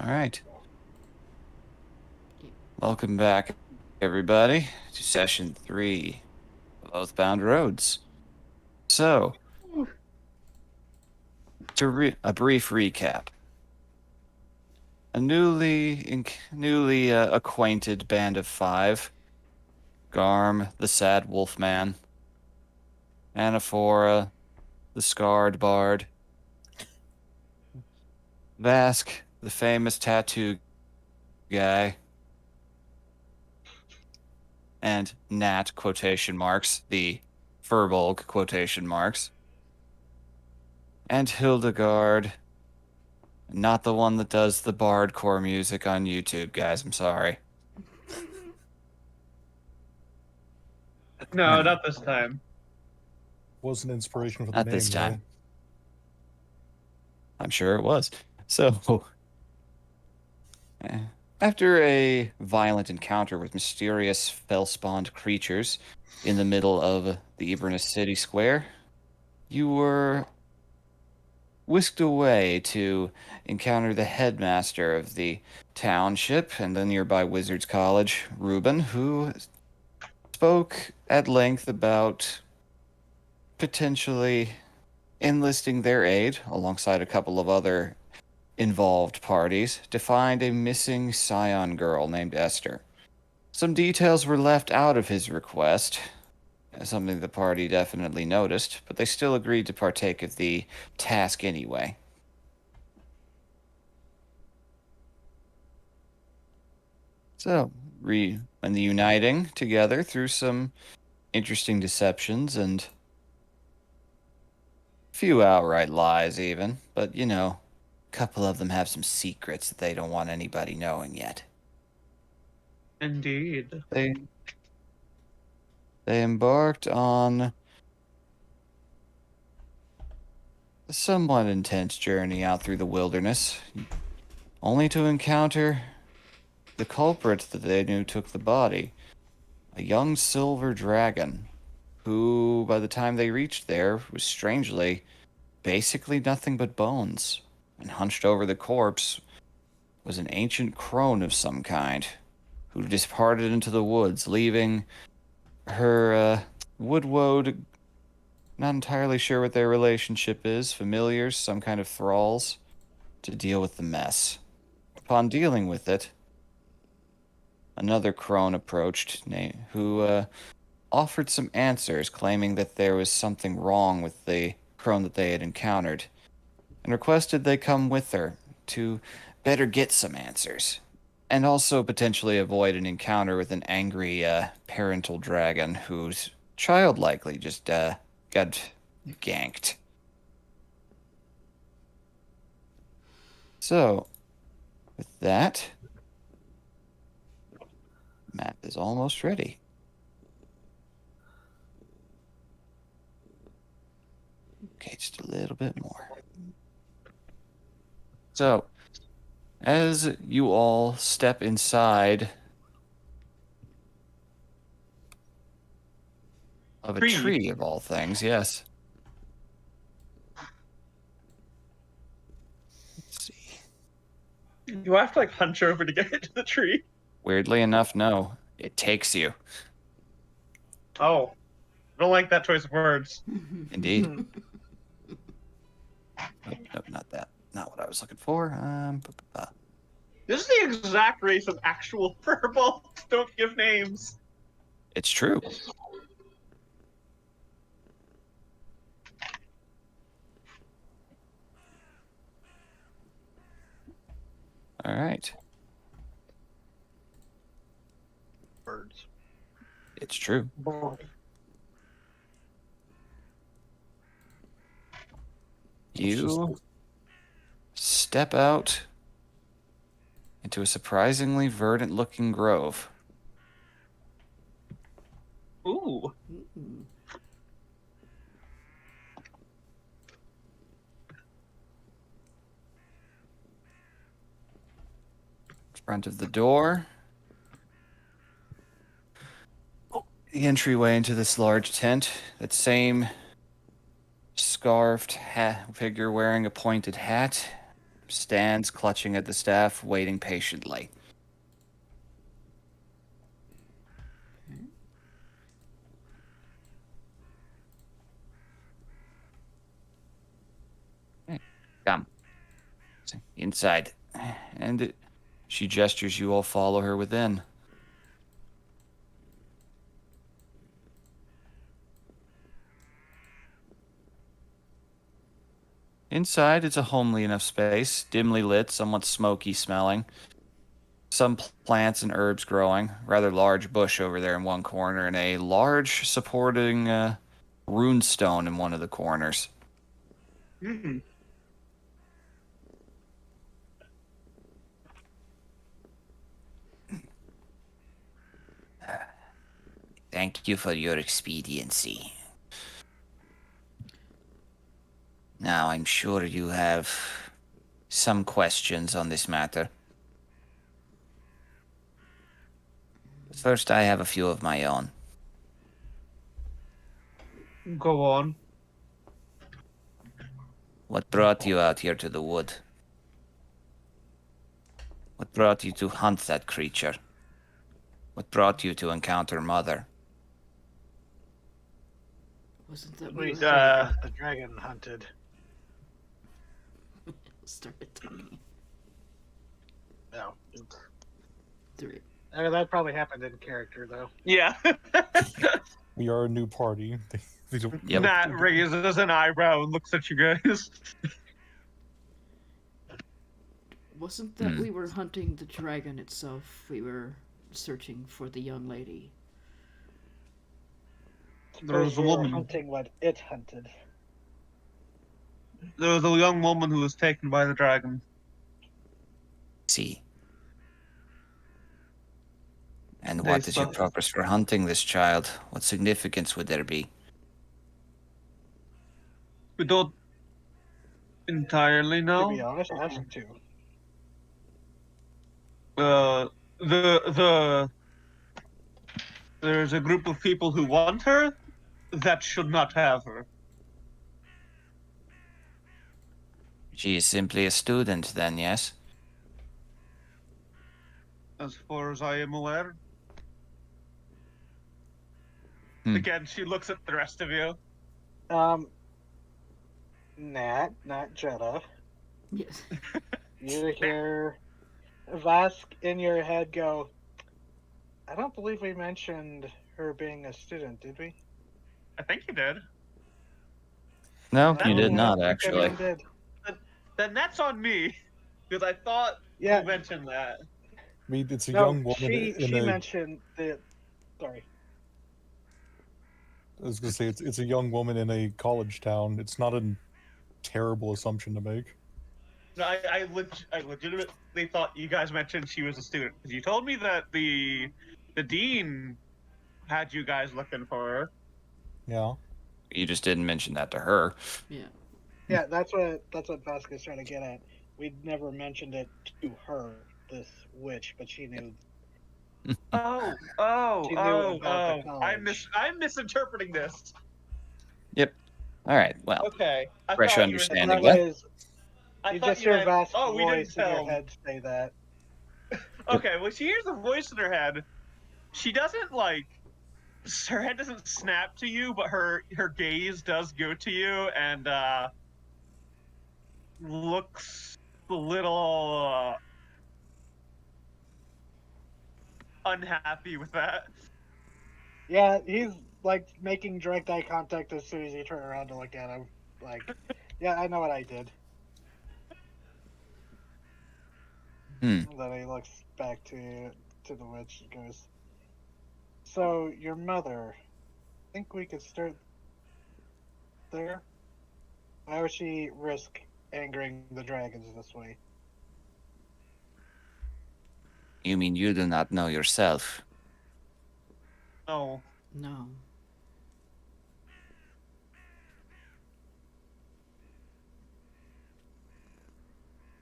All right. Welcome back, everybody, to session 3 of Oathbound Roads. So, a brief recap. A newly acquainted band of 5. Garm, the sad wolfman. Anaphora, the scarred bard. Vask, the famous tattoo guy. And Nat, quotation marks, the Furbolg, quotation marks. And Hildegard, not the one that does the bardcore music on YouTube, guys. I'm sorry. No, not this time. Was an inspiration for the Not name, this time. though. I'm sure it was. So, after a violent encounter with mysterious fell-spawned creatures in the middle of the Ibernus City Square, you were whisked away to encounter the headmaster of the township and the nearby Wizards College, Reuben, who spoke at length about potentially enlisting their aid alongside a couple of other involved parties to find a missing Scion girl named Esther. Some details were left out of his request, something the party definitely noticed, but they still agreed to partake of the task anyway. So, and uniting together through some interesting deceptions and few outright lies even, but you know, a couple of them have some secrets that they don't want anybody knowing yet. Indeed. They embarked on a somewhat intense journey out through the wilderness, only to encounter the culprit that they knew took the body, a young silver dragon, who, by the time they reached there, was strangely basically nothing but bones, and hunched over the corpse was an ancient crone of some kind, who departed into the woods, leaving her woodwode, not entirely sure what their relationship is, familiars, some kind of thralls, to deal with the mess. Upon dealing with it, another crone approached, who offered some answers, claiming that there was something wrong with the crone that they had encountered, and requested they come with her to better get some answers, and also potentially avoid an encounter with an angry parental dragon whose child likely just got ganked. So, with that, map is almost ready. Okay, just a little bit more. So, as you all step inside of a tree of all things, yes. Let's see. You have to hunch over to get into the tree. Weirdly enough, no. It takes you. Oh. I don't like that choice of words. Indeed. Nope, not that. Not what I was looking for. This is the exact race of actual furballs. Don't give names. It's true. All right. Birds. It's true. You step out into a surprisingly verdant-looking grove. Ooh. Front of the door. The entryway into this large tent. That same scarfed figure wearing a pointed hat stands clutching at the staff, waiting patiently. Come. Inside. And she gestures you all follow her within. Inside, it's a homely enough space, dimly lit, somewhat smoky smelling. Some plants and herbs growing. Rather large bush over there in one corner, and a large supporting rune stone in one of the corners. Hmm. Thank you for your expediency. Now, I'm sure you have some questions on this matter. First, I have a few of my own. Go on. What brought you out here to the wood? What brought you to hunt that creature? What brought you to encounter Mother? Wasn't that We we say were the dragon hunted. started talking? No. Three. That probably happened in character, though. Yeah. We are a new party. They don't- Yep. Matt raises an eyebrow and looks at you guys. Wasn't that we were hunting the dragon itself? We were searching for the young lady. There was a We were woman. hunting what it hunted. There was a young woman who was taken by the dragon. See. And They what is your saw- purpose for hunting this child? What significance would there be? We don't entirely To know. be honest, that's two. The there's a group of people who want her that should not have her. She is simply a student, then, yes? As far as I am aware. Hmm. Again, she looks at the rest of you. Nat, not Jetta. Yes. You hear Vask in your head go, I don't believe we mentioned her being a student, did we? I think you did. No, No, you did I not, I think actually. everyone did. Then that's on me. Because I thought Yeah. you mentioned that. I mean, it's a No, young woman she in a. mentioned the. Sorry. I was gonna say it's a young woman in a college town. It's not a terrible assumption to make. No, I legitimately thought you guys mentioned she was a student. Because you told me that the dean had you guys looking for her. Yeah. You just didn't mention that to her. Yeah. Yeah, that's what Vask is trying to get at. We never mentioned it to her, this witch, but she knew. Oh. She knew about the I'm college. I'm misinterpreting this. All right, well, Okay. I Fresh thought you were- understanding. That was, I you thought just hear meant, Vask's oh, we didn't voice in your tell. head say that. Okay, well, she hears a voice in her head. She doesn't her head doesn't snap to you, but her gaze does go to you and looks a little unhappy with that. Yeah, he's like making direct eye contact as soon as you turn around to look at him. Like, yeah, I know what I did. Hmm. And then he looks back to the witch and goes, so, your mother, think we could start there? Why would she risk angering the dragons this way? You mean you do not know yourself? No. No.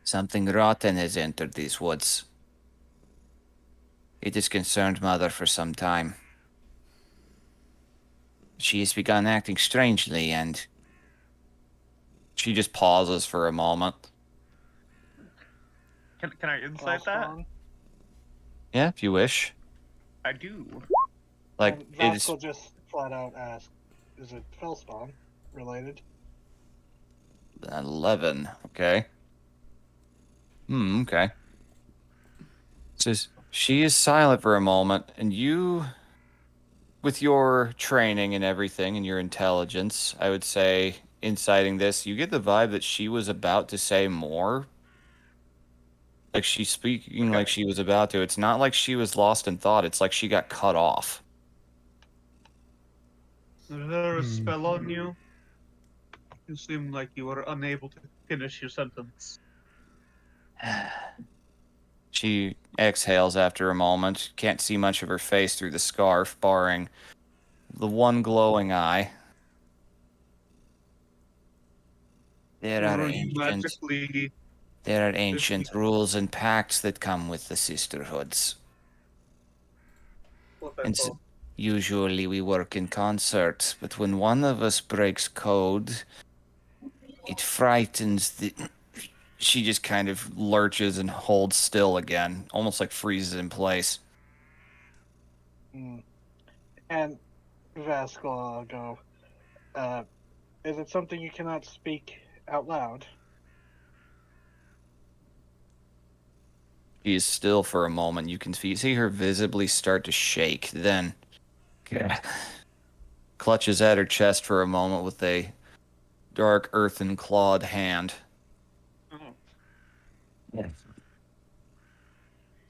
Something rotten has entered these woods. It has concerned Mother for some time. She has begun acting strangely, and she just pauses for a moment. Can I insight that? Spawn. Yeah, if you wish. I do. Like, And it is Vask will just flat out ask, is it Fellspawn related? 11. Okay. Okay. Says she is silent for a moment, and you, with your training and everything and your intelligence, I would say, inciting this, you get the vibe that she was about to say more. Like she's speaking like she was about to. It's not like she was lost in thought. It's like she got cut off. Is there a spell on you? You seem like you were unable to finish your sentence. She exhales after a moment. Can't see much of her face through the scarf, barring the one glowing eye. There are Were you ancient, magically... there are ancient rules and pacts that come with the sisterhoods. What I And thought. usually we work in concert, but when one of us breaks code, it frightens the... She just kind of lurches and holds still again, almost like freezes in place. And Vask will go, is it something you cannot speak out loud? She is still for a moment. You can see her visibly start to shake. Then clutches at her chest for a moment with a dark earthen clawed hand. Oh.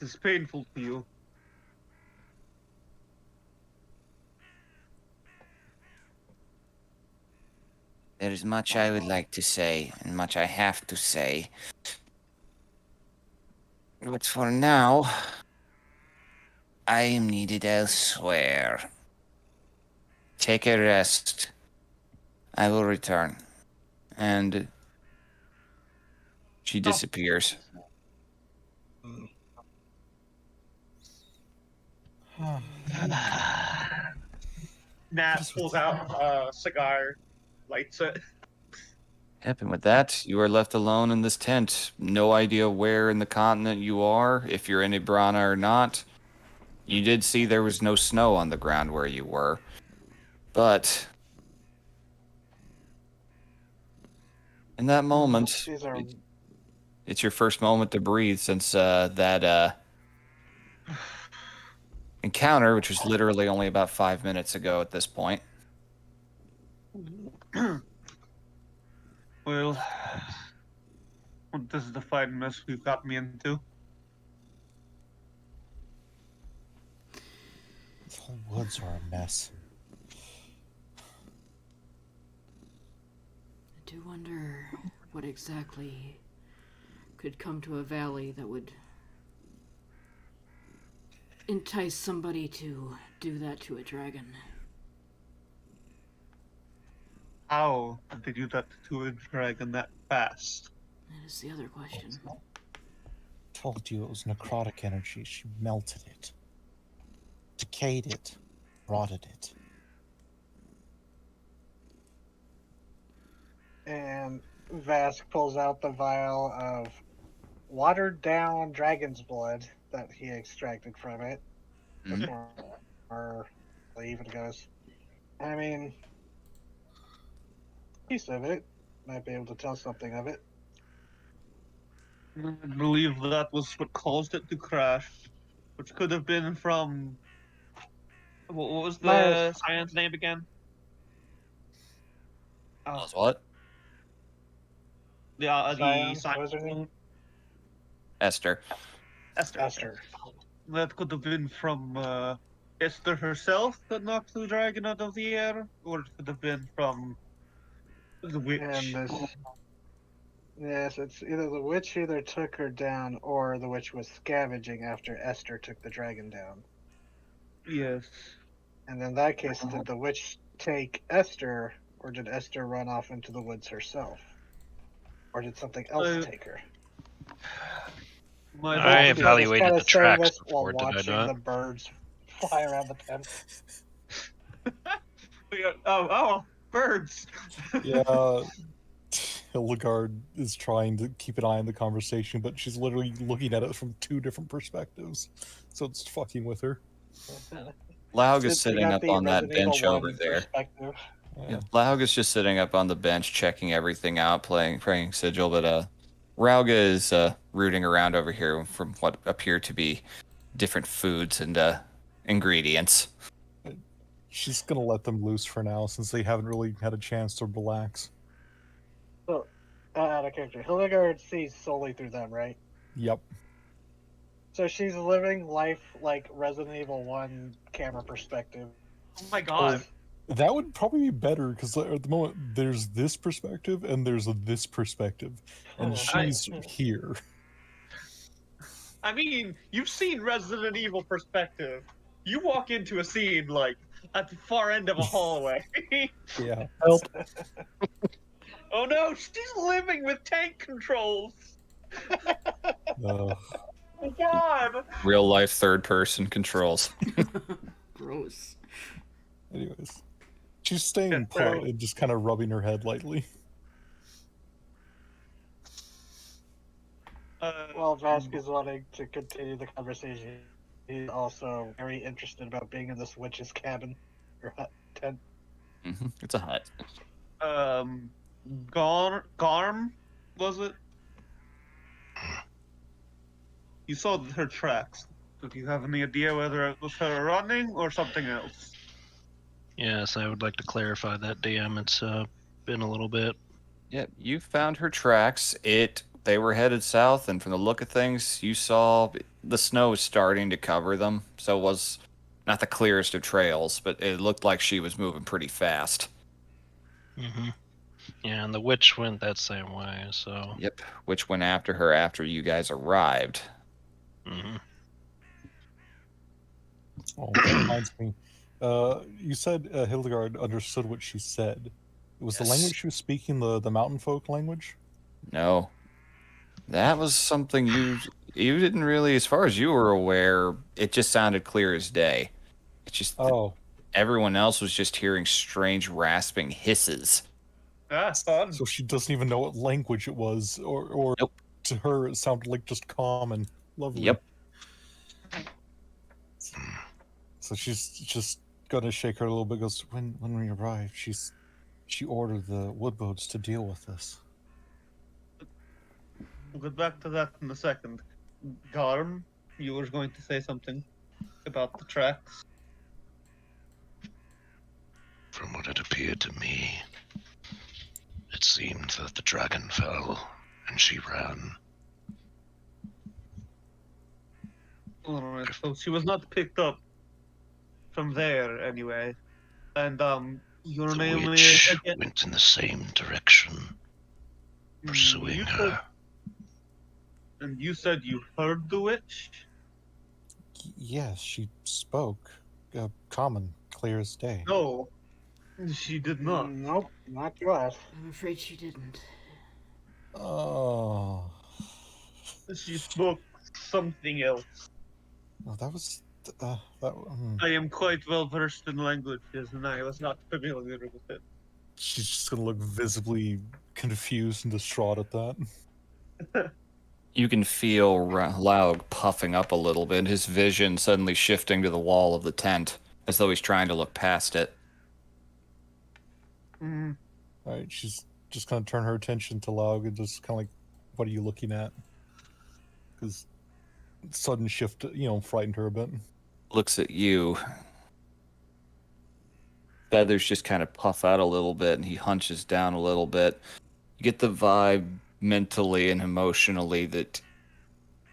It's painful to you. There is much I would like to say, and much I have to say. But for now, I am needed elsewhere. Take a rest. I will return. And she disappears. Nat pulls out a cigar, lights it. Yep, and with that, you are left alone in this tent. No idea where in the continent you are, if you're in Ibrana or not. You did see there was no snow on the ground where you were. But in that moment, These are it's your first moment to breathe since that encounter, which was literally only about 5 minutes ago at this point. Well, this is the fine mess we've got me into. The whole woods are a mess. I do wonder what exactly could come to a valley that would entice somebody to do that to a dragon. How did they do that to a dragon that fast? That is the other question. Told you it was necrotic energy. She melted it, decayed it, rotted it. And Vask pulls out the vial of watered down dragon's blood that he extracted from it before leave and goes, I mean, piece of it might be able to tell something of it. I believe that was what caused it to crash, which could have been from... What was the Myers. science name again? Oh, What? the Scion? science What was her name? Esther. Esther. That could have been from Esther herself that knocked the dragon out of the air, or it could have been from the witch. And this, yes, it's either the witch either took her down or the witch was scavenging after Esther took the dragon down. Yes. And in that case, did the witch take Esther, or did Esther run off into the woods herself? Or did something else take her? I evaluated kinda the saying tracks this while before, did I watching not? the birds fly around the tent. We got, oh, birds! Yeah. Hildegard is trying to keep an eye on the conversation, but she's literally looking at it from 2 different perspectives. So it's fucking with her. Laug is Since we sitting got up the on that Resident Evil bench over 1 there. perspective. Yeah, Laug is just sitting up on the bench, checking everything out, praying sigil. But Rauga is rooting around over here from what appear to be different foods and ingredients. She's gonna let them loose for now since they haven't really had a chance to relax. So, out of character, Hildegard sees solely through them, right? Yep. So she's living life like Resident Evil 1 camera perspective. Oh my god. That would probably be better because at the moment there's this perspective and there's this perspective, and she's here. I mean, you've seen Resident Evil perspective. You walk into a scene like at the far end of a hallway. Yeah. Help. Oh no, she's living with tank controls. Uh, Oh god. Real life third person controls. Gross. anyways, she's staying Yeah, put right. and just kind of rubbing her head lightly. While Vask is wanting to continue the conversation, he's also very interested about being in this witch's cabin or hut tent. It's a hut. Garm, was it? You saw her tracks. Do you have any idea whether it was her running or something else? Yes, I would like to clarify that, DM. It's been a little bit. Yep, you found her tracks. They were headed south, and from the look of things, you saw the snow was starting to cover them. So it was not the clearest of trails, but it looked like she was moving pretty fast. Mm-hmm. Yeah, and the witch went that same way, so. Yep, which went after her after you guys arrived. Mm-hmm. Oh, that reminds me. You said Hildegard understood what she said. Was the Yes. language she was speaking the mountain folk language? No, that was something you didn't really, as far as you were aware. It just sounded clear as day. It's just Oh, everyone else was just hearing strange rasping hisses. Ah, fun. so she doesn't even know what language it was, or Nope. to her it sounded like just common. Lovely. Yep. So she's just gonna shake her a little bit. Goes, when we arrived, she ordered the woodboats to deal with this. We'll get back to that in a second. Garm, you were going to say something about the tracks. From what it appeared to me, it seemed that the dragon fell and she ran. Alright, so she was not picked up from there anyway. And your The name witch is again. went in the same direction, pursuing You said, her. and you said you heard the witch? Yes, she spoke. Common, clear as day. No, she did not. Nope, not to us. I'm afraid she didn't. Oh, She spoke something else. no, that was that. I am quite well versed in languages, and I was not familiar with it. She's just gonna look visibly confused and distraught at that. You can feel Laug puffing up a little bit, his vision suddenly shifting to the wall of the tent, as though he's trying to look past it. Mm, All right, she's just gonna turn her attention to Laug and just kind of like, "What are you looking at?" Because sudden shift, frightened her a bit. Looks at you. Feathers just kind of puff out a little bit, and he hunches down a little bit. You get the vibe mentally and emotionally that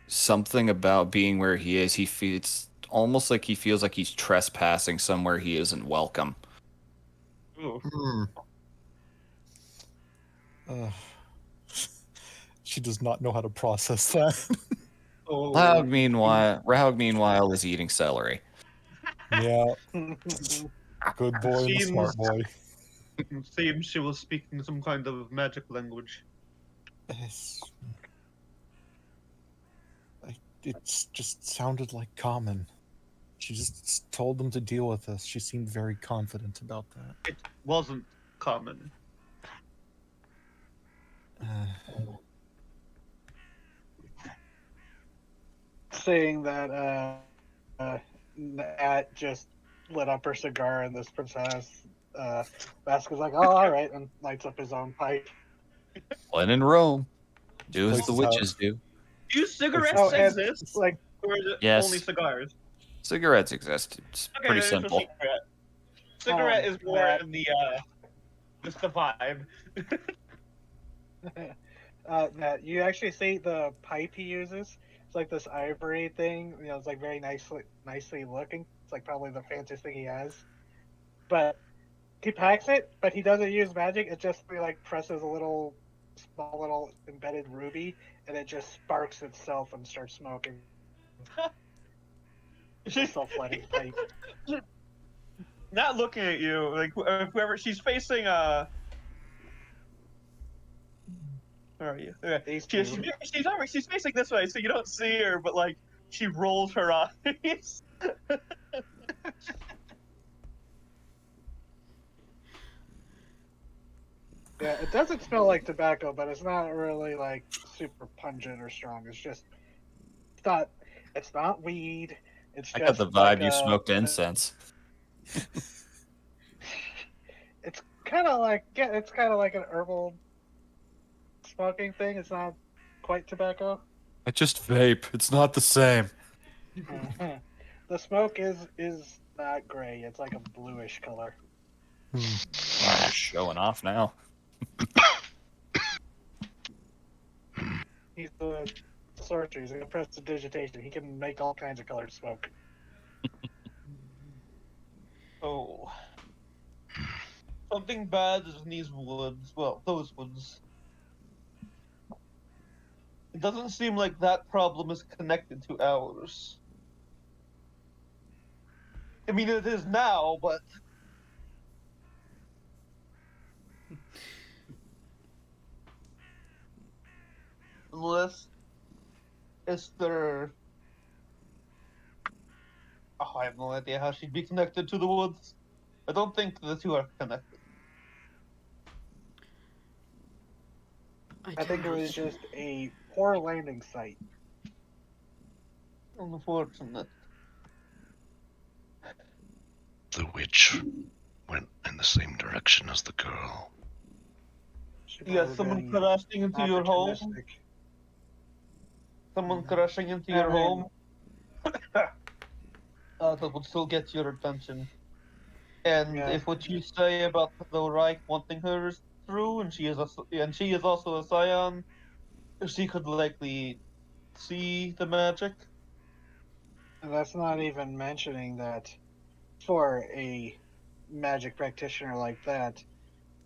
something about being where he is, it's almost like he feels like he's trespassing somewhere he isn't welcome. ooh. She does not know how to process that. Oh, Raug, meanwhile, is eating celery. Yeah, good boy and Seems- smart boy. it seems she was speaking some kind of magic language. It's just sounded like common. She just told them to deal with us. She seemed very confident about that. It wasn't common. Seeing that Nat just lit up her cigar and this princess, Vasquez like, oh, all right, and lights up his own pipe. When in Rome, do as Places the witches do. Do cigarettes Oh, and exist? like, Or is it Yes. only cigars? Cigarettes exist. It's Okay, pretty there's a simple. cigarette. Cigarette is more Nat, in the just the vibe. Nat, you actually see the pipe he uses. It's like this ivory thing. You know, it's like very nicely looking. It's like probably the fanciest thing he has. But he packs it, but he doesn't use magic. It just he, like presses a small little embedded ruby, and it just sparks itself and starts smoking. It's a self-lighting pipe. Not looking at you, like whoever she's facing. Where are you? Okay. She's facing this way, so you don't see her, but like she rolls her eyes. Yeah, it doesn't smell like tobacco, but it's not really like super pungent or strong. It's not weed. It's I just got the like vibe you smoked incense. It's kind of like it's kind of like an herbal smoking thing. It's not quite tobacco. I just vape. It's not the same. The smoke is not gray. It's like a bluish color. Wow, showing off now. He's the sorcerer. He's gonna press the digitation. He can make all kinds of colored smoke. Oh. Something bad is in these woods. Well, those woods. It doesn't seem like that problem is connected to ours. I mean, it is now, but. Unless. It's their. Oh, I have no idea how she'd be connected to the woods. I don't think the two are connected. I think it was just a poor landing site. Unfortunate. The witch went in the same direction as the girl. You got someone crashing into your home? Someone crashing into your home? That would still get your attention. And Yeah. if what you say about the Reich wanting her is true, and she is also a scion, she could likely see the magic. And that's not even mentioning that for a magic practitioner like that,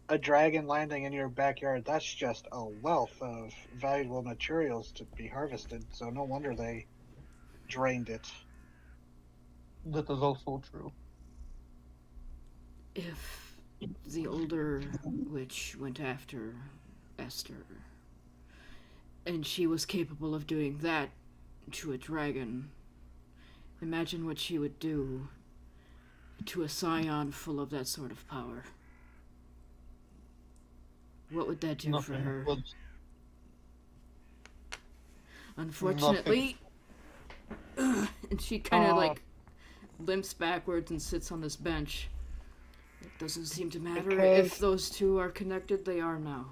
a dragon landing in your backyard, that's just a wealth of valuable materials to be harvested. So no wonder they drained it. That is also true. If the older witch went after Esther, and she was capable of doing that to a dragon, imagine what she would do to a scion full of that sort of power. What would that do for her? Unfortunately, and she kind of like limps backwards and sits on this bench. It doesn't seem to matter if those two are connected. They are now.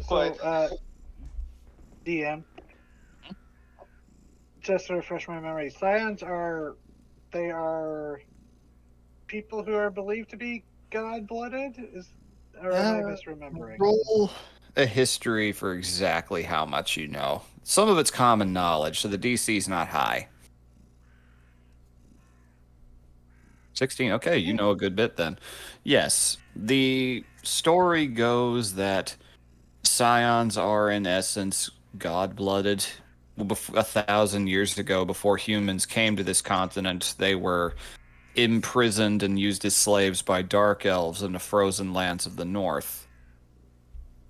So, DM, just to refresh my memory, scions are people who are believed to be god-blooded? Or am I misremembering? Roll a history for exactly how much you know. Some of it's common knowledge, so the DC's not high. 16, okay, you know a good bit then. Yes, the story goes that scions are in essence god-blooded. 1,000 years ago, before humans came to this continent, they were imprisoned and used as slaves by dark elves in the frozen lands of the north.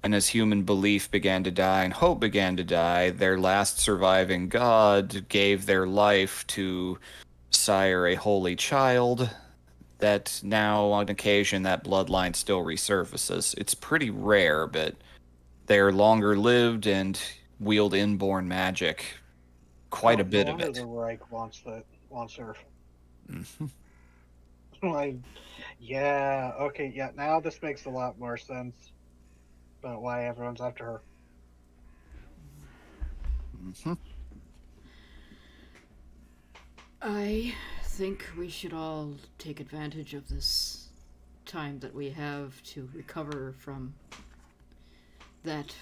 And as human belief began to die and hope began to die, their last surviving god gave their life to sire a holy child that now on occasion that bloodline still resurfaces. It's pretty rare, but they're longer lived and wield inborn magic. Quite a Oh, bit no of wonder it. the Reich wants her. Mhm. Like, yeah, okay, yeah. Now this makes a lot more sense about why everyone's after her. Mhm. I think we should all take advantage of this time that we have to recover from that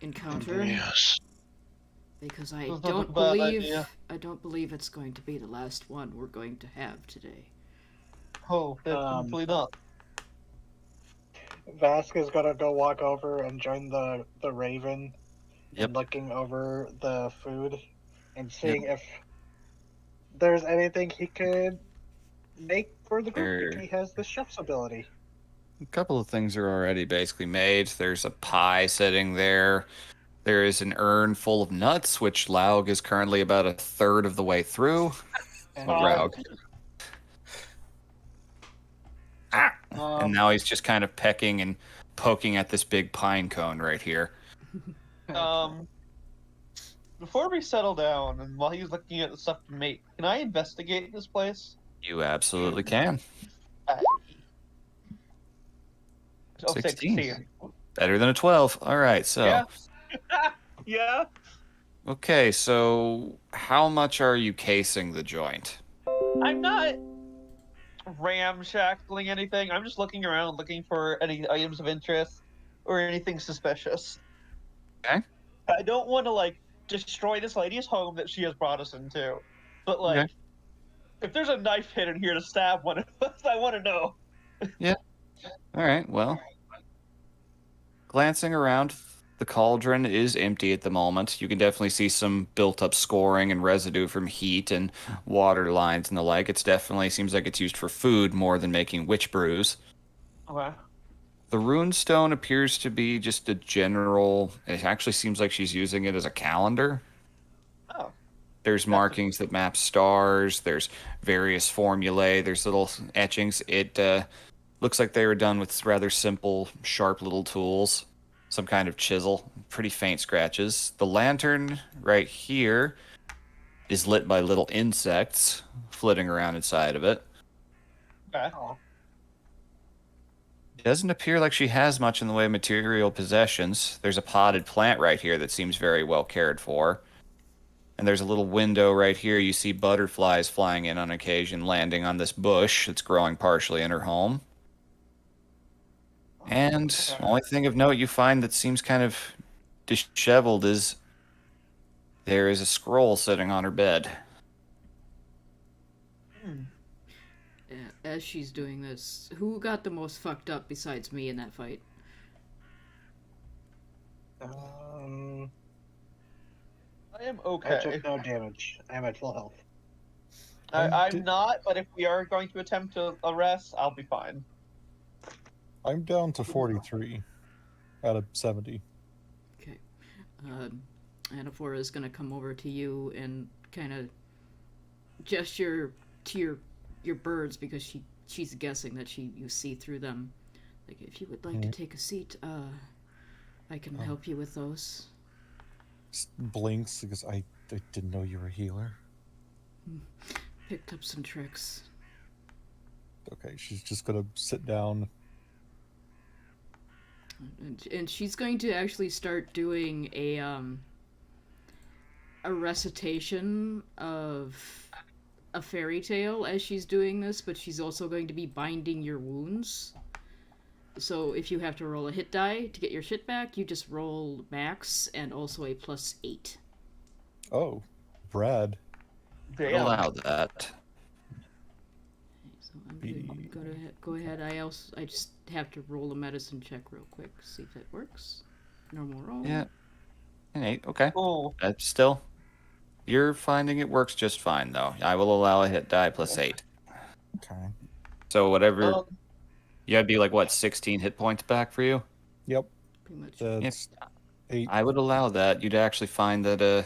encounter, Indeed. Yes. because I That's not a don't bad believe idea. it's going to be the last one we're going to have today. Oh, hopefully not. Vasquez gonna go walk over and join the Raven Yep. and looking over the food and seeing if there's anything he could make for the group if There- he has the chef's ability. A couple of things are already basically made. There's a pie sitting there. There is an urn full of nuts, which Laug is currently about a third of the way through. And Oh, Raug. And Um, now he's just kind of pecking and poking at this big pine cone right here. Before we settle down, and while he's looking at the stuff to make, can I investigate this place? You absolutely can. Oh, 16. Better than a 12. All right, so. Yeah. Yeah. Okay, so how much are you casing the joint? I'm not ramshackling anything. I'm just looking around, looking for any items of interest or anything suspicious. Okay. I don't want to like destroy this lady's home that she has brought us into, but like, Okay. if there's a knife hidden here to stab one of us, I want to know. All right, well. Glancing around, the cauldron is empty at the moment. You can definitely see some built up scoring and residue from heat and water lines and the like. It's definitely seems like it's used for food more than making witch brews. Okay. The rune stone appears to be just a general. It actually seems like she's using it as a calendar. Oh. There's markings that map stars. There's various formulae. There's little etchings. It looks like they were done with rather simple, sharp little tools. Some kind of chisel. Pretty faint scratches. The lantern right here is lit by little insects flitting around inside of it. Okay. oh, It doesn't appear like she has much in the way of material possessions. There's a potted plant right here that seems very well cared for. And there's a little window right here. You see butterflies flying in on occasion, landing on this bush that's growing partially in her home. And Okay. only thing of note you find that seems kind of disheveled is there is a scroll sitting on her bed. Hmm. As she's doing this, who got the most fucked up besides me in that fight? I am I okay. took no damage. I'm at full health. I'm not, but if we are going to attempt to arrest, I'll be fine. I'm down to 43 out of 70. Okay. Anaphora is gonna come over to you and kind of gesture to your birds, because she's guessing that you see through them. Like, if you would like to take a seat, I can help you with those. Just blinks because I didn't know you were a healer. Picked up some tricks. Okay, she's just gonna sit down. And she's going to actually start doing a recitation of a fairy tale as she's doing this, but she's also going to be binding your wounds. So if you have to roll a hit die to get your shit back, you just roll max and also a +8. Oh, Brad. Damn. Allow that. So I'm go ahead. I just have to roll a medicine check real quick, see if it works. Normal roll. Yeah. An 8. Okay. Oh, That's still. You're finding it works just fine, though. I will allow a hit die +8. Okay. So whatever. um, You gotta be like, what, 16 hit points back for you? Yep, Pretty much. that's 8. I would allow that. You'd actually find that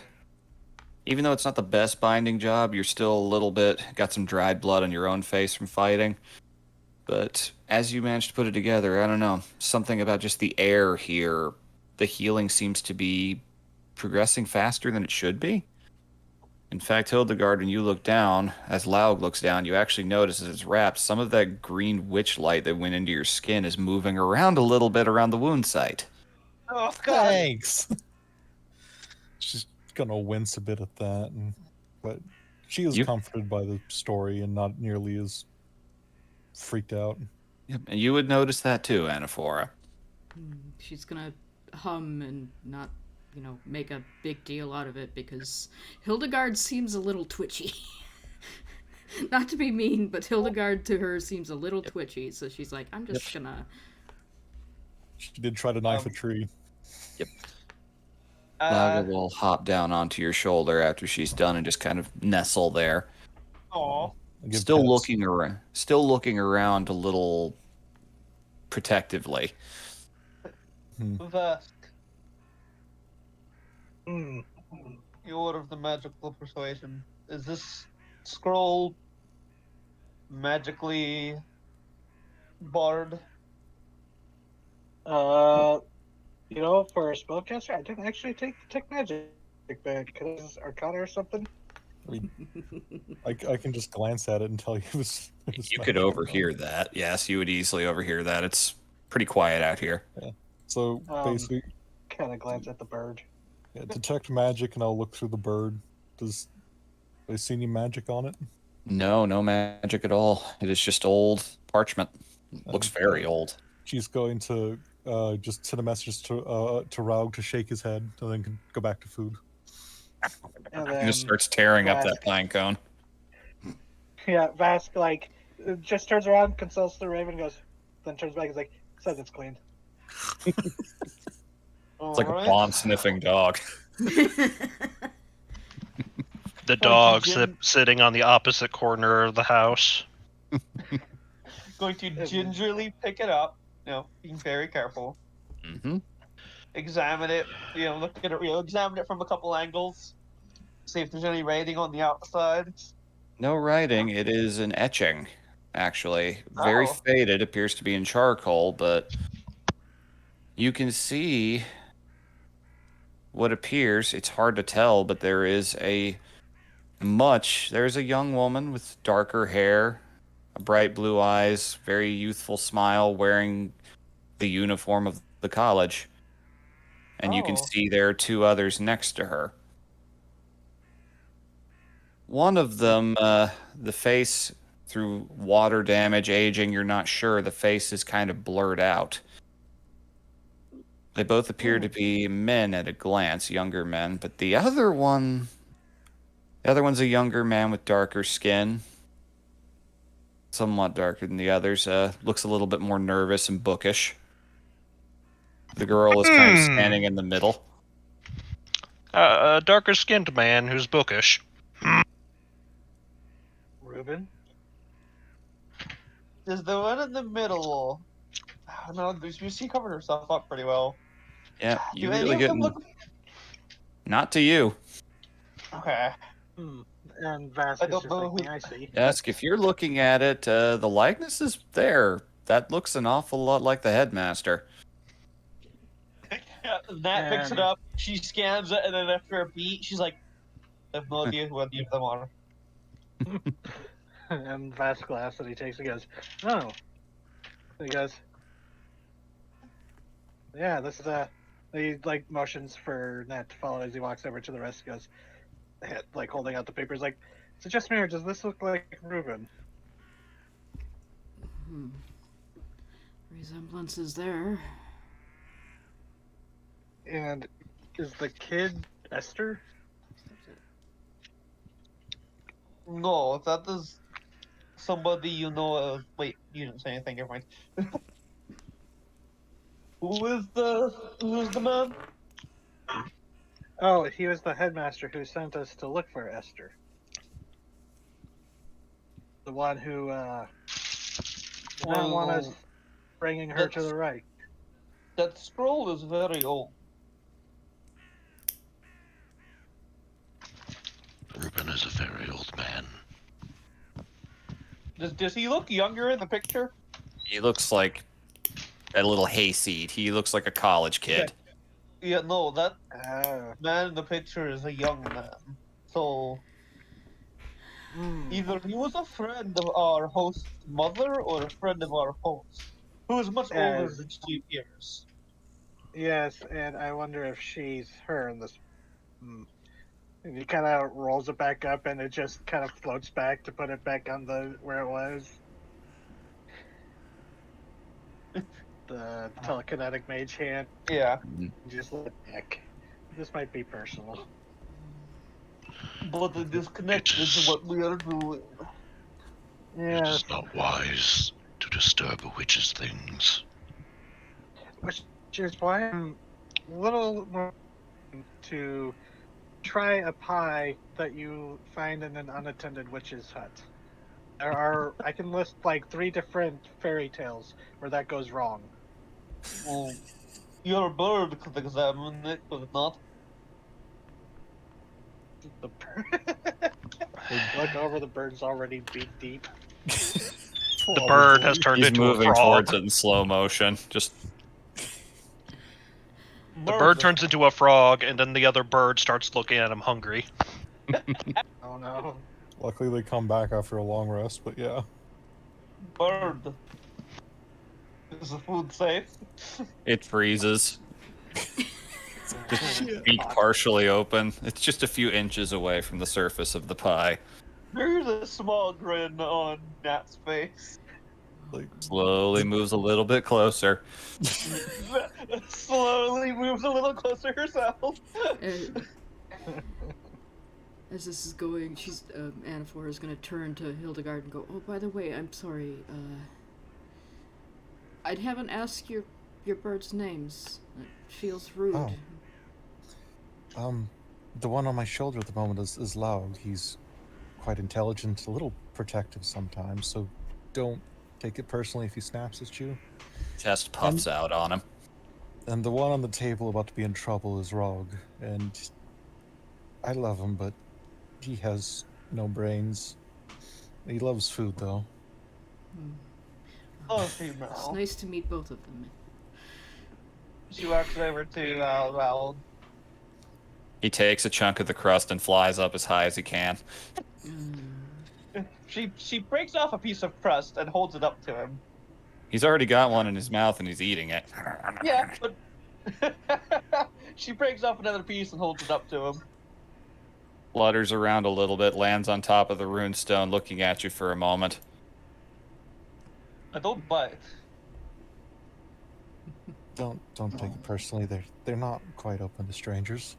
even though it's not the best binding job, you're still a little bit got some dried blood on your own face from fighting. But as you managed to put it together, I don't know, something about just the air here, the healing seems to be progressing faster than it should be. In fact, Hildegard, when you look down, as Laug looks down, you actually notice as it's wrapped, some of that green witch light that went into your skin is moving around a little bit around the wound site. Oh god. Thanks. She's gonna wince a bit at that, but she is You- comforted by the story and not nearly as freaked out. Yep, and you would notice that too, Anaphora. She's gonna hum and not, make a big deal out of it because Hildegard seems a little twitchy. Not to be mean, but Hildegard to her seems a little twitchy, so she's like, I'm just gonna. She did try to knife a tree. Laga will hop down onto your shoulder after she's done and just kind of nestle there. Aw. And give Still pets. looking around a little protectively. Vesk, Hmm. you order the magical persuasion. Is this scroll magically barred? For a spellcaster, I didn't actually take magic back because Arcana or something. I mean, I can just glance at it and tell you it's You not could going on. overhear that. Yes, you would easily overhear that. It's pretty quiet out here. So basically, Kind of glance at the bird. detect magic, and I'll look through the bird. Do I see any magic on it? No magic at all. It is just old parchment. Looks very old. She's going to just send a message to Raug to shake his head, and then can go back to food. And He then, just starts tearing up Vask. that pine cone. Yeah, Vask just turns around, consults the raven, goes, then turns back, and is like, says it's clean. It's like a bomb sniffing dog. The dog sitting on the opposite corner of the house. Going to gingerly pick it up, being very careful. Mm-hmm. Examine it, look at it, examine it from a couple angles. See if there's any writing on the outside. No writing. It is an etching, actually. Very Oh. faded. Appears to be in charcoal, but you can see what appears. It's hard to tell, but there's a young woman with darker hair, bright blue eyes, very youthful smile, wearing the uniform of the college. And you can Oh. see there are two others next to her. One of them, the face, through water damage, aging, you're not sure. The face is kind of blurred out. They both appear to be men at a glance, younger men, but the other one's a younger man with darker skin, somewhat darker than the others. Looks a little bit more nervous and bookish. The girl is kind of standing in the middle. A darker skinned man who's bookish. Reuben? There's the one in the middle. No, she covered herself up pretty well. Yeah, you Do any really of get them look? not to you. Okay. And Vask I is don't just know like, who- "Yeah, I see." Ask if you're looking at it. The likeness is there. That looks an awful lot like the headmaster. Nat picks it And- up. She scans it, and then after a beat, she's like, "I have no idea who any of them are." And Vask laughs and he takes it and goes, "Oh." And he goes, "Yeah, this is he motions for Nat to follow as he walks over to the rest. He goes, holding out the papers, like, "So just mirror, does this look like Reuben?" Resemblance is there. And is the kid Esther? No, that is somebody you know. Wait, you didn't say anything. Never mind. Who's the man? Oh, he was the headmaster who sent us to look for Esther. The one who did not want us bringing her to the right. That scroll is very old. old man. Does he look younger in the picture? He looks like a little hayseed. He looks like a college kid. Yeah, no, that Oh. man in the picture is a young man. So either he was a friend of our host's mother or a friend of our host, who is much older Yes. than she appears. Yes, and I wonder if she's her in this. Hmm. And he kind of rolls it back up, and it just kind of floats back to put it back on the where it was. The telekinetic mage hand. Yeah, Just let it back. This might be personal. but the disconnect is is- what we are doing. It Yes, is not wise to disturb a witch's things. which is why I'm a little more to try a pie that you find in an unattended witch's hut. There are I can list like 3 different fairy tales where that goes wrong. Well, your bird could examine it, could it not? The bird. Look over, the bird's already beak deep. The bird has turned He's into a moving frog. towards it in slow motion. Just The bird turns into a frog, and then the other bird starts looking at him hungry. Oh no. Luckily, they come back after a long rest, but yeah. bird. Is the food safe? it freezes. Beak partially open. It's just a few inches away from the surface of the pie. There's a small grin on Nat's face. Like, Slowly moves a little bit closer. Slowly moves a little closer herself. As this is going, Anafor is going to turn to Hildegard and go, "Oh, by the way, I'm sorry. I haven't asked your birds' names. It feels rude." Oh. The one on my shoulder at the moment is Laug. He's quite intelligent, a little protective sometimes, so don't take it personally if he snaps at you. Chest puffs out on him. And the one on the table about to be in trouble is Rog, and I love him, but he has no brains. He loves food, though. Oh, It's female. nice to meet both of them. She walks over to Val. He takes a chunk of the crust and flies up as high as he can. She breaks off a piece of crust and holds it up to him. He's already got one in his mouth and he's eating it. Yeah, but she breaks off another piece and holds it up to him. Flutters around a little bit, lands on top of the runestone, looking at you for a moment. I don't bite. Don't take it personally. They're not quite open to strangers.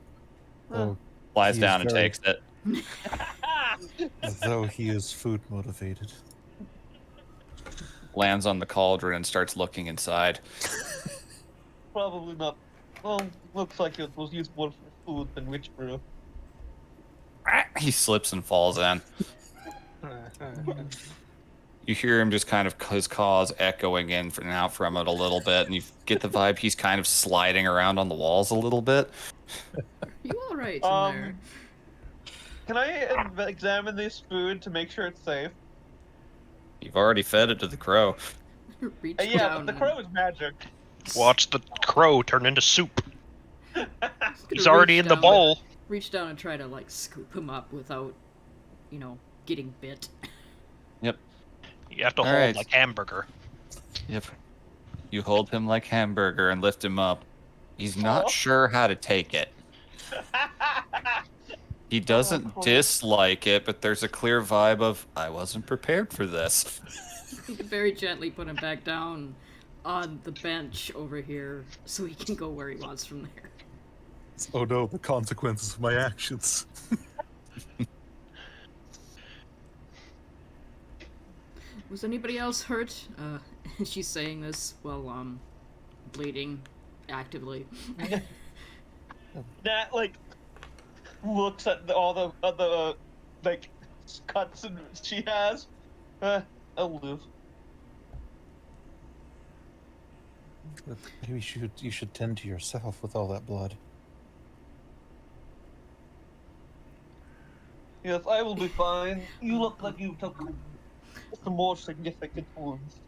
Though, Flies He is down and very- takes it. though he is food motivated. Lands on the cauldron and starts looking inside. Probably not. Well, looks like it was used more for food than witch brew. He slips and falls in. You hear him just kind of his claws echoing in and out from it a little bit, and you get the vibe he's kind of sliding around on the walls a little bit. You all right in there? Can I examine this food to make sure it's safe? You've already fed it to the crow. Reach Yeah, down. but the crow is magic. Watch the crow turn into soup. and He's already reach in the down- bowl. Reach down and try to like scoop him up without, getting bit. You have to All hold right. like hamburger. Yep. You hold him like hamburger and lift him up. He's not Aw. sure how to take it. He doesn't poor- dislike it, but there's a clear vibe of, I wasn't prepared for this. You can very gently put him back down on the bench over here so he can go where he wants from there. Oh no, the consequences of my actions. Was anybody else hurt? She's saying this while bleeding actively. Nat looks at all the other cuts she has. I'll live. Maybe you should tend to yourself with all that blood. Yes, I will be fine. You look like you took some more significant wounds.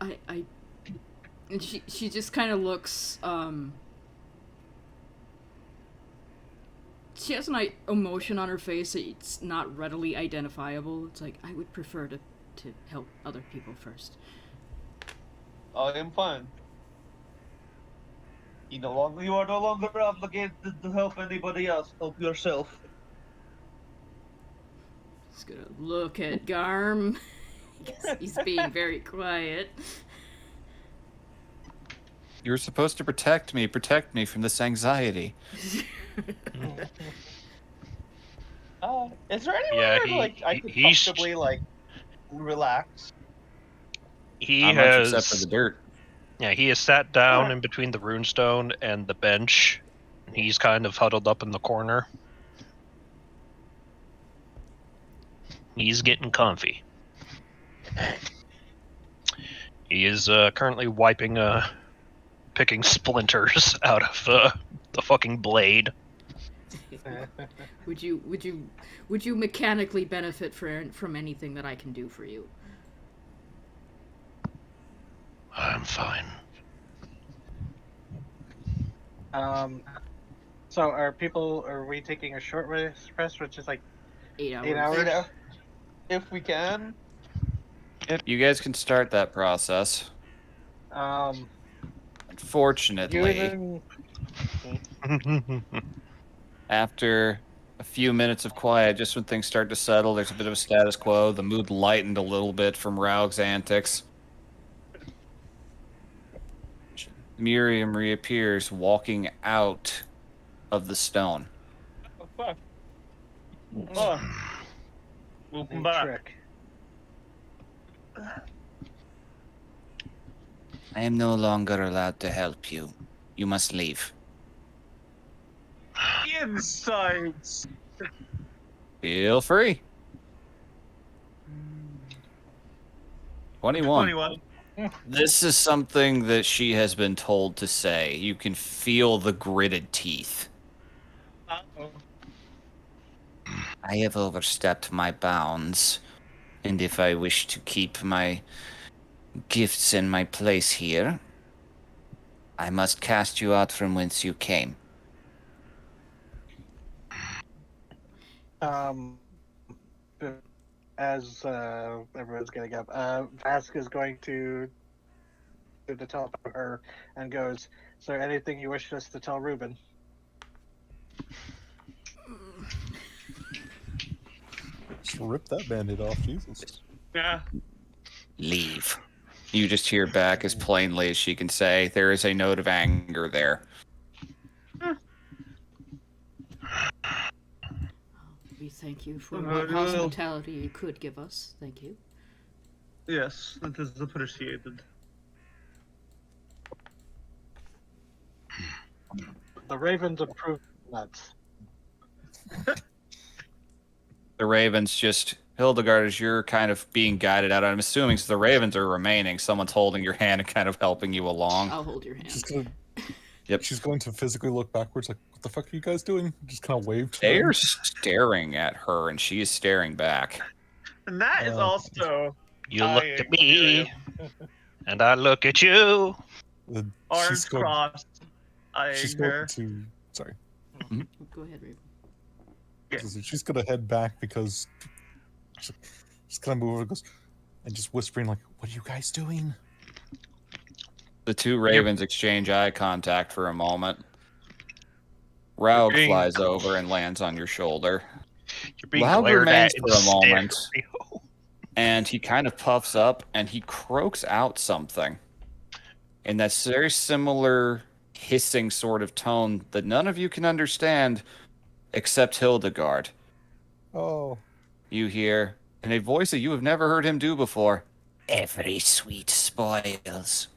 And she just kind of looks, she has an emotion on her face that it's not readily identifiable. It's like, I would prefer to help other people first. I am fine. You are no longer obligated to help anybody else. Help yourself. Just gonna look at Garm. He's being very quiet. You're supposed to protect me from this anxiety. Is there Yeah, anywhere I could comfortably relax? He Not much except for the dirt. Yeah, he has sat down in between the runestone and the bench. He's kind of huddled up in the corner. He's getting comfy. He is currently picking splinters out of the fucking blade. Would you mechanically benefit from anything that I can do for you? I'm fine. So are we taking a short rest, which is like 8 hours. 8 hours? If we can. Yep, you guys can start that process. Unfortunately, after a few minutes of quiet, just when things start to settle, there's a bit of a status quo. The mood lightened a little bit from Raug's antics. Miriam reappears, walking out of the stone. Oh, fuck. Oh. Welcome back. Trick. I am no longer allowed to help you. You must leave. Insights. Feel free. 21. 21. This is something that she has been told to say. You can feel the gritted teeth. Uh-oh. I have overstepped my bounds, and if I wish to keep my gifts in my place here, I must cast you out from whence you came. As everyone's getting up, Vask is going to tell her and goes, "Is there anything you wish us to tell Reuben?" Just rip that bandit off, Jesus. Yeah. Leave. You just hear back as plainly as she can say. There is a note of anger there. We thank you for what hospitality you could give us. Thank you. Yes, that is appreciated. The Ravens approve nuts. The Ravens just... Hildegard, as you're kind of being guided out, I'm assuming so the Ravens are remaining. Someone's holding your hand and kind of helping you along. I'll hold your hand. She's going to physically look backwards like, what the fuck are you guys doing? Just kind of wave to They them. are staring at her, and she is staring back. And that is also... You look at me, and I look at you. Arms crossed. She's going to... Sorry. Go ahead, Raven. Yeah. She's going to head back because... She's going to move over and goes... And just whispering like, what are you guys doing? The two Ravens exchange eye contact for a moment. Raug flies over and lands on your shoulder. You're being Raug glared remains at for a moment, stereo. and he kind of puffs up, and he croaks out something. In that very similar hissing sort of tone that none of you can understand except Hildegard. Oh. You hear, in a voice that you have never heard him do before, "Every sweet spoils."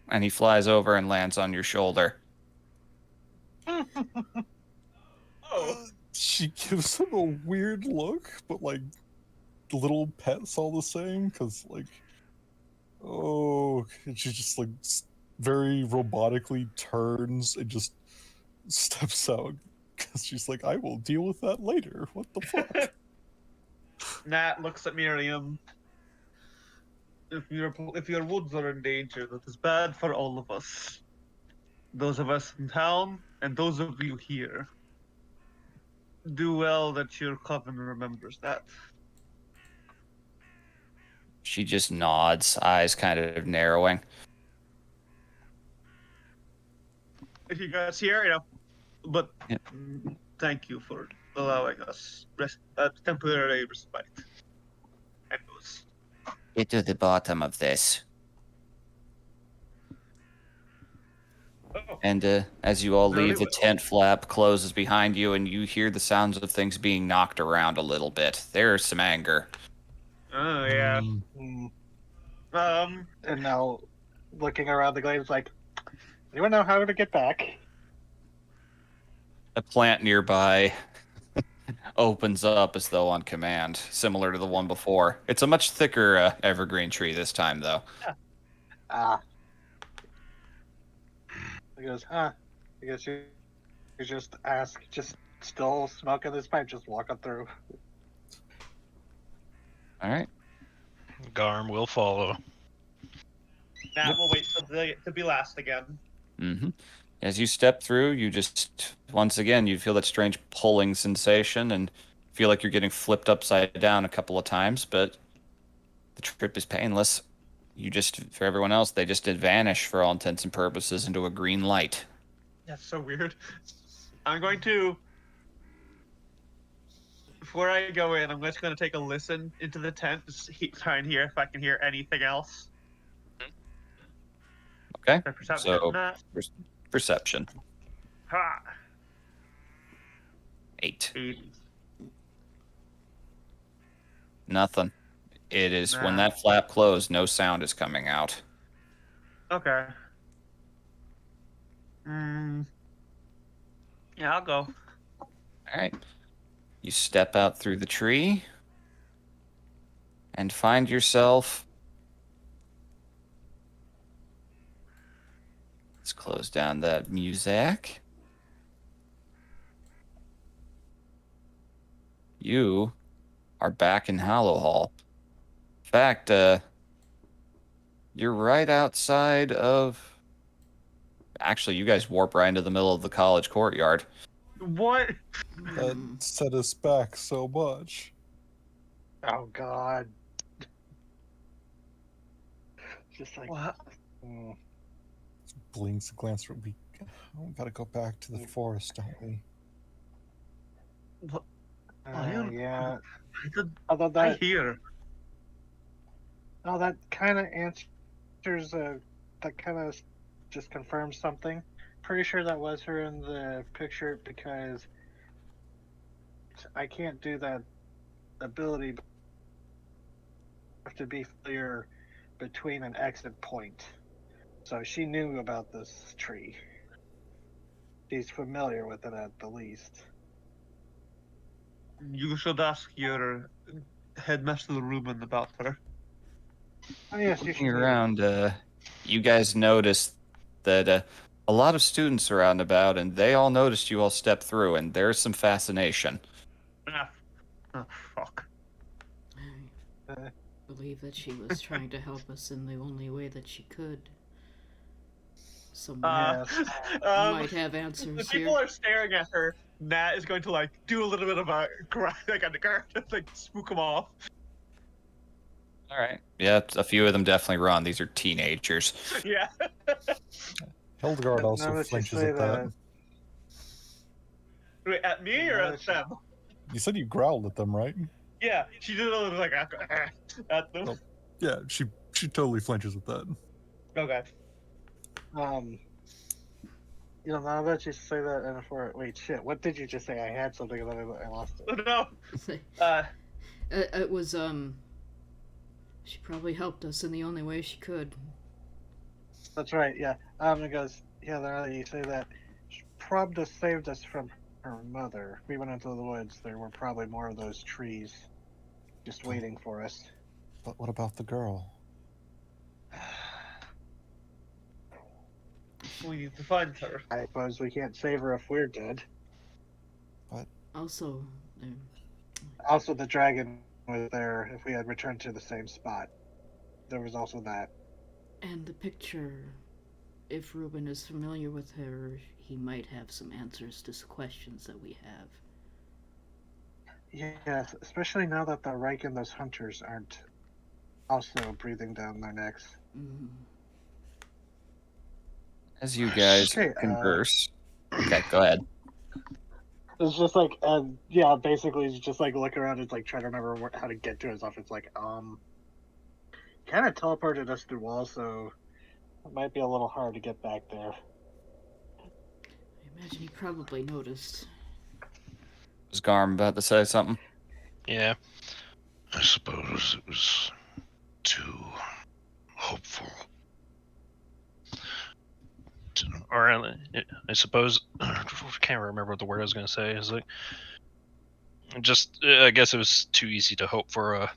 And he flies over and lands on your shoulder. She gives him a weird look, but like little pets all the same, because like, oh, and she just like very robotically turns and just steps out. Because she's like, I will deal with that later. What the fuck? Nat looks at Miriam. If your woods are in danger, that is bad for all of us. Those of us in town, and those of you here. Do well that your coven remembers that. She just nods, eyes kind of narrowing. If you guys here, but Yep. thank you for allowing us temporary respite. And those. Get to the bottom of this. Oh, And as you all Very leave, the well. tent flap closes behind you, and you hear the sounds of things being knocked around a little bit. There's some anger. oh yeah. Mm, And now, looking around the glades, like, anyone know how to get back? A plant nearby opens up as though on command, similar to the one before. It's a much thicker evergreen tree this time, though. Ah. He goes, huh? I guess you just ask, just still smoking this pipe, just walking through. All right. Garm will follow. Nat will wait to be last again. Mm-hmm. As you step through, you just, once again, you feel that strange pulling sensation and feel like you're getting flipped upside down a couple of times, but the trip is painless. You just, for everyone else, they just did vanish for all intents and purposes into a green light. That's so weird. I'm going to, before I go in, I'm just going to take a listen into the tent to try and hear if I can hear anything else. Okay? Perception. So, Nah. perception. Ha! 8. 80. Nothing. It is when Nah. that flap closed, no sound is coming out. Okay. Yeah, I'll go. All right. You step out through the tree and find yourself. Let's close down that music. You are back in Hollow Hall. In fact, you're right outside of. Actually, you guys warp right into the middle of the college courtyard. What? that set us back so much. Oh God. Just like, What? mm, Blinks a glance. We gotta go back to the forest, don't we? yeah. I did- Although I that, hear. oh, that kind of answers. That kind of just confirms something. Pretty sure that was her in the picture because I can't do that ability. Have to be clear between an exit point. So she knew about this tree. She's familiar with it at the least. You should ask your headmaster Ruben about her. Oh yes, you Looking should. around, you guys notice that a lot of students are out and about, and they all noticed you all step through, and there's some fascination. Ah, oh, fuck. I believe that she was trying to help us in the only way that she could. Someone Yes. might have The answers people here. are staring at her. Nat is going to like do a little bit of a like on the guard, like spook them off. All right. Yeah, a few of them definitely run. These are teenagers. Yeah. Hildegard Now also that you flinches say at that. Wait, at me or at them? You said you growled at them, right? Yeah, she did a little like at them. Oh. Yeah, she totally flinches at that. Okay. Now that you say that, and for wait, shit, what did you just say? I had something and then I lost it. No. It was, she probably helped us in the only way she could. That's right. Yeah. It goes. Yeah. Now that you say that, she probably saved us from her mother. We went into the woods. There were probably more of those trees, just waiting for us. But what about the girl? We need to find her. I suppose we can't save her if we're dead. Also, there, Also, the dragon was there if we had returned to the same spot. There was also that. and the picture. If Ruben is familiar with her, he might have some answers to some questions that we have. Yes, especially now that the Reich and those hunters aren't also breathing down their necks. Mm. As you guys Okay, converse. Okay, go ahead. It's just like, yeah, basically, it's just like look around. It's like trying to remember how to get to his office. It's like, kind of teleported us through walls, so it might be a little hard to get back there. I imagine he probably noticed. Was Garm about to say something? Yeah. I suppose it was too hopeful. Or I suppose I can't remember what the word I was going to say. Is like just I guess it was too easy to hope for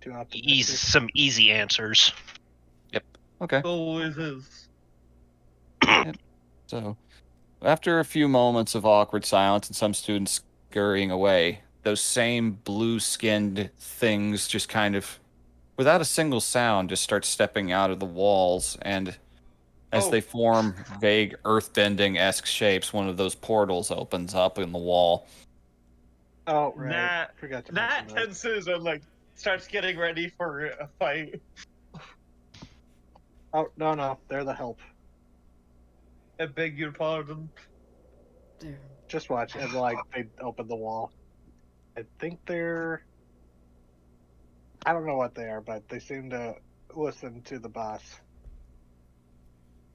Too optimistic. some easy answers. Okay. Always is. So, after a few moments of awkward silence and some students scurrying away, those same blue-skinned things just kind of, without a single sound, just start stepping out of the walls, and as they form vague earthbending-esque shapes, one of those portals opens up in the wall. Oh, right. Nat, Forgot to Nat mention that. tenses and like starts getting ready for a fight. Oh, no, they're the help. I beg your pardon. There. Just watch, and like they open the wall. I think they're. I don't know what they are, but they seem to listen to the boss.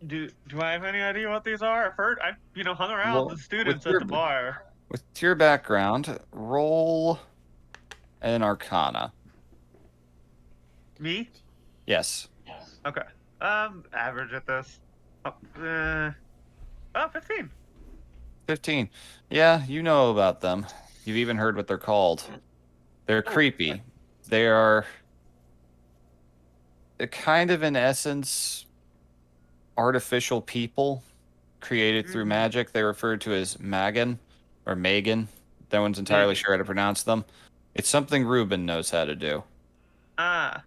Do I have any idea what these are? I've heard, I've hung around Well, the students with at the bar. With your background, roll an Arcana. Me? Yes. Okay. Average at this. 15. 15. Yeah, you know about them. You've even heard what they're called. They're creepy. They are kind of, in essence, artificial people created through magic. They're referred to as Magan or Magan. No one's entirely sure how to pronounce them. It's something Ruben knows how to do. Ah.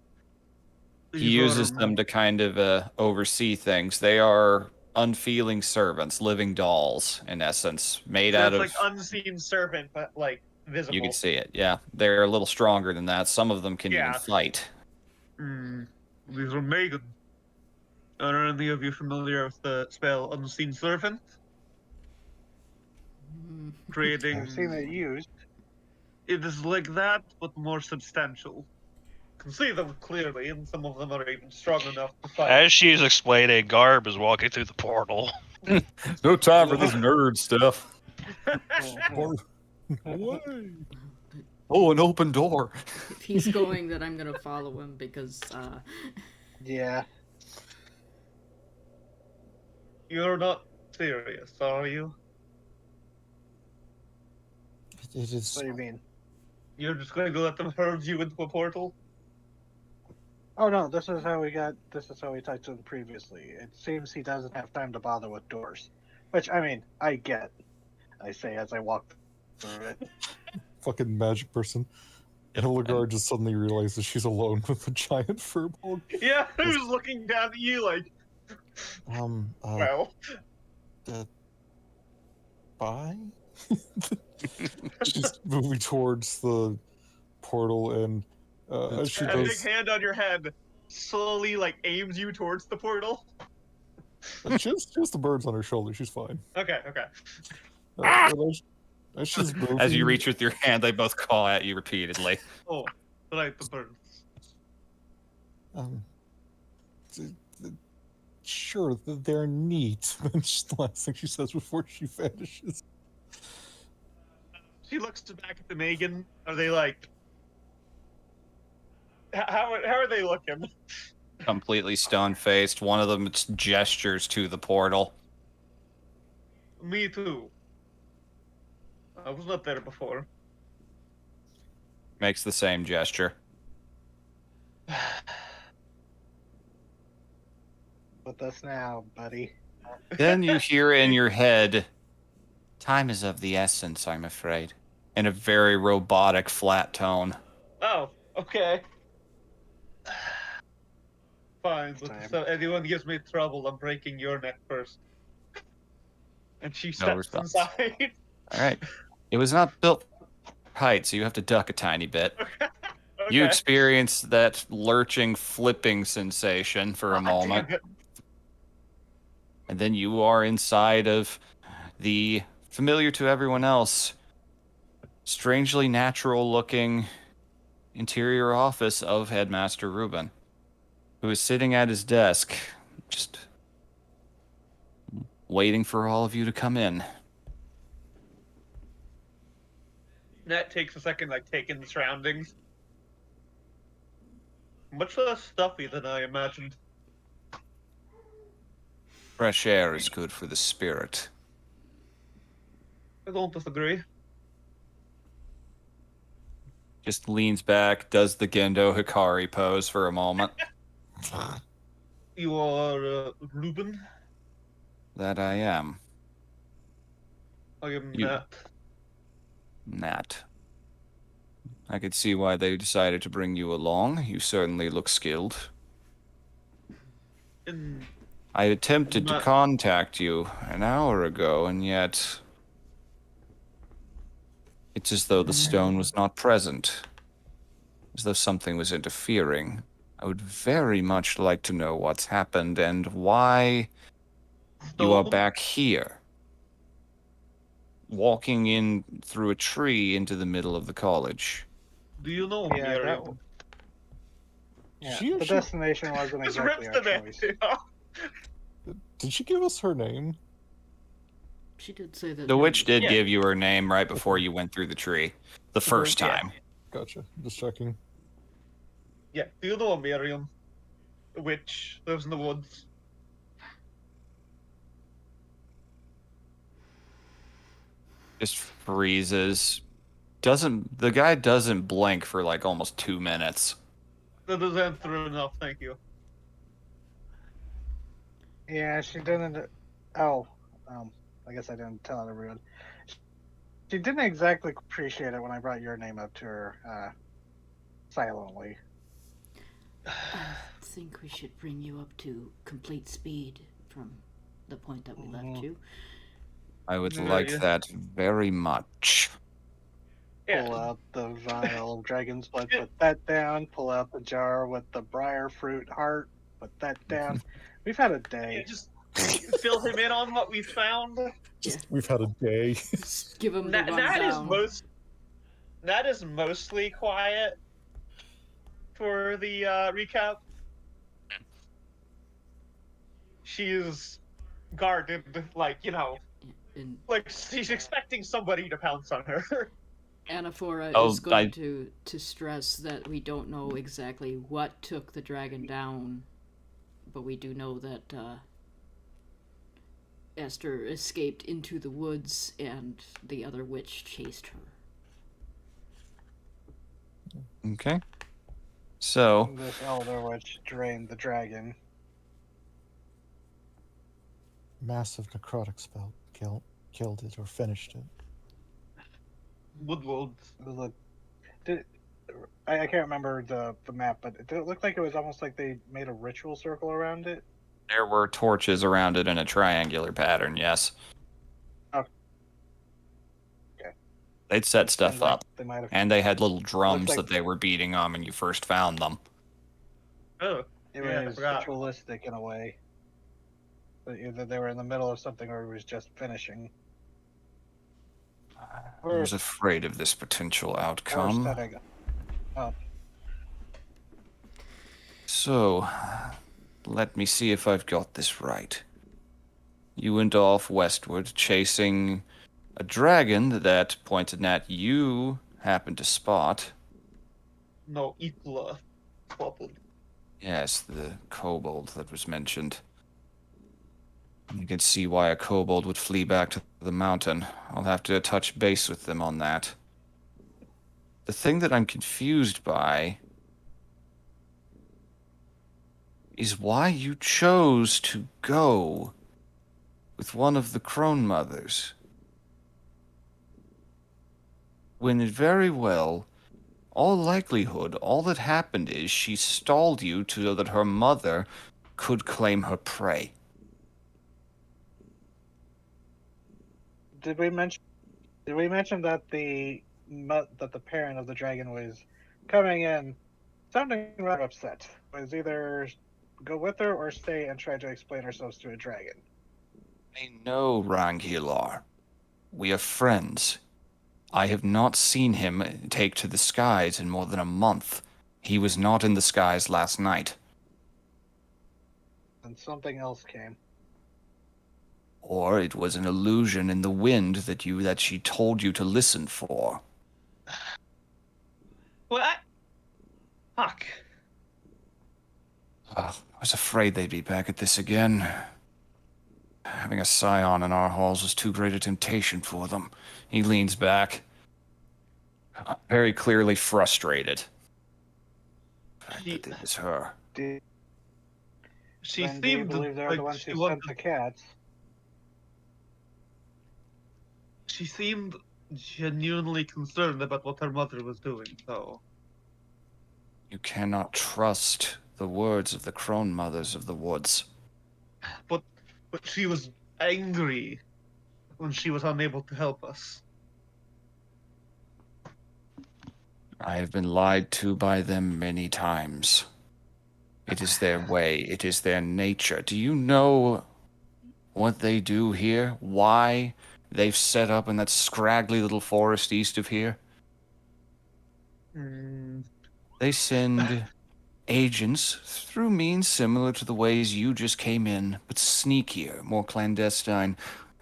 He uses them to kind of oversee things. They are unfeeling servants, living dolls, in essence, made So out it's of... like unseen servant, but like visible. You can see it, yeah. They're a little stronger than that. Some of them can even Yeah. fight. These are Megan. Are any of you familiar with the spell Unseen Servant? Mm. Creating. I've seen it used. It is like that, but more substantial. You can see them clearly, and some of them are even strong enough to fight. As she's explaining, Garb is walking through the portal. No time for this nerd stuff. Away. Oh, an open door. If he's going, then I'm gonna follow him because Yeah. You're not serious, are you? It is. What do you mean? You're just going to let them herd you into a portal? Oh no, this is how we talked to him previously. It seems he doesn't have time to bother with doors. Which, I mean, I get. I say as I walk through it. Fucking magic person. And Lagarde just suddenly realizes she's alone with a giant furball. Yeah, who's looking down at you like, well. Bye? She's moving towards the portal, and as she A big does, hand on your head slowly like aims you towards the portal. just the birds on her shoulder. She's fine. Okay. And as she's moving, As you reach with your hand, they both call at you repeatedly. Oh, right, the birds. Sure, they're neat. That's the last thing she says before she vanishes. She looks back at the Megan. Are they like? How are they looking? Completely stone-faced. One of them gestures to the portal. Me too. I was not there before. Makes the same gesture. With us now, buddy. Then you hear in your head, Time is of the essence, I'm afraid. In a very robotic, flat tone. Oh, okay. Fine, but Same. if anyone gives me trouble, I'm breaking your neck first. And she No steps response. inside. All right. It was not built for height, so you have to duck a tiny bit. You Okay. experience that lurching, flipping sensation for a Ah, moment, damn it. and then you are inside of the familiar to everyone else, strangely natural looking interior office of Headmaster Reuben, who is sitting at his desk, just waiting for all of you to come in. That takes a second, like, taking the surroundings. Much less stuffy than I imagined. Fresh air is good for the spirit. I don't disagree. Just leans back, does the Gendo Hikari pose for a moment. You are Ruben. That I am. I am You- Nat. Nat. I could see why they decided to bring you along. You certainly look skilled. And I attempted to Nat, contact you an hour ago, and yet it's as though the stone was not present, as though something was interfering. I would very much like to know what's happened and why you are Stone? back here, walking in through a tree into the middle of the college. Do you know Yeah, that Miriam? w- Yeah, She the actually- destination wasn't Just exactly rips our the man. choice. Did she give us her name? She did say that. The witch did Yeah. give you her name right before you went through the tree, the first Yeah. time. Gotcha. Just checking. Yeah, do you know Miriam? The witch lives in the woods. Just freezes. The guy doesn't blink for like almost 2 minutes. That is answer enough, thank you. Yeah, she didn't. Oh, I guess I didn't tell everyone. She didn't exactly appreciate it when I brought your name up to her silently. I think we should bring you up to complete speed from the point that we left Mhm. you. I would Yeah, like yeah. that very much. Yeah, Pull out the vial of dragon's blood, put that down. Pull out the jar with the briar fruit heart, put that down. We've had a yeah, day. just fill him in on what we found. We've had a day. Just give him the Nat is rundown. Nat is mostly quiet for the recap. She's guarded, like, And like she's expecting somebody to pounce on her. Anaphora Oh, is going to stress that we don't know exactly what took the dragon down, but we do know that Esther escaped into the woods and the other witch chased her. Okay. So, This elder witch drained the dragon. Massive necrotic spell killed it or finished it. Woodwolds. It was I can't remember the map, but it looked like it was almost like they made a ritual circle around it. there were torches around it in a triangular pattern, yes. Oh. Okay. They'd set stuff Seems like up, They might have. and they had little drums like- that they were beating on when you first found them. Oh, It yeah, I was forgot. ritualistic in a way. But either they were in the middle of something or it was just finishing. I was afraid of this potential Or outcome. setting up. So, let me see if I've got this right. You went off westward chasing a dragon that, pointed at you, happened to spot. No, Ikla. Spotted. Yes, the kobold that was mentioned. You can see why a kobold would flee back to the mountain. I'll have to touch base with them on that. The thing that I'm confused by is why you chose to go with one of the crone mothers. when it very well, all likelihood, all that happened is she stalled you so that her mother could claim her prey. Did we mention? Did we mention that the parent of the dragon was coming in, sounding rather upset? Was either go with her or stay and try to explain ourselves to a dragon. I know Rangilar. We are friends. I have not seen him take to the skies in more than a month. He was not in the skies last night. And something else came. Or it was an illusion in the wind that she told you to listen for. What? Fuck. I was afraid they'd be back at this again. Having a scion in our halls was too great a temptation for them. He leans back, very clearly frustrated. The fact that it was her. She Then do you seemed believe they're like the ones she who wanted. sent the cats? She seemed genuinely concerned about what her mother was doing, though. You cannot trust the words of the crone mothers of the woods. But she was angry when she was unable to help us. I have been lied to by them many times. It is their way. It is their nature. Do you know what they do here? Why they've set up in that scraggly little forest east of here? They send agents through means similar to the ways you just came in, but sneakier, more clandestine,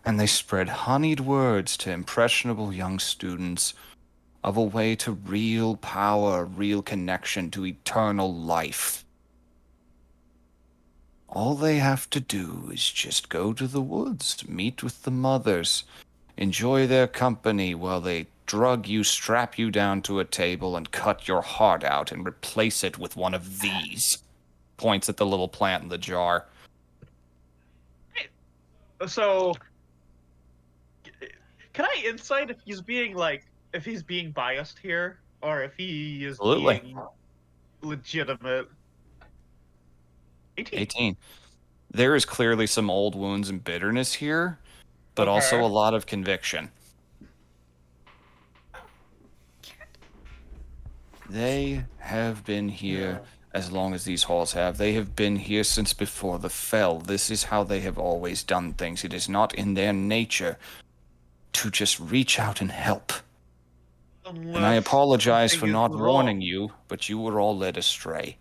and they spread honeyed words to impressionable young students of a way to real power, real connection to eternal life. All they have to do is just go to the woods, meet with the mothers, enjoy their company while they drug you, strap you down to a table, and cut your heart out and replace it with one of these. Points at the little plant in the jar. So, can I insight if he's being biased here, or if he is Absolutely. being legitimate? 18. 18. There is clearly some old wounds and bitterness here, but Okay. also a lot of conviction. They have been here as long as these halls have. They have been here since before the Fell. This is how they have always done things. It is not in their nature to just reach out and help. And I apologize for not warning you, but you were all led astray.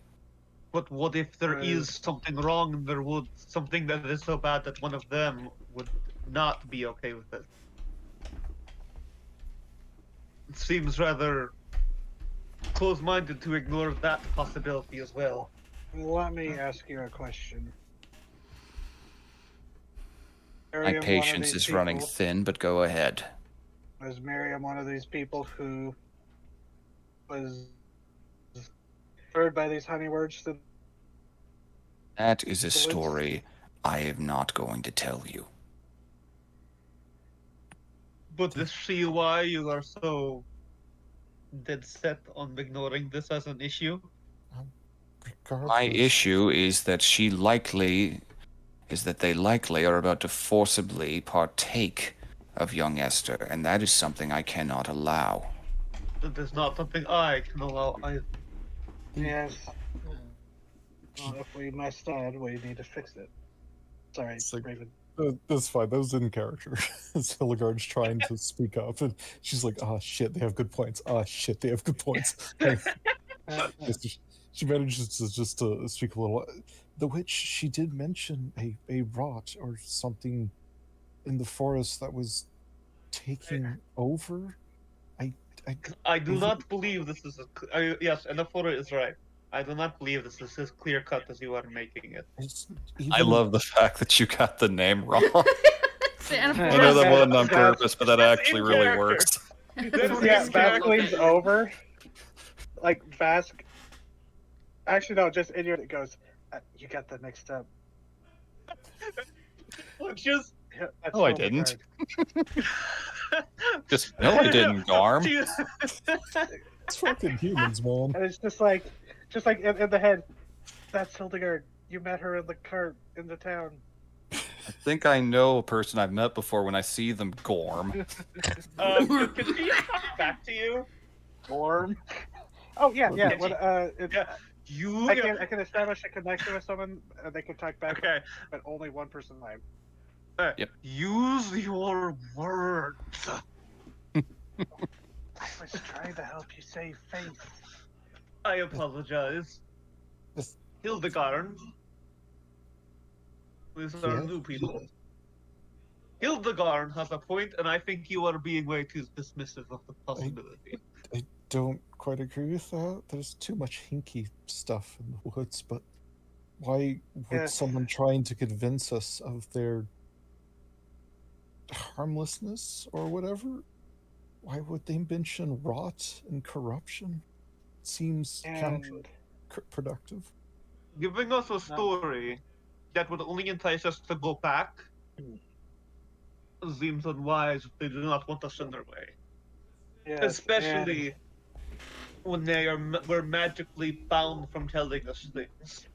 But what if there is something wrong in their woods? Something that is so bad that one of them would not be okay with it? It seems rather close-minded to ignore that possibility as well. Let me ask you a question. My Miriam, one of patience these is running people- thin, but go ahead. Was Miriam one of these people who was heard by these honey words? That is a woods? story I am not going to tell you. But is she why you are so dead set on ignoring this as an issue? Regardless, My issue is that they likely are about to forcibly partake of young Esther, and that is something I cannot allow. That is not something I can allow either. Yes. Well, if we messed up, we need to fix it. Sorry, It's like- Raven. That's fine. That was in character. It's Hildegard's trying to speak up, and she's like, "Oh shit, they have good points. Oh shit, they have good points." She manages to just to speak a little. The witch, she did mention a rot or something in the forest that was taking over. I do not believe this is yes, Anaphora is right. I do not believe this is as clear cut as you are making it. I love the fact that you got the name wrong. The I know Anaphora- that wasn't on That's- purpose, but that that's actually in really character. works. That's Yeah, in character. Vaseline's over. Like Vask. Actually, no, just in your it goes. You got that mixed up. Just Yeah, that's Oh, I so didn't. hard. Just, no, I didn't, Garm. It's fucking humans, man. And it's just like in the head. That's Hildegard. You met her in the cart in the town. I think I know a person I've met before when I see them, Gorm. Can she talk back to you? Gorm. Oh yeah. Yeah, It's, Yeah. You. I can establish a connection with someone. They can talk back, Okay. but only one person live. Yep. Use your words. I was trying to help you save face. I apologize. This- Hildegard. These are Yeah? new people. Hildegard has a point, and I think you are being way too dismissive of the possibility. I don't quite agree with that. There's too much hinky stuff in the woods, but why would Yes. someone trying to convince us of their harmlessness or whatever? Why would they mention rot and corruption? Seems And counterproductive. Giving us a story that would only entice us to go back seems unwise if they do not want us in their way. yes, Especially when we're magically bound from telling us things.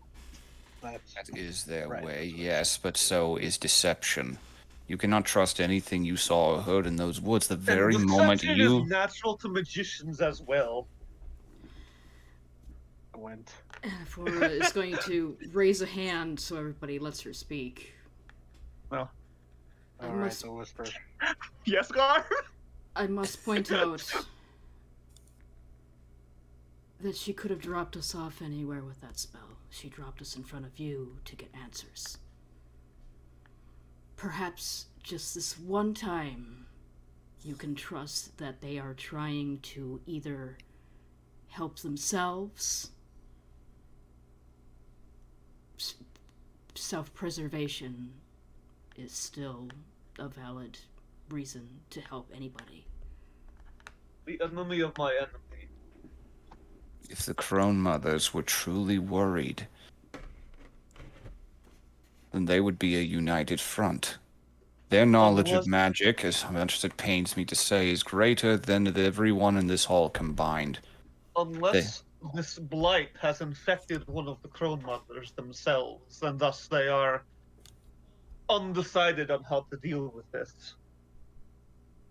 and That is their Right. way, yes, but so is deception. You cannot trust anything you saw or heard in those woods. The very and moment deception you... is natural to magicians as well. Gwent. Anaphora is going to raise a hand so everybody lets her speak. Well, I All right, must- the whisper. yes, Gar? I must point out that she could have dropped us off anywhere with that spell. She dropped us in front of you to get answers. Perhaps just this one time you can trust that they are trying to either help themselves. Self-preservation is still a valid reason to help anybody. The enemy of my enemy. If the Crone Mothers were truly worried, then they would be a united front. Their knowledge of Unless- magic, as much as it pains me to say, is greater than everyone in this hall combined. Unless this blight has infected one of the Crone Mothers themselves, and thus they are undecided on how to deal with this.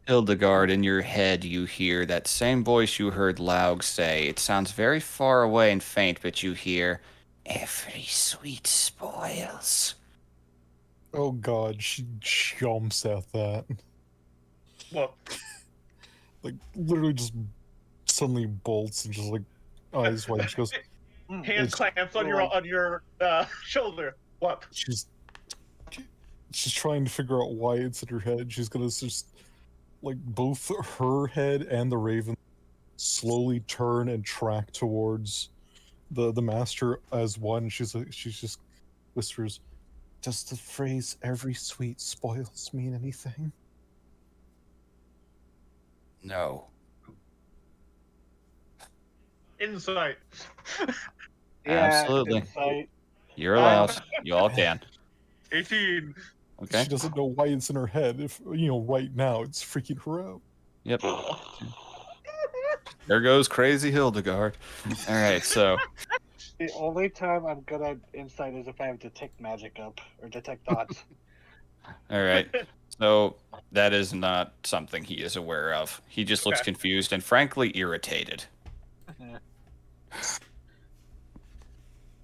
Hildegard, in your head you hear that same voice you heard Laug say. It sounds very far away and faint, but you hear, "Every sweet spoils." Oh god, she jumps at that. Well, Like, literally just suddenly bolts and just, like, eyes wide. She goes, hand It's clamps on your shoulder. What? she's trying to figure out why it's in her head. She's gonna just, like, both her head and the raven slowly turn and track towards the master as one. She's just whispers, "Does the phrase 'every sweet spoils' mean anything?" No. Insight. Absolutely. Insight. You're allowed. You all can. 18. Okay? She doesn't know why it's in her head. If right now it's freaking her out. Yep. There goes crazy Hildegard. Alright, so... The only time I'm good at insight is if I have detect magic up or detect thoughts. Alright. So, that is not something he is aware of. He just looks Okay. confused and frankly irritated. Yeah.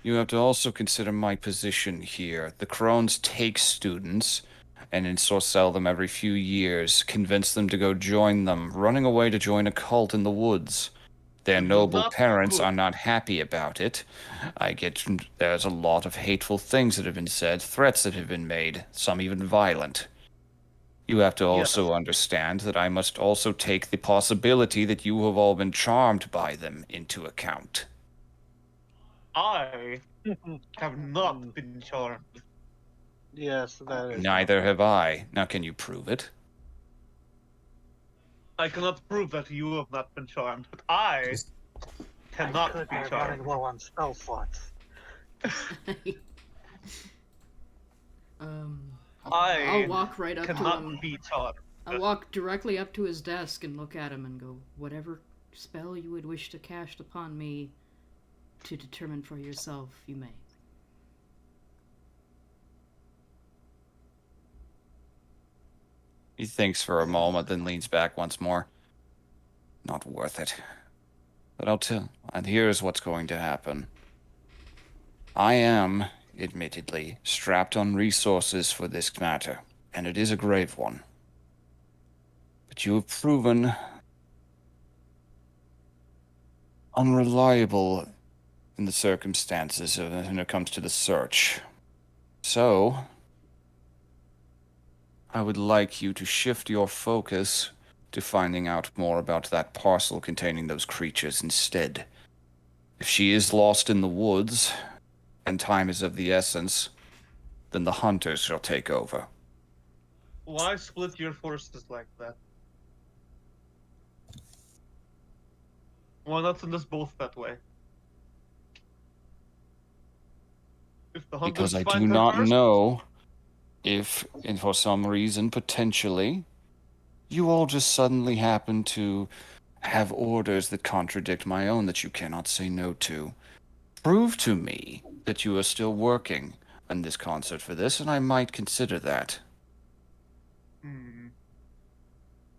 You have to also consider my position here. The Crones take students and ensorcell them every few years, convince them to go join them, running away to join a cult in the woods. Their It will noble not be parents good. are not happy about it. There's a lot of hateful things that have been said, threats that have been made, some even violent. You have to also understand that I must also take the possibility that you have all been charmed by them into account. I have not been charmed. Yes, that is. Neither have I. Now, can you prove it? I cannot prove that you have not been charmed, but I cannot could be be charmed. running low on spell slots. I'll I walk right up to cannot him. be charmed. I'll walk directly up to his desk and look at him and go, whatever spell you would wish to cast upon me to determine for yourself, you may. He thinks for a moment, then leans back once more. Not worth it. But I'll tell. And here's what's going to happen. I am, admittedly, strapped on resources for this matter, and it is a grave one. But you have proven unreliable in the circumstances when it comes to the search. So, I would like you to shift your focus to finding out more about that parcel containing those creatures instead. If she is lost in the woods, and time is of the essence, then the hunters shall take over. Why split your forces like that? Why not send us both that way? If the hunters Because I find do her not first, know if, and for some reason, potentially, you all just suddenly happen to have orders that contradict my own that you cannot say no to. Prove to me that you are still working on this concert for this, and I might consider that.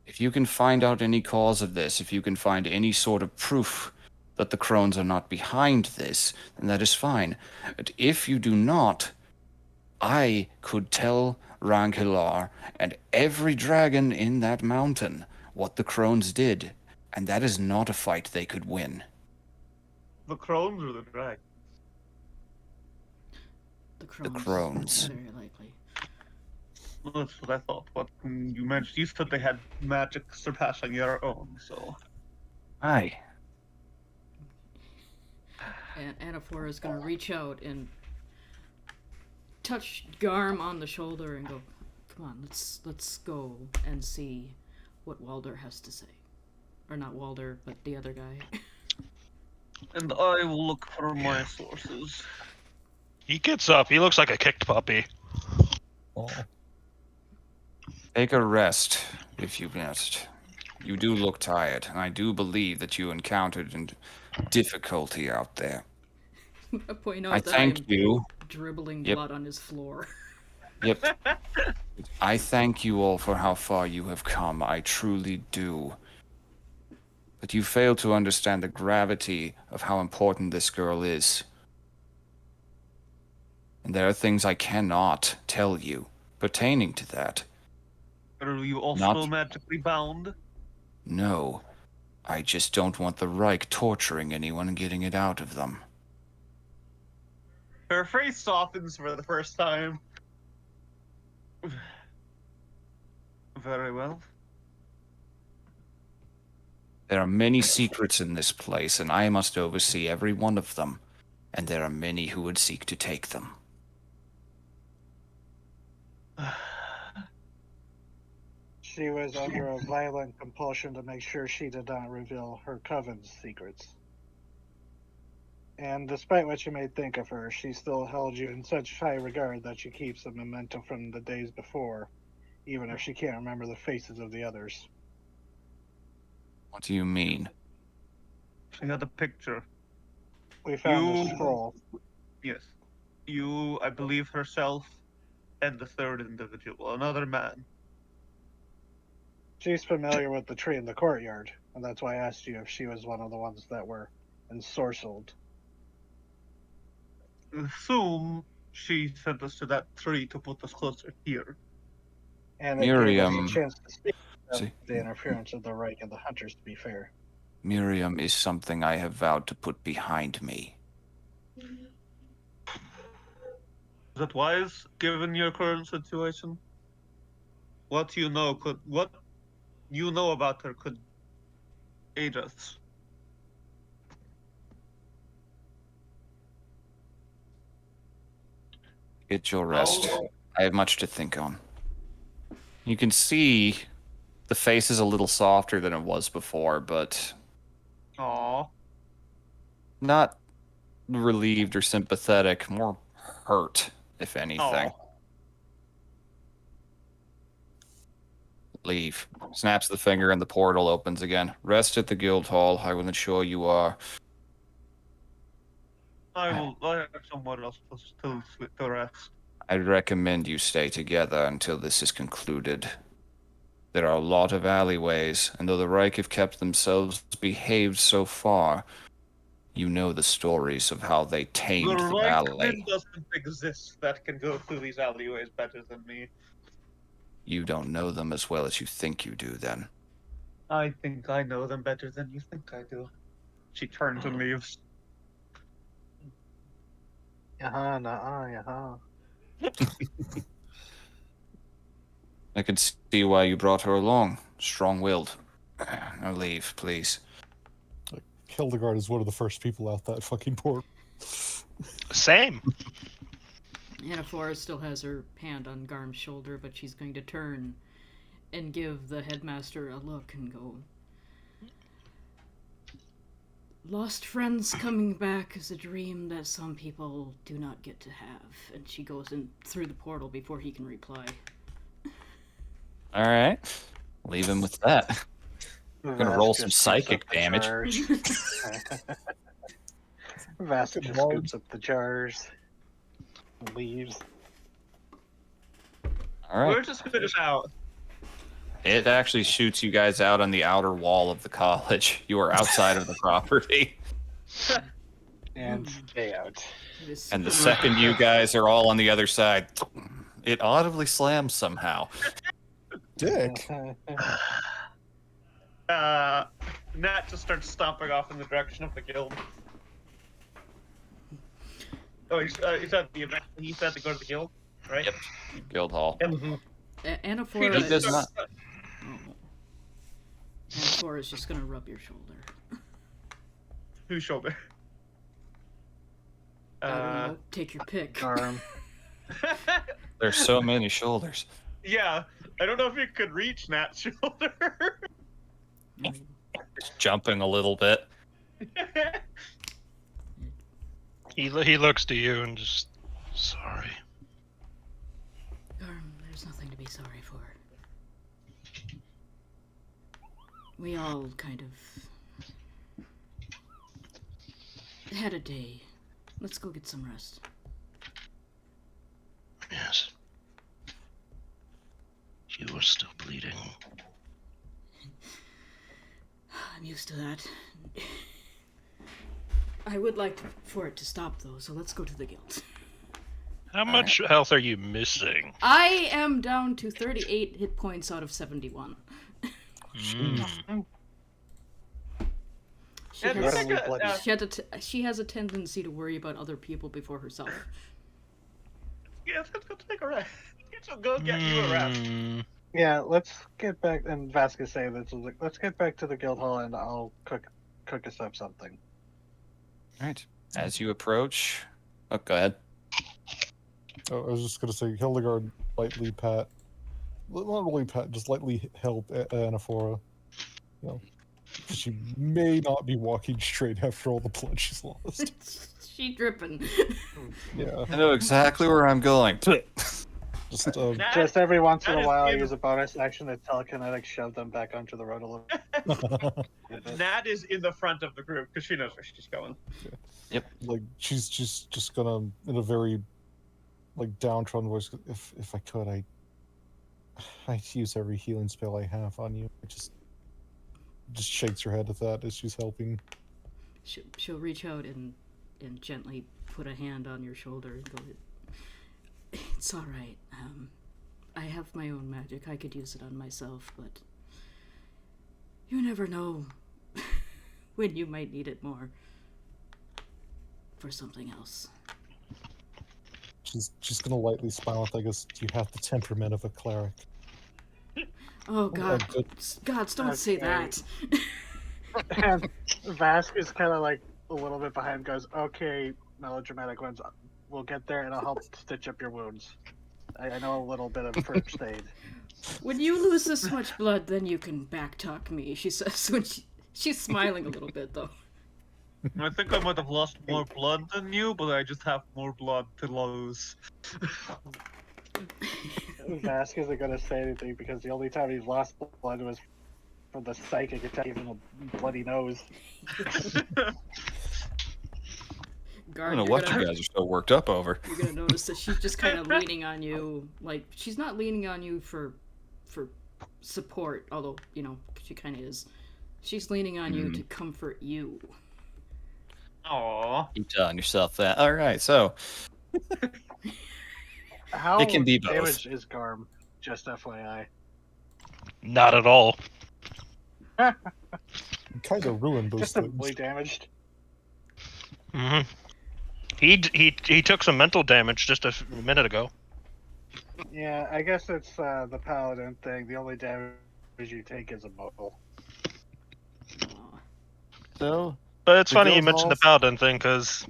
If you can find out any cause of this, if you can find any sort of proof that the crones are not behind this, then that is fine. But if you do not, I could tell Rankilar and every dragon in that mountain what the crones did, and that is not a fight they could win. the crones or the drag? The crones. crones. Very likely. Well, that's what I thought. But you mentioned you said they had magic surpassing your own, so Aye. And Anaphora is going to reach out and touch Garm on the shoulder and go, "Come on, let's go and see what Walder has to say." Or not Walder, but the other guy. and I will look for my sources. He gets up. He looks like a kicked puppy. Oh. Take a rest, if you must. You do look tired, and I do believe that you encountered difficulty out there. I point out I that thank I'm you. dribbling Yep. blood on his floor. Yep. I thank you all for how far you have come. I truly do. But you fail to understand the gravity of how important this girl is. And there are things I cannot tell you pertaining to that. Are you also Not- magically bound? No. I just don't want the Reich torturing anyone and getting it out of them. Her face softens for the first time. Very well. There are many secrets in this place, and I must oversee every one of them. And there are many who would seek to take them. She was under a violent compulsion to make sure she did not reveal her coven's secrets. And despite what you may think of her, she still held you in such high regard that she keeps a memento from the days before, even if she can't remember the faces of the others. What do you mean? She had a picture. We found You- a scroll. Yes. You, I believe, herself, and the third individual, another man. She's familiar with the tree in the courtyard, and that's why I asked you if she was one of the ones that were ensorcelled. Assume she sent us to that tree to put us closer here. And it gave us Miriam. a chance to speak of See. the interference of the Reich and the Hunters, to be fair. Miriam is something I have vowed to put behind me. Is that wise, given your current situation? What you know about her could aid us. Get your rest. I have much to think on. You can see the face is a little softer than it was before, but Aww. not relieved or sympathetic, more hurt, if anything. Aw. Leave. Snaps the finger and the portal opens again. Rest at the guild hall. I will ensure you are. I have someone else to rest. I'd recommend you stay together until this is concluded. There are a lot of alleyways, and though the Reich have kept themselves behaved so far, you know the stories of how they tamed the valley. Doesn't exist that can go through these alleyways better than me. You don't know them as well as you think you do, then. I think I know them better than you think I do. She turns and leaves. Yaha, nah, yaha. I can see why you brought her along. Strong-willed. Now leave, please. Hildegard is one of the first people out that fucking port. Same. Anaphora still has her hand on Garm's shoulder, but she's going to turn and give the headmaster a look and go, "Lost friends coming back is a dream that some people do not get to have." And she goes in through the portal before he can reply. All right. Leave him with that. I'm gonna roll some psychic damage. Vasca just scoops up the jars and leaves. All right. We're just finish out. It actually shoots you guys out on the outer wall of the college. You are outside of the property. And stay out. And the second you guys are all on the other side, it audibly slams somehow. Dick. Nat just starts stomping off in the direction of the guild. Oh, he's at the event. He said to go to the guild, right? Yep. Guild hall. Anaphora He does not. Anaphora is just gonna rub your shoulder. Whose shoulder? I don't know. Take your pick. Arm. There's so many shoulders. Yeah, I don't know if you could reach Nat's shoulder. Just jumping a little bit. He looks to you and just, sorry. Garm, there's nothing to be sorry for. We all kind of had a day. Let's go get some rest. Yes. You are still bleeding. I'm used to that. I would like for it to stop, though, so let's go to the guild. How much health are you missing? I am down to 38 hit points out of 71. She has a tendency to worry about other people before herself. Yeah, let's go take a rest. Go get you a rest. Yeah, let's get back. And Vasca say this. Let's get back to the guild hall, and I'll cook us up something. All right. As you approach, oh, go ahead. Oh, I was just gonna say, Hildegard lightly pat, not really pat, just lightly help Anaphora. You know, she may not be walking straight after all the blood she's lost. She dripping. Yeah, I know exactly where I'm going. just Just every once in That a is while, I in- use a bonus action to telekinetic shove them back onto the road a little. Nat is in the front of the group because she knows where she's going. like she's just gonna, in a very like downtrodden voice, if I could, I'd use every healing spell I have on you. It just shakes her head at that as she's helping. She'll reach out and gently put a hand on your shoulder and go, "It's all right. I have my own magic. I could use it on myself, but you never know when you might need it more for something else." She's gonna lightly smile at, I guess, you have the temperament of a cleric. Oh God, good. gods, don't say Okay. that. And Vasca is kind of like a little bit behind. Goes, okay, melodramatic ones. We'll get there, and I'll help stitch up your wounds. I know a little bit of first aid. When you lose this much blood, then you can backtalk me, she says when she's smiling a little bit though. I think I might have lost more blood than you, but I just have more blood to lose. Vask isn't gonna say anything because the only time he's lost blood was from the psychic attack, gave him a bloody nose. I Guard, don't know you're what gonna you guys are so worked up over. you're gonna notice that she's just kind of leaning on you. Like she's not leaning on you for support, although she kind of is. She's leaning on you to comfort you. Aww. Keep telling yourself that. All right, so How It can be both. damaged is Garm? Just FYI. Not at all. Kind of ruined those Just things. simply damaged. Hmm. He took some mental damage just a minute ago. Yeah, I guess it's the paladin thing. The only damage you take is emotional. Aw. so But it's The funny you guild mentioned the halls- paladin thing because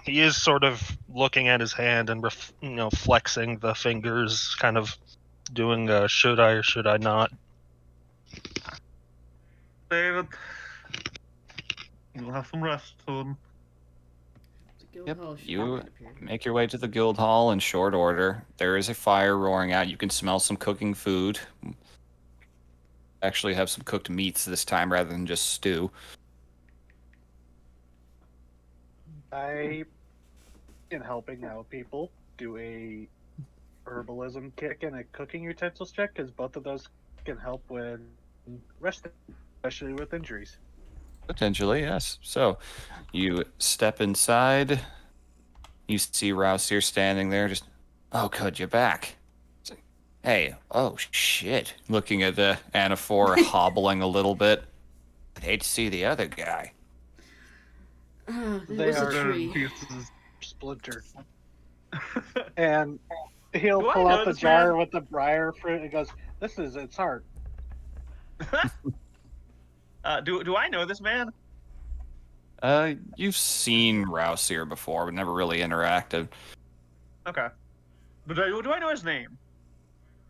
he is sort of looking at his hand and flexing the fingers, kind of doing should I or should I not. David, you'll have some rest soon. The guild Yep, hall should you have appeared. make your way to the guild hall in short order. There is a fire roaring out. You can smell some cooking food. Actually have some cooked meats this time rather than just stew. I, in helping out people, do a herbalism kick and a cooking utensils check because both of those can help with resting, especially with injuries. Potentially, yes. So, you step inside. You see Rouse here standing there, just, oh, good, you're back. It's like, hey, oh, shit. Looking at the Anaphora hobbling a little bit. I'd hate to see the other guy. Ah, it They was a are tree. Pieces. Splinter. And he'll Do I pull know out the this jar man? with the briar fruit and goes, "This is its heart." Do I know this man? You've seen Rouse here before, but never really interacted. Okay. But do I know his name?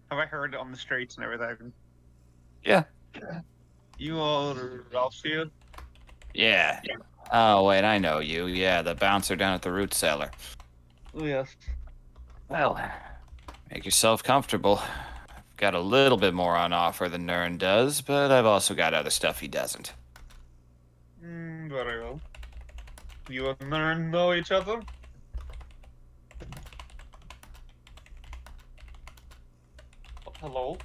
Have I heard it on the streets and everything? Yeah. You are Ralph here? Yeah. Oh, wait, I know you. Yeah, the bouncer down at the root cellar. Oh, yes. Well, make yourself comfortable. I've got a little bit more on offer than Nern does, but I've also got other stuff he doesn't. Very well. You and Nern know each other? Hello?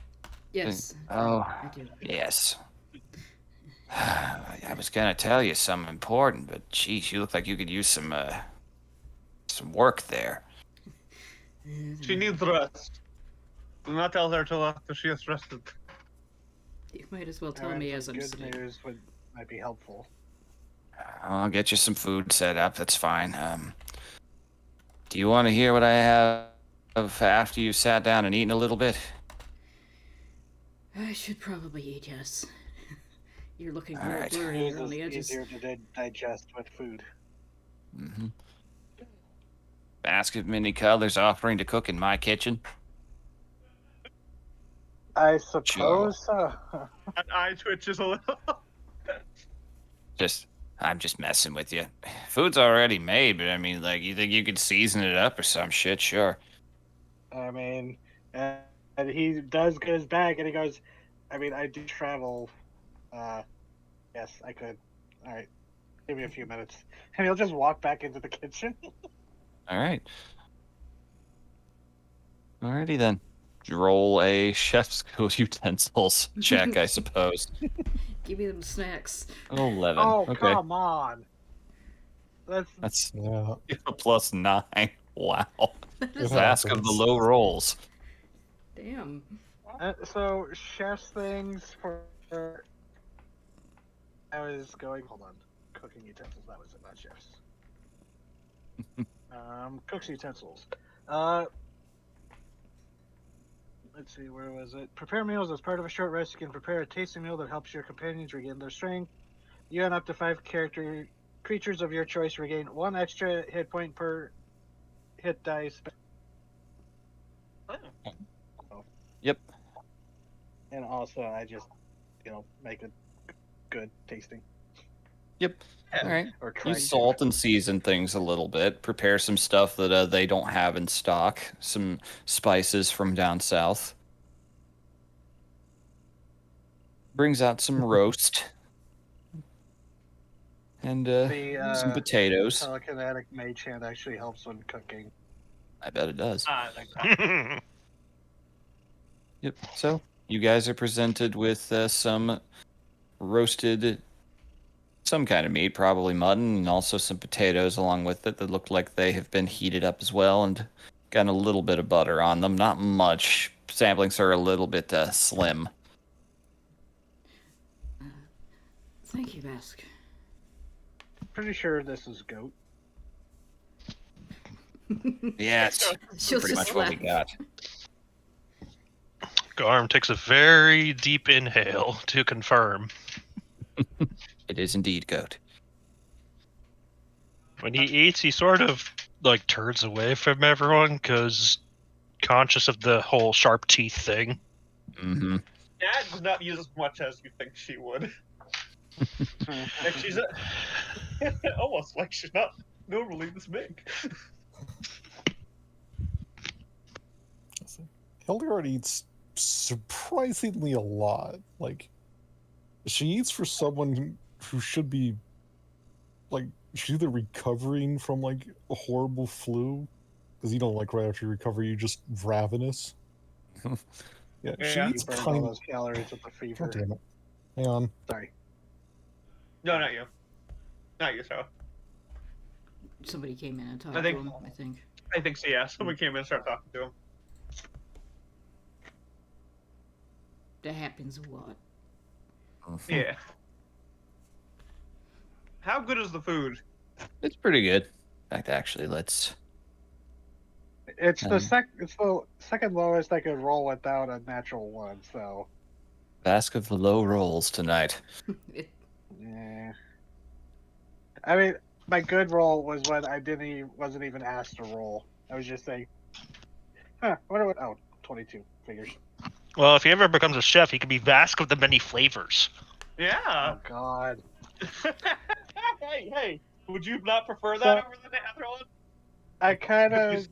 Yes, Oh, I do. yes. I was gonna tell you something important, but geez, you look like you could use some work there. She needs rest. Do not tell her till after she has rested. You might as well tell Alright, me some as I'm good sitting. news might be helpful. I'll get you some food set up. That's fine. Do you want to hear what I have after you've sat down and eaten a little bit? I should probably eat, yes. You're looking All real right. blurry News here on is the edges. easier to digest with food. Mm-hmm. Basket of many colors offering to cook in my kitchen. I suppose so. An eye twitches a little. I'm just messing with you. Food's already made, but I mean, like, you think you could season it up or some shit? Sure. I mean, and he does get his bag, and he goes, "I mean, I do travel. Yes, I could. All right, give me a few minutes." And he'll just walk back into the kitchen. All right. Alrighty then. Roll a chef's code utensils check, I suppose. Give me them snacks. 11. Oh, okay. come on. That's Yeah. a plus 9. Wow. That is It Ask of the happens. low rolls. damn. So chef's things for. I was going. Hold on. Cooking utensils. That was it, not chefs. Cooks utensils. Let's see, where was it? Prepare meals as part of a short rest. You can prepare a tasty meal that helps your companions regain their strength. You and up to 5 creatures of your choice regain 1 extra hit point per hit dice. Yep. And also, I just, make it good tasting. Yep. All right. Or You try to. salt and season things a little bit. Prepare some stuff that they don't have in stock. Some spices from down south. Brings out some roast and some The potatoes. telekinetic mage hand actually helps when cooking. I bet it does. I like that. Yep. So you guys are presented with some roasted, some kind of meat, probably mutton, and also some potatoes along with it that look like they have been heated up as well and got a little bit of butter on them. Not much. Samplings are a little bit slim. Thank you, Bask. Pretty sure this is goat. Yeah, it's She'll pretty just much what we laugh. got. Garm takes a very deep inhale to confirm. It is indeed goat. When he eats, he sort of like turns away from everyone because conscious of the whole sharp teeth thing. Mm-hmm. Dad does not use as much as you think she would. Like she's almost like she's not normally this big. Hildegard eats surprisingly a lot. Like, she eats for someone who should be, like, she's either recovering from, like, a horrible flu, because you don't, like, right after you recover, you're just ravenous. Yeah, she Yeah. You eats burned all kind those calories with the fever. God damn it. Hang on. Sorry. No, not you. Not you, so. Somebody came in and talked I think- to him, I think. I think so, yeah. Someone came in and started talking to him. That happens a lot. Yeah. How good is the food? It's pretty good. In fact, actually, let's. It's the Um, it's the second lowest I could roll without a natural one. So Ask of the low rolls tonight. It, yeah. I mean, my good roll was when I wasn't even asked to roll. I was just saying, huh? I wonder what? Oh, 22 figures. Well, if he ever becomes a chef, he could be Vask of the many flavors. Yeah. Oh God. hey, would you not prefer that So- over the other one? I kind of.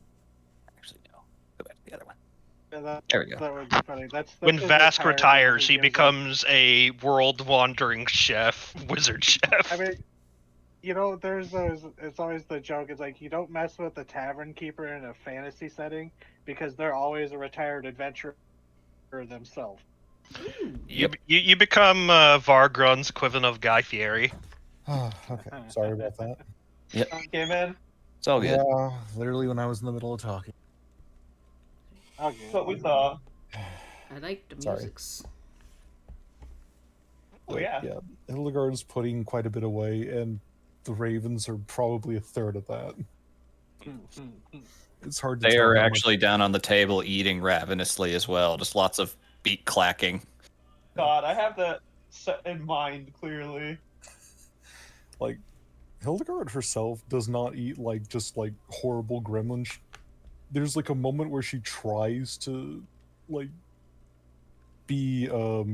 Actually, no. Go back to the other one. That, There we go. that would be funny. That's When his Vask retirement retires, he gives up. becomes a world-wandering chef, wizard chef. I mean, you know, there's those. It's always the joke. It's like you don't mess with the tavern keeper in a fantasy setting because they're always a retired adventurer themselves. You become Vargrun's equivalent of Guy Fieri. Okay, sorry about that. Okay, man. It's all good. Yeah, literally when I was in the middle of talking. Okay. That's what we thought. I like the Sorry. musics. Oh, yeah. Yeah, Hildegard is putting quite a bit away, and the Ravens are probably a third of that. It's hard to They tell are how much- actually down on the table eating ravenously as well. Just lots of beak clacking. God, I have that set in mind clearly. like Hildegard herself does not eat like just like horrible gremlins. There's like a moment where she tries to like be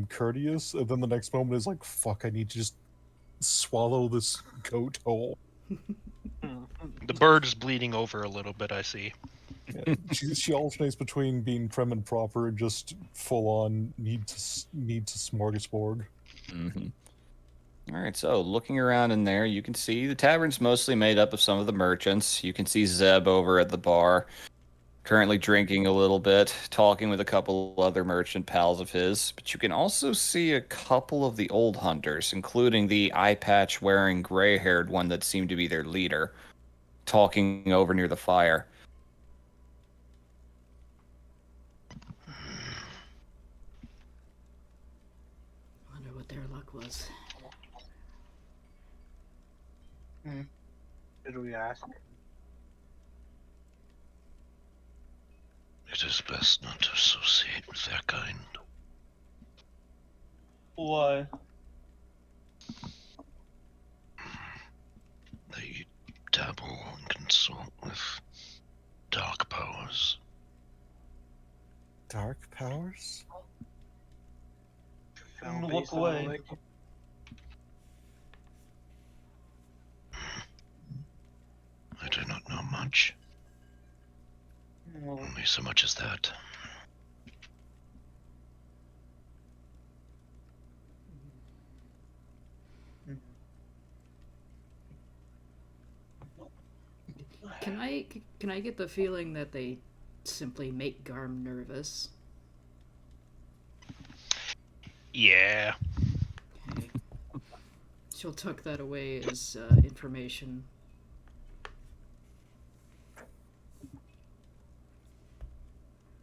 courteous, and then the next moment is like, fuck, I need to just swallow this goat whole. The bird is bleeding over a little bit, I see. Yeah, she alternates between being prim and proper and just full on need to smorgasbord. Mm-hmm. All right, so looking around in there, you can see the tavern's mostly made up of some of the merchants. You can see Zeb over at the bar, currently drinking a little bit, talking with a couple other merchant pals of his. But you can also see a couple of the old hunters, including the eye patch wearing gray haired one that seemed to be their leader, talking over near the fire. Wonder what their luck was. Did we ask? It is best not to associate with their kind. Why? They dabble and consult with dark powers. Dark powers? In Found what base on the way? lake. so much as that. Can I get the feeling that they simply make Garm nervous? Yeah. Okay. She'll tuck that away as information.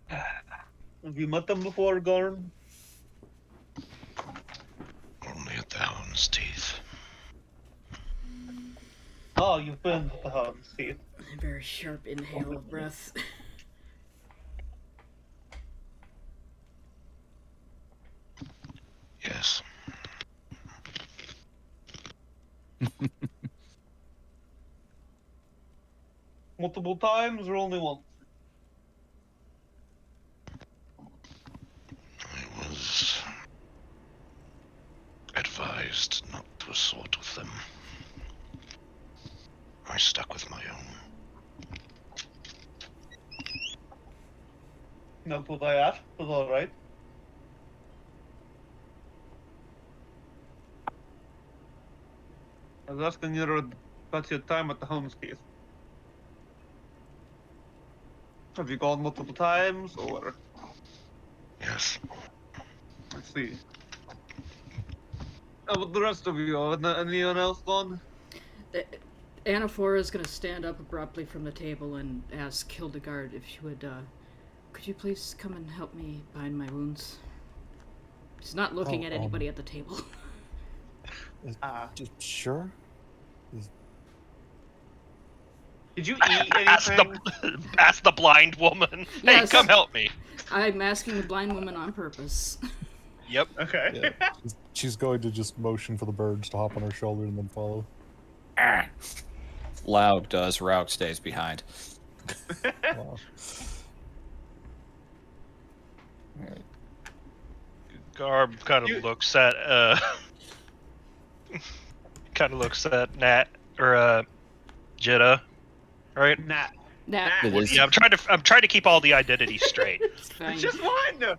Have you met them before, Garm? Only at the Hound's Teeth. Oh, you've been to the Hound's Teeth. A very sharp inhale of breath. Yes. Multiple times or only once? I was advised not to assort with them. I stuck with my own. That's what I asked. Was alright. I was asking you about your time at the Hound's Teeth. Have you gone multiple times, or? Yes. I see. How about the rest of you? Anyone else gone? Anaphora is going to stand up abruptly from the table and ask Hildegard if she would, could you please come and help me bind my wounds? She's not looking at anybody at the table. Sure. Did you eat anything? Ask the blind woman. Yes. Hey, come help me. I'm asking the blind woman on purpose. Yep. Okay. Yeah. She's going to just motion for the birds to hop on her shoulder and then follow. Loud does. Route stays behind. Wow. Alright. Garb kind of looks at Nat or Jitta, right? Nah. That It is. Yeah, I'm trying to keep all the identities straight. is fine. It's just one.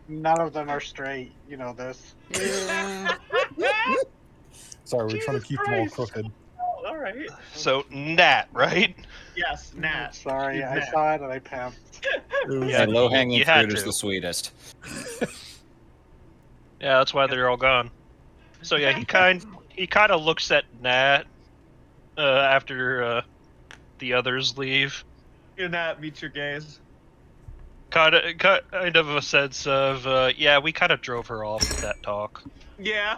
None of them are straight. You know this. Yeah. Sorry, we're trying Jesus to keep them all Christ. crooked. Oh, all right. So Nat, right? Yes, Nat. Sorry, She's I Nat. saw it and I pounced. Yeah, Hey, low hanging you had fruit is to. the sweetest. Yeah, that's why they're all gone. So yeah, he kind of looks at Nat after the others leave. Your Nat meets your gaze. Kind of a sense of yeah, we kind of drove her off with that talk. Yeah.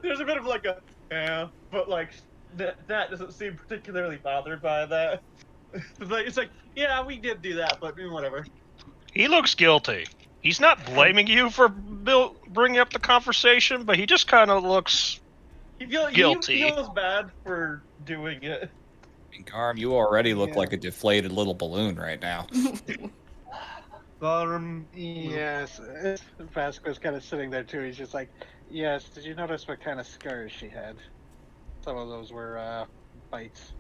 There's a bit of like a yeah, but like Nat doesn't seem particularly bothered by that. It's like yeah, we did do that, but whatever. He looks guilty. He's not blaming you for bringing up the conversation, but he just kind of looks guilty. He feels bad for doing it. Garm, you already look Yeah. like a deflated little balloon right now. Yes, Vasco's kind of sitting there too. He's just like, yes, did you notice what kind of scars she had? Some of those were bites.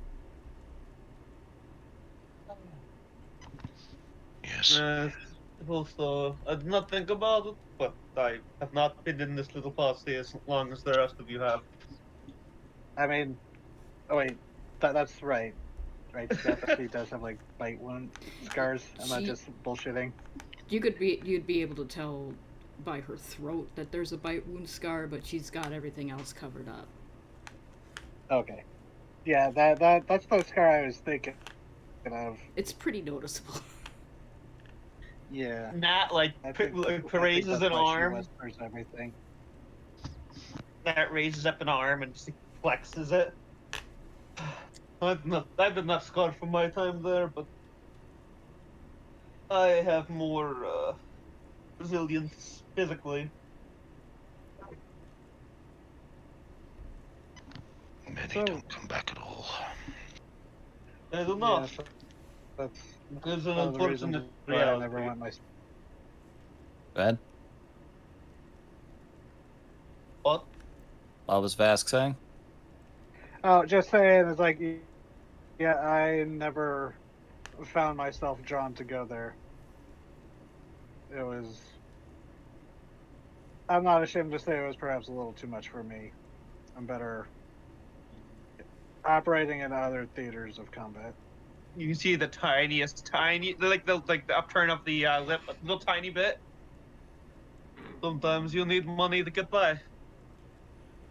Yes. Also, I did not think about it, but I have not been in this little posse as long as the rest of you have. I mean, oh wait, that's right. Right, Steph, she does have like bite wound scars. I'm not She- just bullshitting. You'd be able to tell by her throat that there's a bite wound scar, but she's got everything else covered up. Okay. Yeah, that's the scar I was thinking of. It's pretty noticeable. Yeah. Nat like I think raises that's an why she arm. whispers everything. Nat raises up an arm and just flexes it. I've been not scarred from my time there, but I have more resilience physically. Many So- don't come back at all. I do Yeah, not. so that's There's an one of the reasons unfortunate why I reality. never went my. Ben, What? what was Vask saying? Oh, just saying, it's like, yeah, I never found myself drawn to go there. it was. I'm not ashamed to say it was perhaps a little too much for me. I'm better operating in other theaters of combat. You can see the tiniest, like the upturn of the lip, a little tiny bit. Sometimes you need money to get by.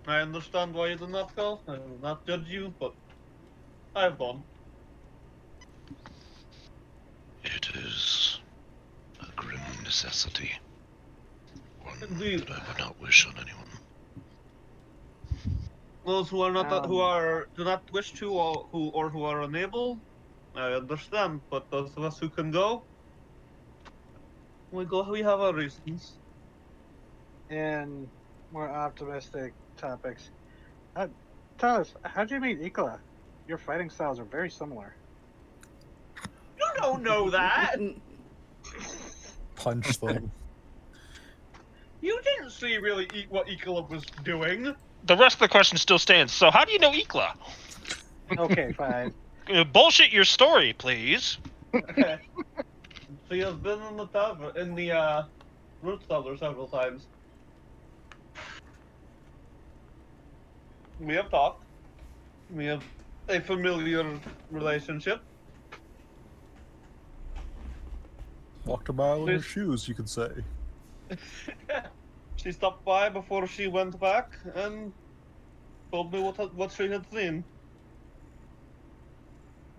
I understand why you do not go. I will not judge you, but I've done. It is a grim necessity. One Indeed. that I would not wish on anyone. Those who are not do not wish to or who are unable, I understand. But those of us who can go, we go. We have our reasons. In more optimistic topics, tell us, how'd you meet Ikla? Your fighting styles are very similar. You don't know that. Punch thing. You didn't see really what Ikla was doing. The rest of the question still stands. So, how do you know Ikla? Okay, fine. Bullshit your story, please. She has been in the tavern, in the root cellar several times. We have talked. We have a familiar relationship. Walked a mile in her This- shoes, you could say. She stopped by before she went back and told me what she had seen.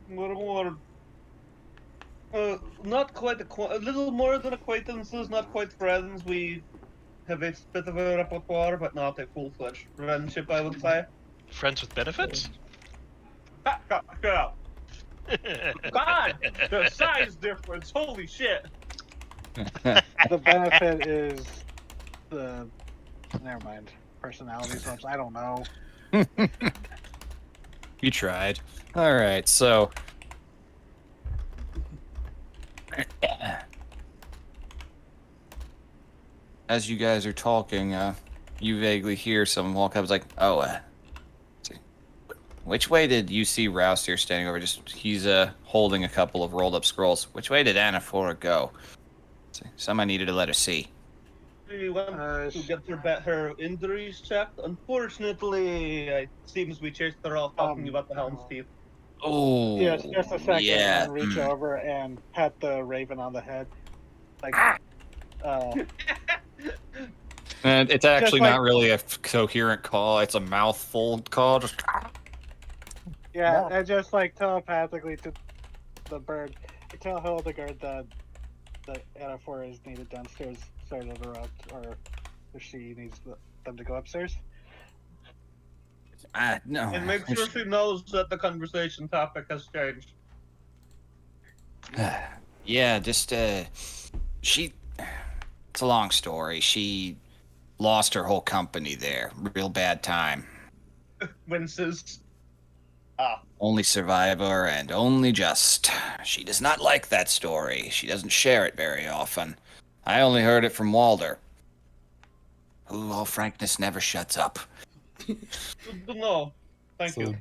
We're more, not quite a little more than acquaintances, not quite friends. We have a bit of a repertoire, but not a full-fledged friendship, I would say. Friends with benefits? God, the size difference! Holy shit! The benefit is the. Never mind. Personality swaps. I don't know. You tried. All right, so as you guys are talking, you vaguely hear someone walk up. It's like, oh, which way did you see Rouse here standing over? He's holding a couple of rolled up scrolls. Which way did Anaphora go? Somebody needed to let her see. She went to get her injuries checked. Unfortunately, it seems we chased her off talking about the Helm's Teeth. Oh, Yes, just a second. yeah. And reach over and pat the raven on the head. Like, And it's actually like- not really a coherent call. It's a mouthful call. Just yeah, and just like telepathically to the bird. You tell Hildegard that the anaphora is needed downstairs. Sorry to interrupt, or if she needs them to go upstairs. no. And make sure she knows that the conversation topic has changed. Yeah, just she. It's a long story. She lost her whole company there. Real bad time. Winces. Only survivor and only just. She does not like that story. She doesn't share it very often. I only heard it from Walder, who, all frankness, never shuts up. Good to know. Thank So, you.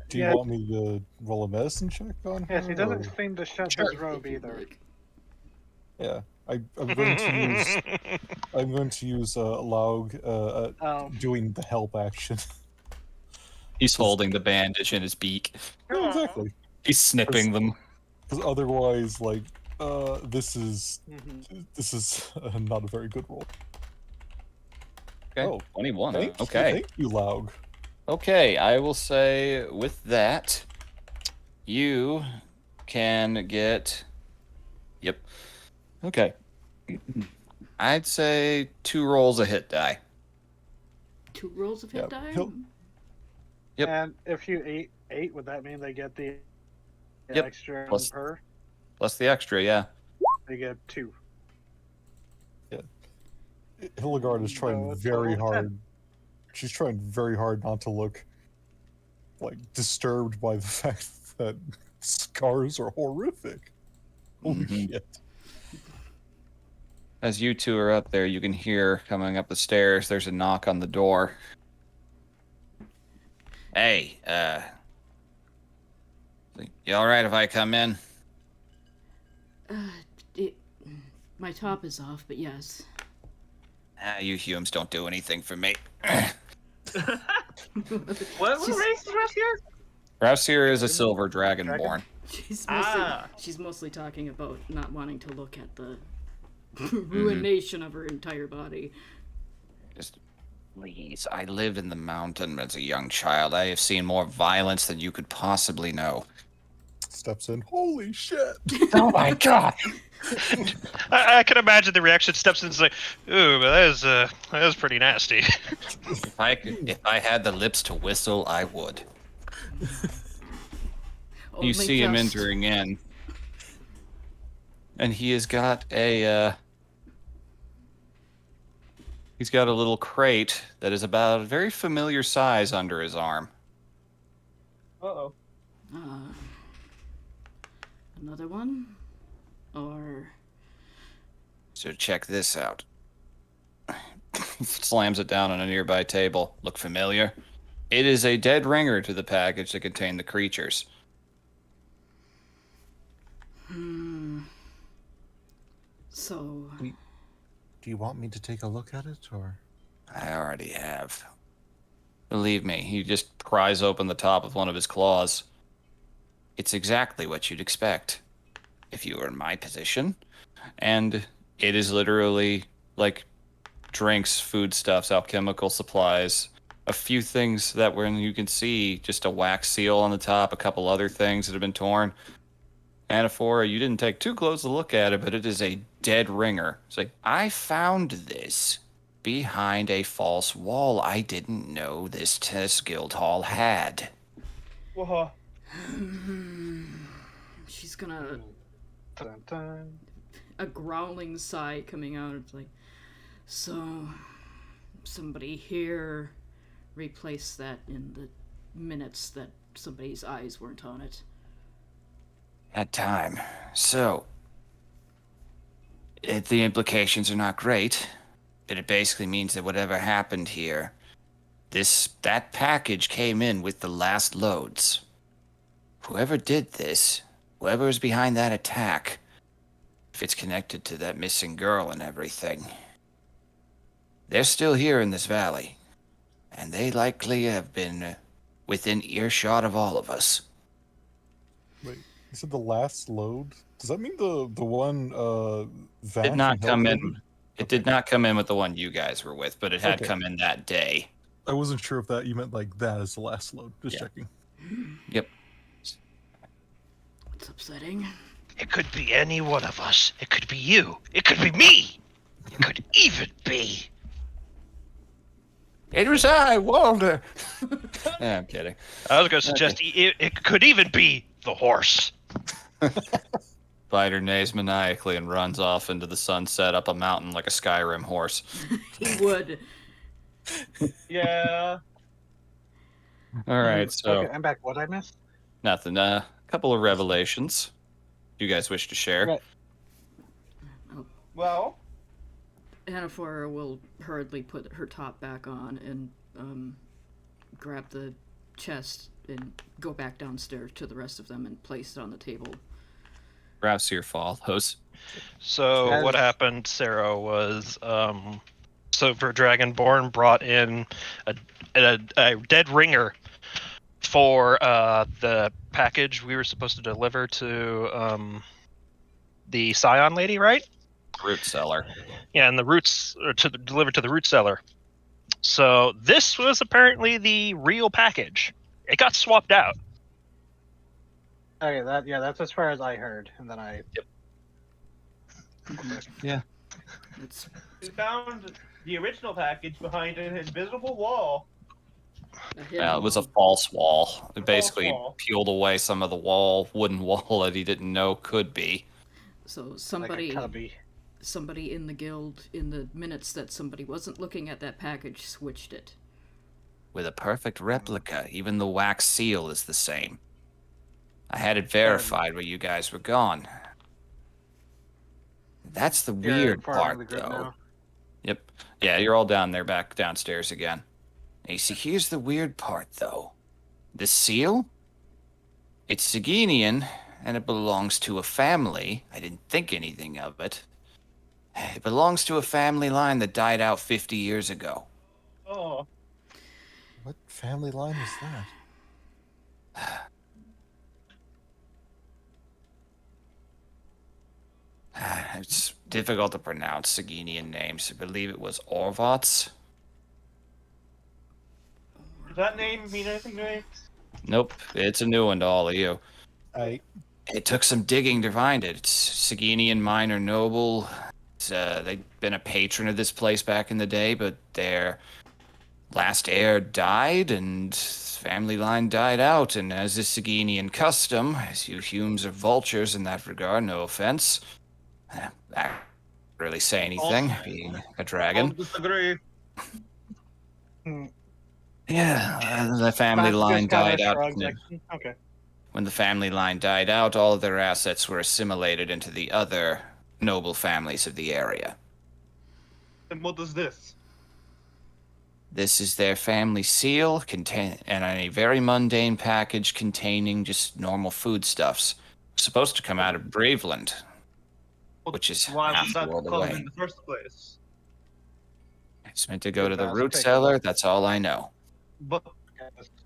do you Yeah. want me to roll a medicine check on her? Yes, he doesn't or- seem to shut Sure. his robe either. Yeah, I'm going to use. I'm going to use Laug doing the help action. He's holding the bandage in his beak. Yeah, exactly. He's snipping them. Because otherwise, like, this is Mhm. not a very good roll. Okay, Oh, 21. Thank Okay. you, Laug. Okay, I will say with that, you can get. Yep. Okay. I'd say 2 rolls of hit die. 2 rolls of hit Yeah, die? he'll- Yep. And if you ate 8, would that mean they get the Yep. extra Plus- per? Plus the extra, yeah. They get 2. Hildegard is trying it's very all 10. hard. She's trying very hard not to look like disturbed by the fact that scars are horrific. Holy Mhm. shit! As you two are up there, you can hear coming up the stairs, there's a knock on the door. Hey, you alright if I come in? It, My top is off, but yes. You Humes don't do anything for me. What She's- race is here? Rousir is a silver dragonborn. She's mostly talking about not wanting to look at the ruination of her entire body. Just please. I lived in the mountain as a young child. I have seen more violence than you could possibly know. Steps in. Holy shit! Oh my god! I can imagine the reaction. Steps in and is like, "Ooh, but that was pretty nasty." If I had the lips to whistle, I would. You see him entering in, and he has got a he's got a little crate that is about a very familiar size under his arm. Uh-oh. Another one? Or... So check this out. Slams it down on a nearby table. Look familiar? It is a dead ringer to the package that contained the creatures. So... Do you want me to take a look at it, or? I already have. Believe me, he just pries open the top with one of his claws. It's exactly what you'd expect if you were in my position. And it is literally like drinks, foodstuffs, alchemical supplies, a few things that when you can see just a wax seal on the top, a couple other things that have been torn. Anaphora, you didn't take too close a look at it, but it is a dead ringer. It's like, I found this behind a false wall I didn't know this Guild Hall had. Whoa. She's gonna... Dun, dun. A growling sigh coming out. It's like, so... Somebody here replaced that in the minutes that somebody's eyes weren't on it. At time. So, the implications are not great, but it basically means that whatever happened here, that package came in with the last loads. Whoever did this, whoever is behind that attack, if it's connected to that missing girl and everything, they're still here in this valley, and they likely have been within earshot of all of us. Wait, you said the last load? Does that mean the one van Did not from come Hellblade? in. It did not come in with the one you guys were with, but it had Okay. come in that day. I wasn't sure if that you meant like that is the last load. Just Yeah. checking. Yep. It's upsetting. It could be any one of us. It could be you. It could be me. It could even be. It was I, Walter. Yeah, I'm kidding. I was going to suggest it could even be the horse. Spider neighs maniacally and runs off into the sunset up a mountain like a Skyrim horse. He would. Yeah. All right, so Okay, I'm back. What I missed? nothing. A couple of revelations. You guys wish to share? Right. Well, Anaphora will hurriedly put her top back on and grab the chest and go back downstairs to the rest of them and place it on the table. Rousir follows. So As- what happened, Sarah, was Silver Dragonborn brought in a dead ringer for the package we were supposed to deliver to the Scion lady, right? Root cellar. Yeah, and the roots delivered to the root cellar. So this was apparently the real package. It got swapped out. Okay, that's as far as I heard, and then I. It's we found the original package behind an invisible wall. a hidden Yeah, it was a wall. false wall. It basically wall. peeled away some of the wooden wall that he didn't know could be. So Like a somebody cubby. in the guild, in the minutes that somebody wasn't looking at that package, switched it. With a perfect replica, even the wax seal is the same. I had it verified where you guys were gone. That's the You're weird informing part, the group though. now. Yep. Yeah, you're all down there, back downstairs again. Now, you see, here's the weird part, though. The seal? It's Sigenian, and it belongs to a family. I didn't think anything of it. It belongs to a family line that died out 50 years ago. Oh, What family line was that? It's difficult to pronounce Saginian names. I believe it was Orvots. does that name mean anything to me? Nope, it's a new one to all of you. I It took some digging to find it. It's Saginian minor noble. They'd been a patron of this place back in the day, but their last heir died, and family line died out. And as is Saginian custom, as you Humes are vultures in that regard, no offense. I can't really say anything, being a I'll dragon. disagree. Yeah, the family Matt line just kind died of out. shrugs, like, okay. When the family line died out, all of their assets were assimilated into the other noble families of the area. And what is this? This is their family seal, and a very mundane package containing just normal foodstuffs. Supposed to come out of Braveland, which is Why half would the that world come away. in the first place? It's meant to go to the That's root pickle. cellar, that's all I know. But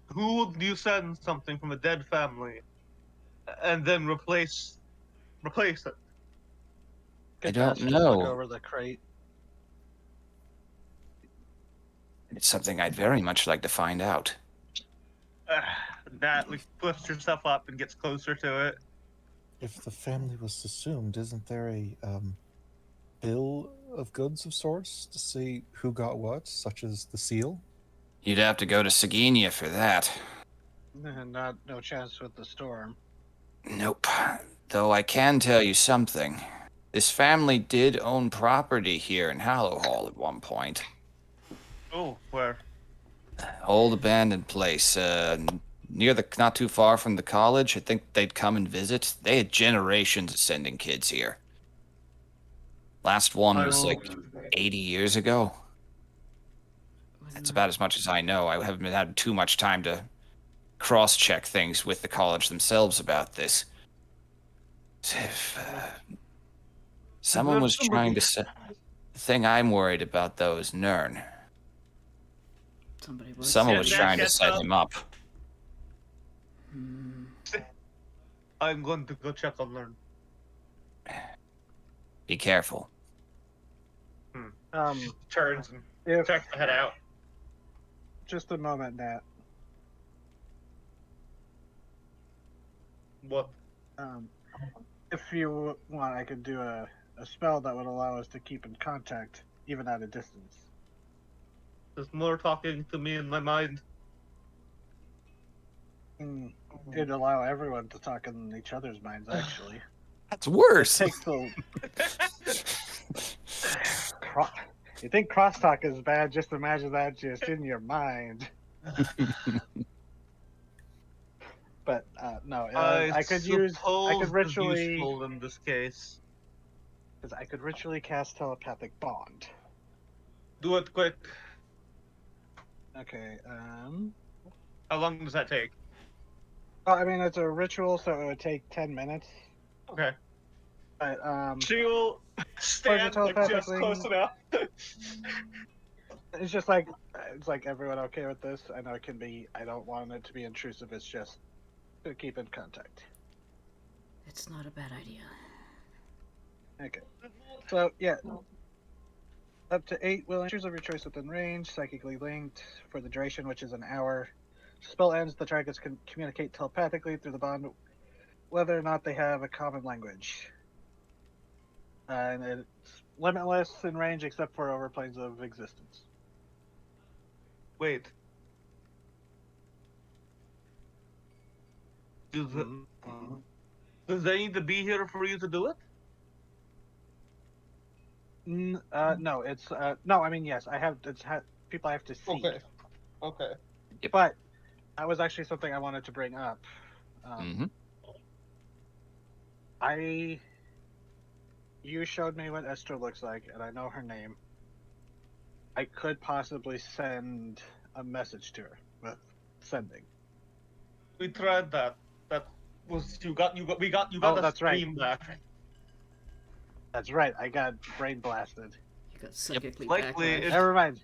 who would you send something from a dead family and then replace it? I don't Look know. over the crate. It's something I'd very much like to find out. Natalie lifts herself up and gets closer to it. if the family was assumed, isn't there a bill of goods of sorts to say who got what, such as the seal? You'd have to go to Saginia for that. No chance with the storm. Nope. Though I can tell you something. This family did own property here in Hallowhall at one point. Oh, where? Old abandoned place, near not too far from the college. I think they'd come and visit. They had generations of sending kids here. Last one was like 80 years ago. That's about as much as I know. I haven't had too much time to cross-check things with the college themselves about this. If someone was trying to set... The thing I'm worried about, though, is Nern. Somebody was. Someone Yeah, was that trying to gets set up. him up. Hmm. I'm going to go check on Learn. Be careful. Turns and If checks the head out. just a moment, Nat. What? If you want, I could do a spell that would allow us to keep in contact, even at a distance. There's more talking to me in my mind. It'd allow everyone to talk in each other's minds, actually. That's worse. Takes the... You think crosstalk is bad? Just imagine that just in your mind. But no, I could ritually, useful in this case. because I could ritually cast telepathic bond. Do it quick. Okay. How long does that take? Well, I mean, it's a ritual, so it would take 10 minutes. Okay. But She will stand like, just telepathically- close enough. it's just like, it's like, everyone okay with this? I know it can be. I don't want it to be intrusive. It's just to keep in contact. It's not a bad idea. Okay. So yeah, up to 8 will choose of your choice within range, psychically linked for the duration, which is an hour. Spell ends. The targets can communicate telepathically through the bond, whether or not they have a common language. And it's limitless in range except for over planes of existence. Wait. Does they need to be here for you to do it? No, it's no. I mean, yes, I have. People I have to see. Okay. Okay. But that was actually something I wanted to bring up. You showed me what Esther looks like, and I know her name. I could possibly send a message to her with sending. We tried that. That was we got Oh, a that's right. stream back. That's right. I got brain blasted. You got psychically Likely backlash. it's- Never mind.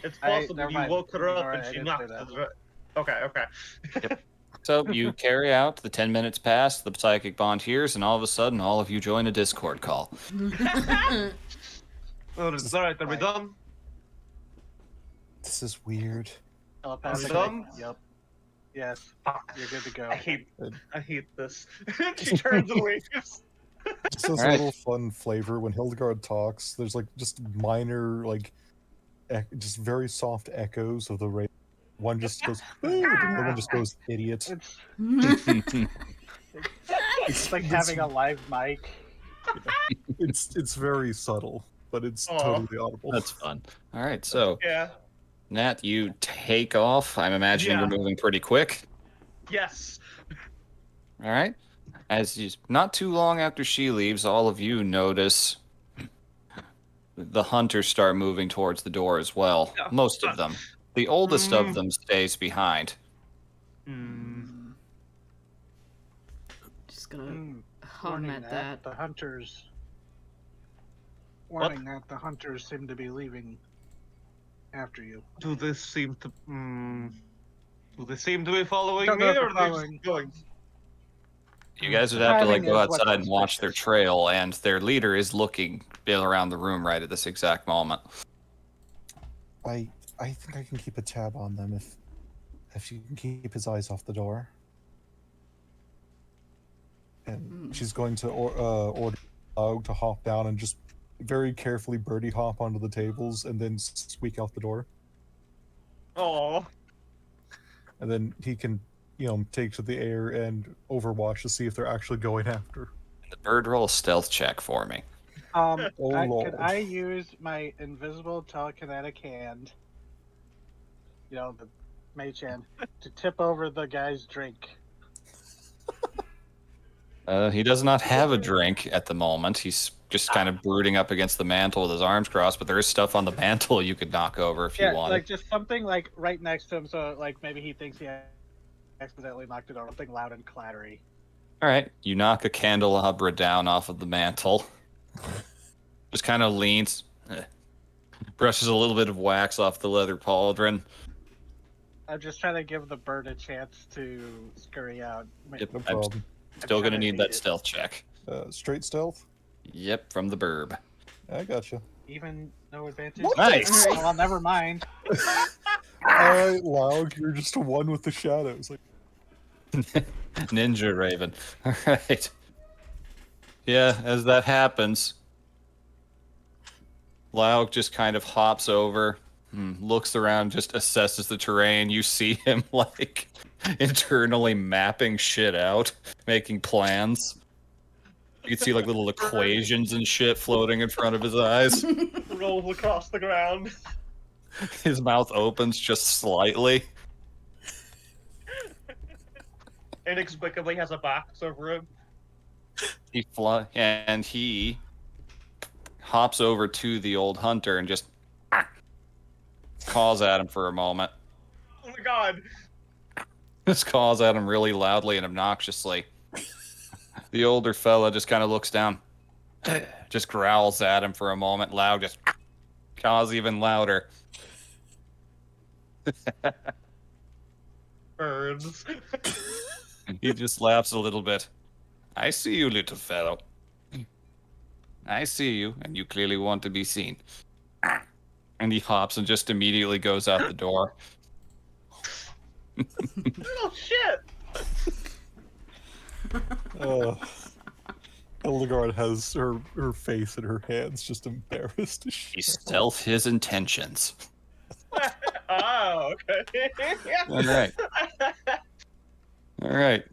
It's I- possible never you mind. woke her up Ignore and it, I she didn't knocked say that. us, right? Okay. So you carry out, the 10 minutes pass, the psychic bond hears, and all of a sudden, all of you join a Discord call. Alright, are we done? This is weird. Telepathic. done? Yep. Yes. Fuck. You're good to go. I hate this. She turns and leaves. Just as a Alright. little fun flavor, when Hildegard talks, there's like just minor, like, just very soft echoes of the radio. One just goes, "Ooh," and the other one just goes, "Idiot." It's like having a live mic. It's very subtle, but it's Aw. totally audible. That's fun. All right, so Yeah. Nat, you take off. I'm imagining Yeah. you're moving pretty quick. Yes. All right. As you, not too long after she leaves, all of you notice the hunters start moving towards the door as well. Yeah. Most of them. The oldest Mm. of them stays behind. Hmm. Just gonna Hmm. hum Warning at that. the hunters. Warning that the hunters seem to be leaving after you. Do they seem to? Do they seem to be following Don't me, know if or they're are they following. just going? You guys would have to like Timing go is what's outside and watch their suspicious. trail, and their leader is looking around the room right at this exact moment. I think I can keep a tab on them if you can keep his eyes off the door. And she's going to order Laug to hop down and just very carefully birdie hop onto the tables and then squeak out the door. Oh. And then he can, take to the air and overwatch to see if they're actually going after. The bird roll a stealth check for me. Oh, Could Lord. I use my invisible telekinetic hand, the mage hand, to tip over the guy's drink? He does not have a drink at the moment. He's just kind of brooding up against the mantle with his arms crossed, but there is stuff on the mantle you could knock over if you wanted. like just something like right next to him, so like maybe he thinks he accidentally knocked it over. Something loud and clattery. All right, you knock a candelabra down off of the mantle. Just kind of leans, brushes a little bit of wax off the leather pauldron. I'm just trying to give the bird a chance to scurry out. Yep, No I'm problem. still going to trying to need beat that it. stealth check. Straight stealth? Yep, from the burb. I gotcha. Even no advantage. Nice. Well, never mind. Alright, Laug, you're just one with the shadows. Like, Ninja Raven. All right. Yeah, as that happens, Lauk just kind of hops over, looks around, just assesses the terrain. You see him like internally mapping shit out, making plans. You can see like little equations and shit floating in front of his eyes. Rolls across the ground. His mouth opens just slightly. Inexplicably has a box over him. He hops over to the old hunter and just caws at him for a moment. Oh my god. Just caws at him really loudly and obnoxiously. The older fella just kind of looks down, just growls at him for a moment, loud, just caws even louder. Birds. He just laughs a little bit. I see you, little fellow. I see you, and you clearly want to be seen. And he hops and just immediately goes out the door. Oh shit! Hildegard has her face in her hands, just embarrassed as He shit. stealth his intentions. Oh, okay. All right. All right.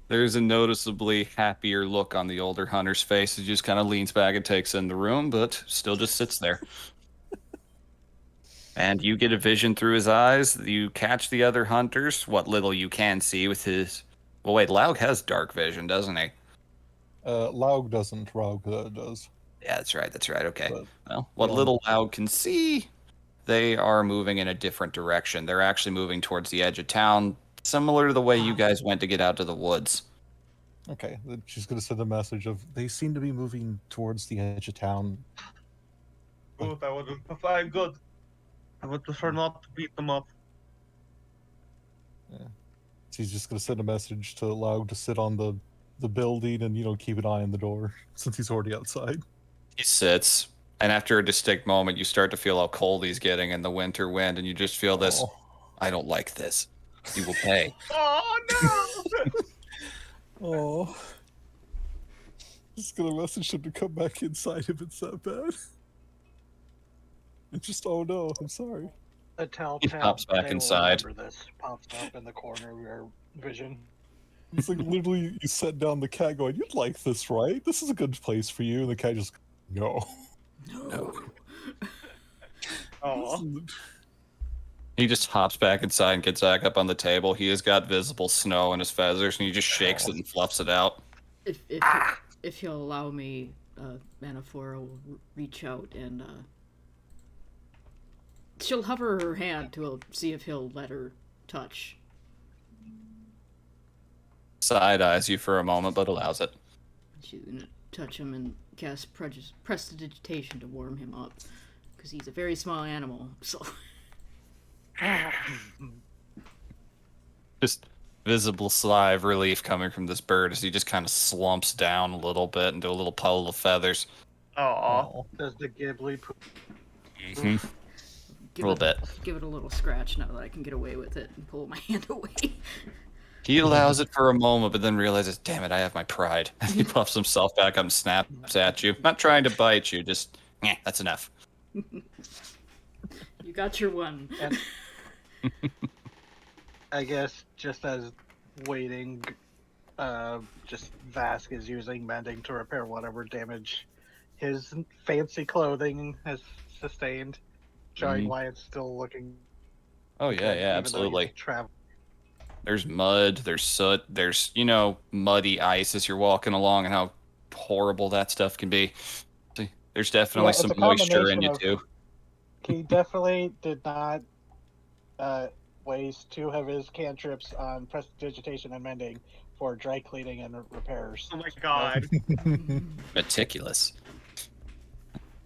There's a noticeably happier look on the older hunter's face. He just kind of leans back and takes in the room, but still just sits there. And you get a vision through his eyes. You catch the other hunters, what little you can see with his... Well, wait, Laug has dark vision, doesn't he? Laug doesn't, Raug does. Yeah, that's right, okay. But, Well, what yeah. little Laug can see, they are moving in a different direction. They're actually moving towards the edge of town, similar to the way you guys went to get out to the woods. Okay, then she's gonna send a message of they seem to be moving towards the edge of town. Good, I would prefer good. I would prefer not to beat them up. She's just gonna send a message to Laug to sit on the building and keep an eye on the door since he's already outside. He sits, and after a distinct moment, you start to feel how cold he's getting in the winter wind, and you just feel this. Oh. I don't like this. You will pay. Oh no! Oh. Just gonna message him to come back inside if it's that bad. And just, oh no, I'm sorry. A telltale. He pops back they will inside. remember this pops up in the corner of your vision. It's like literally you set down the cat going, you'd like this, right? This is a good place for you. And the cat just, no. No. Oh, He just hops back inside and gets back up on the table. He has got visible snow in his feathers, and he just shakes it and fluffs it out. If he'll allow me, Anaphora will reach out and she'll hover her hand to see if he'll let her touch. Side eyes you for a moment, but allows it. She's gonna touch him and cast prestidigitation to warm him up, because he's a very small animal. So Just visible sigh of relief coming from this bird as he just kind of slumps down a little bit into a little puddle of feathers. oh. Does the Ghibli poop? Mhm. give Little it, bit. give it a little scratch now that I can get away with it and pull my hand away. He allows it for a moment, but then realizes, damn it, I have my pride. He puffs himself back up and snaps at you. Not trying to bite you, just, that's enough. You got your one. And I guess just as waiting, just Vask is using mending to repair whatever damage his fancy clothing has sustained, showing Mhm. why it's still looking. Oh, good, yeah, even though he's absolutely. travel. There's mud, there's soot, there's, muddy ice as you're walking along and how horrible that stuff can be. See, there's definitely it's some a moisture in combination you, of- too. He definitely did not waste 2 of his cantrips on prestidigitation and mending for dry cleaning and repairs. Oh my god. Meticulous.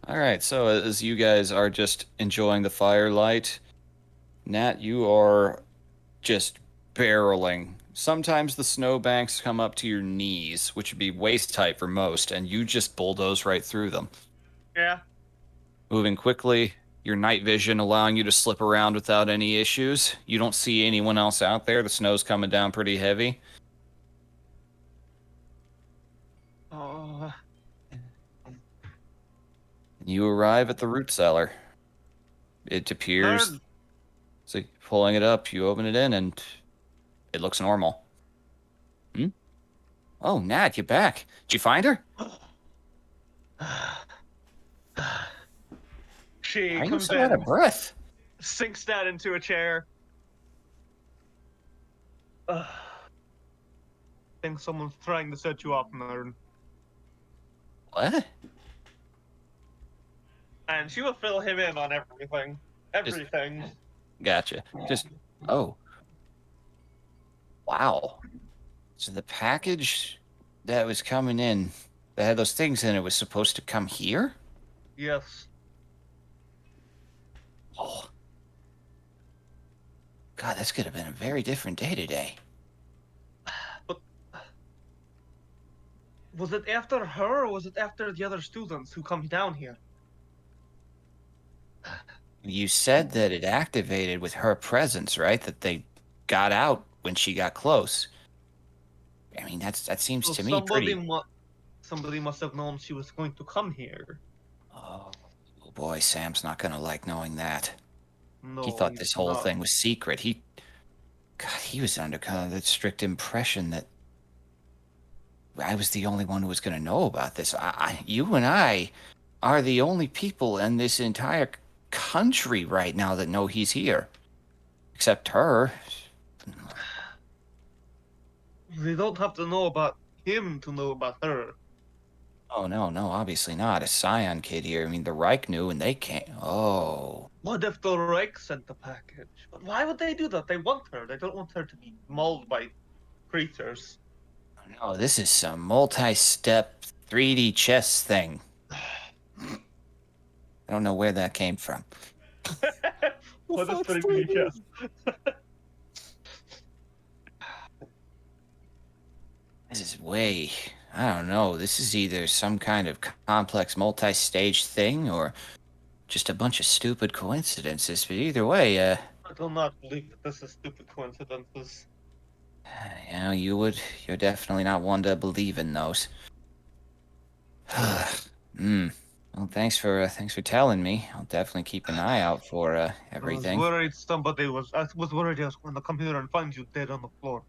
All right, so as you guys are just enjoying the firelight, Nat, you are just barreling. Sometimes the snowbanks come up to your knees, which would be waist height for most, and you just bulldoze right through them. Yeah. Moving quickly, your night vision allowing you to slip around without any issues. You don't see anyone else out there. The snow's coming down pretty heavy. Oh. You arrive at the root cellar. It appears. Learn. So pulling it up, you open it in, and it looks normal. Oh, Nat, you're back. Did you find her? She Are you comes so out of in, breath? sinks down into a chair. Think someone's trying to set you up, Nern. What? And she will fill him in on everything. Everything. Gotcha. Oh. Wow. So the package that was coming in, that had those things in it, was supposed to come here? Yes. Oh. God, this could have been a very different day today. Was it after her, or was it after the other students who come down here? You said that it activated with her presence, right? That they got out when she got close. I mean, that seems So to me pretty... somebody must have known she was going to come here. Oh boy, Sam's not gonna like knowing that. No, He thought he's this whole not. thing was secret. He was under kind of the strict impression that I was the only one who was gonna know about this. You and I are the only people in this entire country right now that know he's here. Except her. They don't have to know about him to know about her. Oh, no, obviously not. A Scion kid here. I mean, the Reich knew and they can't. Oh. What if the Reich sent the package? But why would they do that? They want her. They don't want her to be mauled by creatures. no, this is some multi-step 3D chess thing. I don't know where that came from. What is Fuck 3D me. chess? This is way, I don't know. This is either some kind of complex multi-stage thing or just a bunch of stupid coincidences. But either way, I do not believe that this is stupid coincidences. you're definitely not one to believe in those. Hmm. Well, thanks for telling me. I'll definitely keep an eye out for I was everything. worried somebody was. I was worried I was going to come here and find you dead on the floor.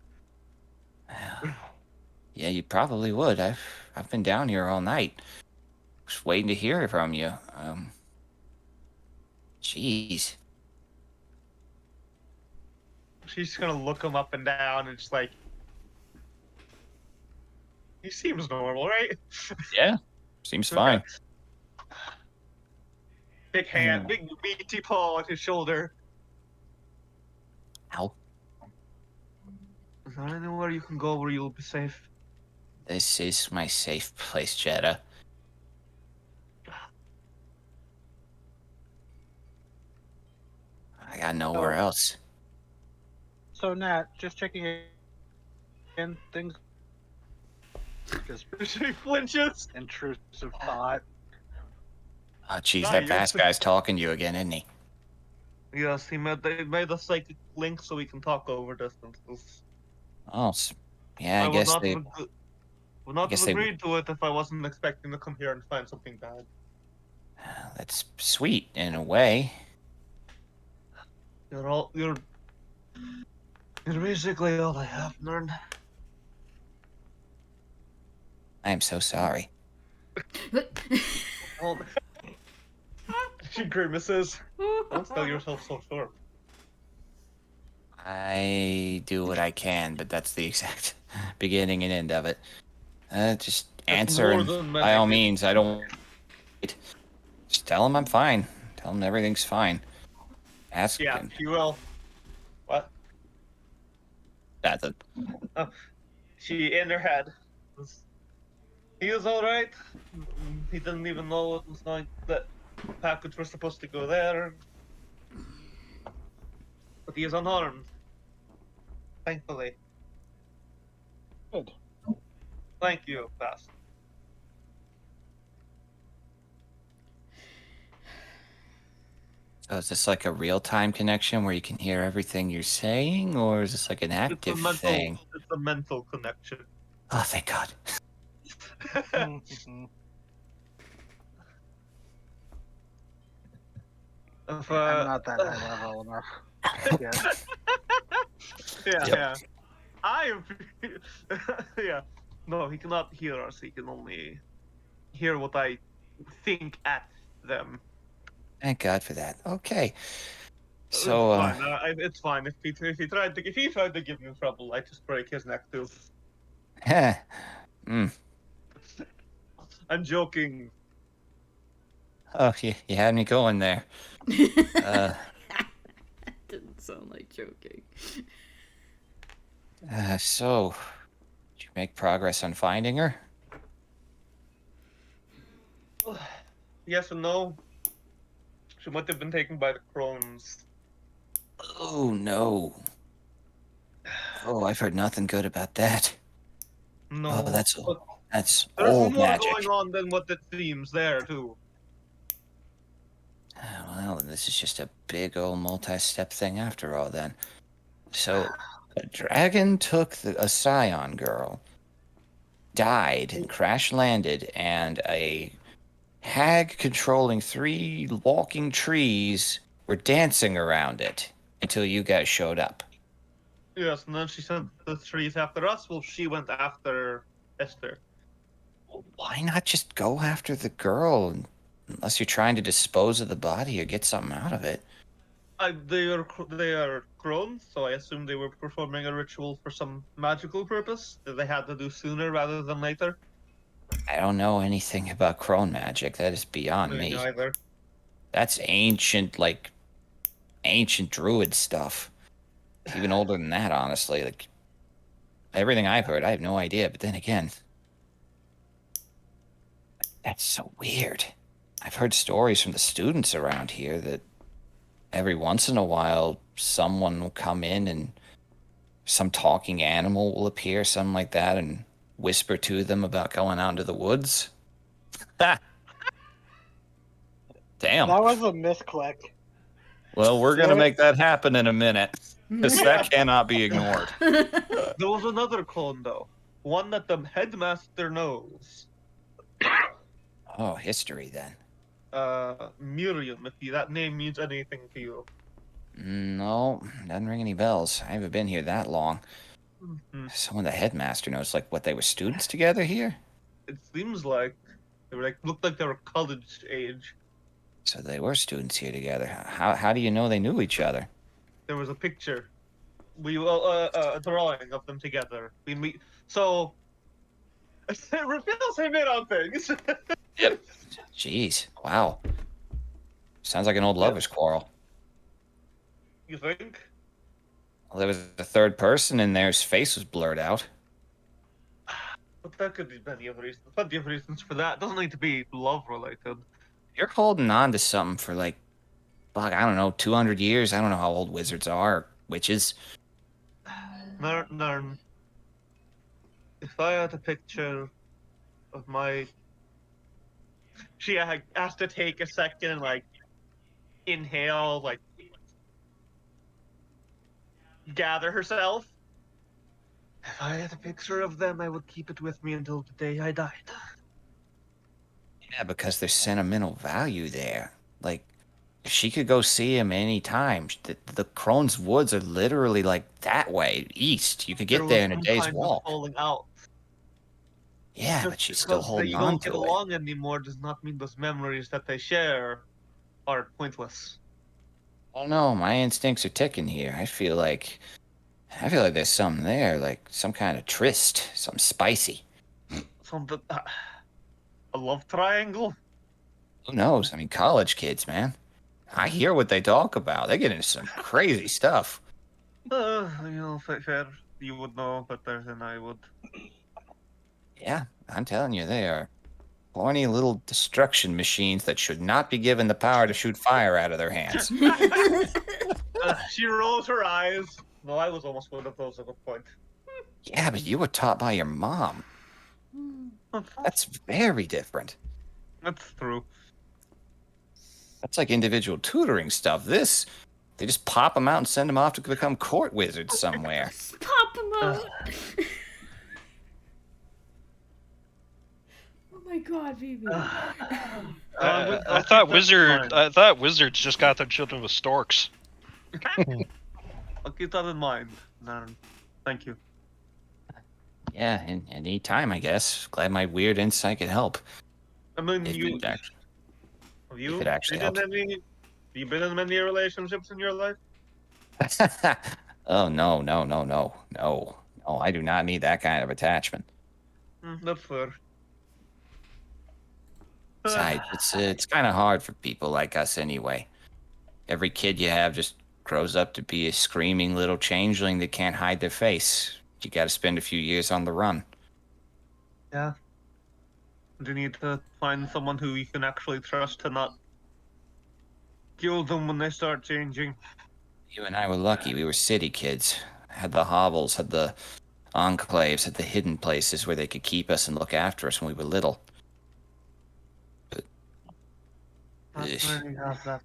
Yeah, you probably would. I've been down here all night, just waiting to hear from you. Jeez. She's gonna look him up and down and just like, he seems normal, right? Yeah, seems Okay. fine. Big hand, big meaty paw on his shoulder. Ow. Is there anywhere you can go where you'll be safe? This is my safe place, Jetta. I got nowhere else. So Nat, just checking in things. Just She flinches. intrusive thought. Oh, jeez, Ah, that you're vast the- guy's talking to you again, isn't he? Yes, he made a psychic link so we can talk over distances. Oh, yeah, I would guess not they. have, would not guess have they- agreed to it if I wasn't expecting to come here and find something bad. That's sweet in a way. You're basically all I have learned. I am so sorry. Well, she grimaces. Don't sell yourself so short. I do what I can, but that's the exact beginning and end of it. Just answer, more and than by all many. means, I don't. Just tell him I'm fine. Tell him everything's fine. Ask Yeah, him. she will. What? Nothing. She in her head. He is alright. He didn't even know it was like that package was supposed to go there. But he is unharmed. Thankfully. Good. Thank you, Bass. So is this like a real-time connection where you can hear everything you're saying, or is this like an active thing? It's a mental connection. Oh, thank God. Mhm. If, I'm not that high level enough. Yeah. Yeah, Yep. yeah. I am. Yeah. No, he cannot hear us. He can only hear what I think at them. Thank God for that. Okay. So, it's fine. It's fine. If he tried to give you trouble, I just break his neck too. mm. I'm joking. Oh, you had me going there. Didn't sound like joking. So, did you make progress on finding her? Yes and no. She might have been taken by the crones. Oh, no. Oh, I've heard nothing good about that. No. Oh, that's but That's there's old more magic. going on than what it seems there too. Well, this is just a big old multi-step thing after all, then. So, a dragon took a scion girl, died, and crash-landed, and a hag controlling 3 walking trees were dancing around it until you guys showed up. Yes, and then she sent the trees after us. Well, she went after Esther. Why not just go after the girl, unless you're trying to dispose of the body or get something out of it? They are crones, so I assume they were performing a ritual for some magical purpose that they had to do sooner rather than later. I don't know anything about crone magic. That is beyond me. Neither. That's ancient druid stuff. Even older than that, honestly. Like, Everything I've heard, I have no idea. But then again, that's so weird. I've heard stories from the students around here that every once in a while someone will come in and some talking animal will appear, something like that, and whisper to them about going out into the woods. Ha! Damn. That was a misclick. Well, we're going to Yeah. make that happen in a minute. Because that cannot be ignored. There was another clone though, one that the headmaster knows. Oh, history then. Miriam, if that name means anything to you. No, doesn't ring any bells. I haven't been here that long. Mhm. Someone the headmaster knows, like, what, they were students together here? It seems like they were looked like they were college age. So they were students here together. How do you know they knew each other? There was a picture, a drawing of them together. So it reveals him in on things. Yep. Jeez, wow. Sounds like an old lover's quarrel. You think? Well, there was a third person in there whose face was blurred out. But that could be plenty of reasons for that. It doesn't need to be love related. You're holding on to something for, like, fuck, I don't know, 200 years? I don't know how old wizards are, or witches. Narn. If I had a picture of my... She has to take a second and, inhale, gather herself. If I had a picture of them, I would keep it with me until the day I died. Yeah, because there's sentimental value there. Like, if she could go see him anytime. The Crone's Woods are literally, like, that way, east. You could get there in a day's walk. Falling out. Yeah, Just but she's still because holding you on don't get to it. along anymore does not mean those memories that they share are pointless. I don't know, my instincts are ticking here. I feel like there's something there, like some kind of tryst, something spicy. Something, a love triangle. Who knows? I mean, college kids, man. I hear what they talk about. They get into some crazy stuff. Fair. You would know better than I would. Yeah, I'm telling you, they are horny little destruction machines that should not be given the power to shoot fire out of their hands. She rolls her eyes. Well, I was almost one of those at a point. Yeah, but you were taught by your mom. That's very different. That's true. That's like individual tutoring stuff. This, they just pop them out and send them off to become court wizards somewhere. Pop him out. Oh my god, baby. I thought wizards just got their children with storks. I'll keep that in mind. Naren. Thank you. Yeah, any time, I guess. Glad my weird insight could help. I mean, If you it act- have you if it actually been in any? Have you been in many relationships in your life? Oh, no. I do not need that kind of attachment. That's fair. Besides, it's kind of hard for people like us anyway. Every kid you have just grows up to be a screaming little changeling that can't hide their face. You got to spend a few years on the run. Yeah. You need to find someone who you can actually trust to not kill them when they start changing. You and I were lucky. We were city kids. Had the hovels, had the enclaves, had the hidden places where they could keep us and look after us when we were little. But That's Ugh. where you have that.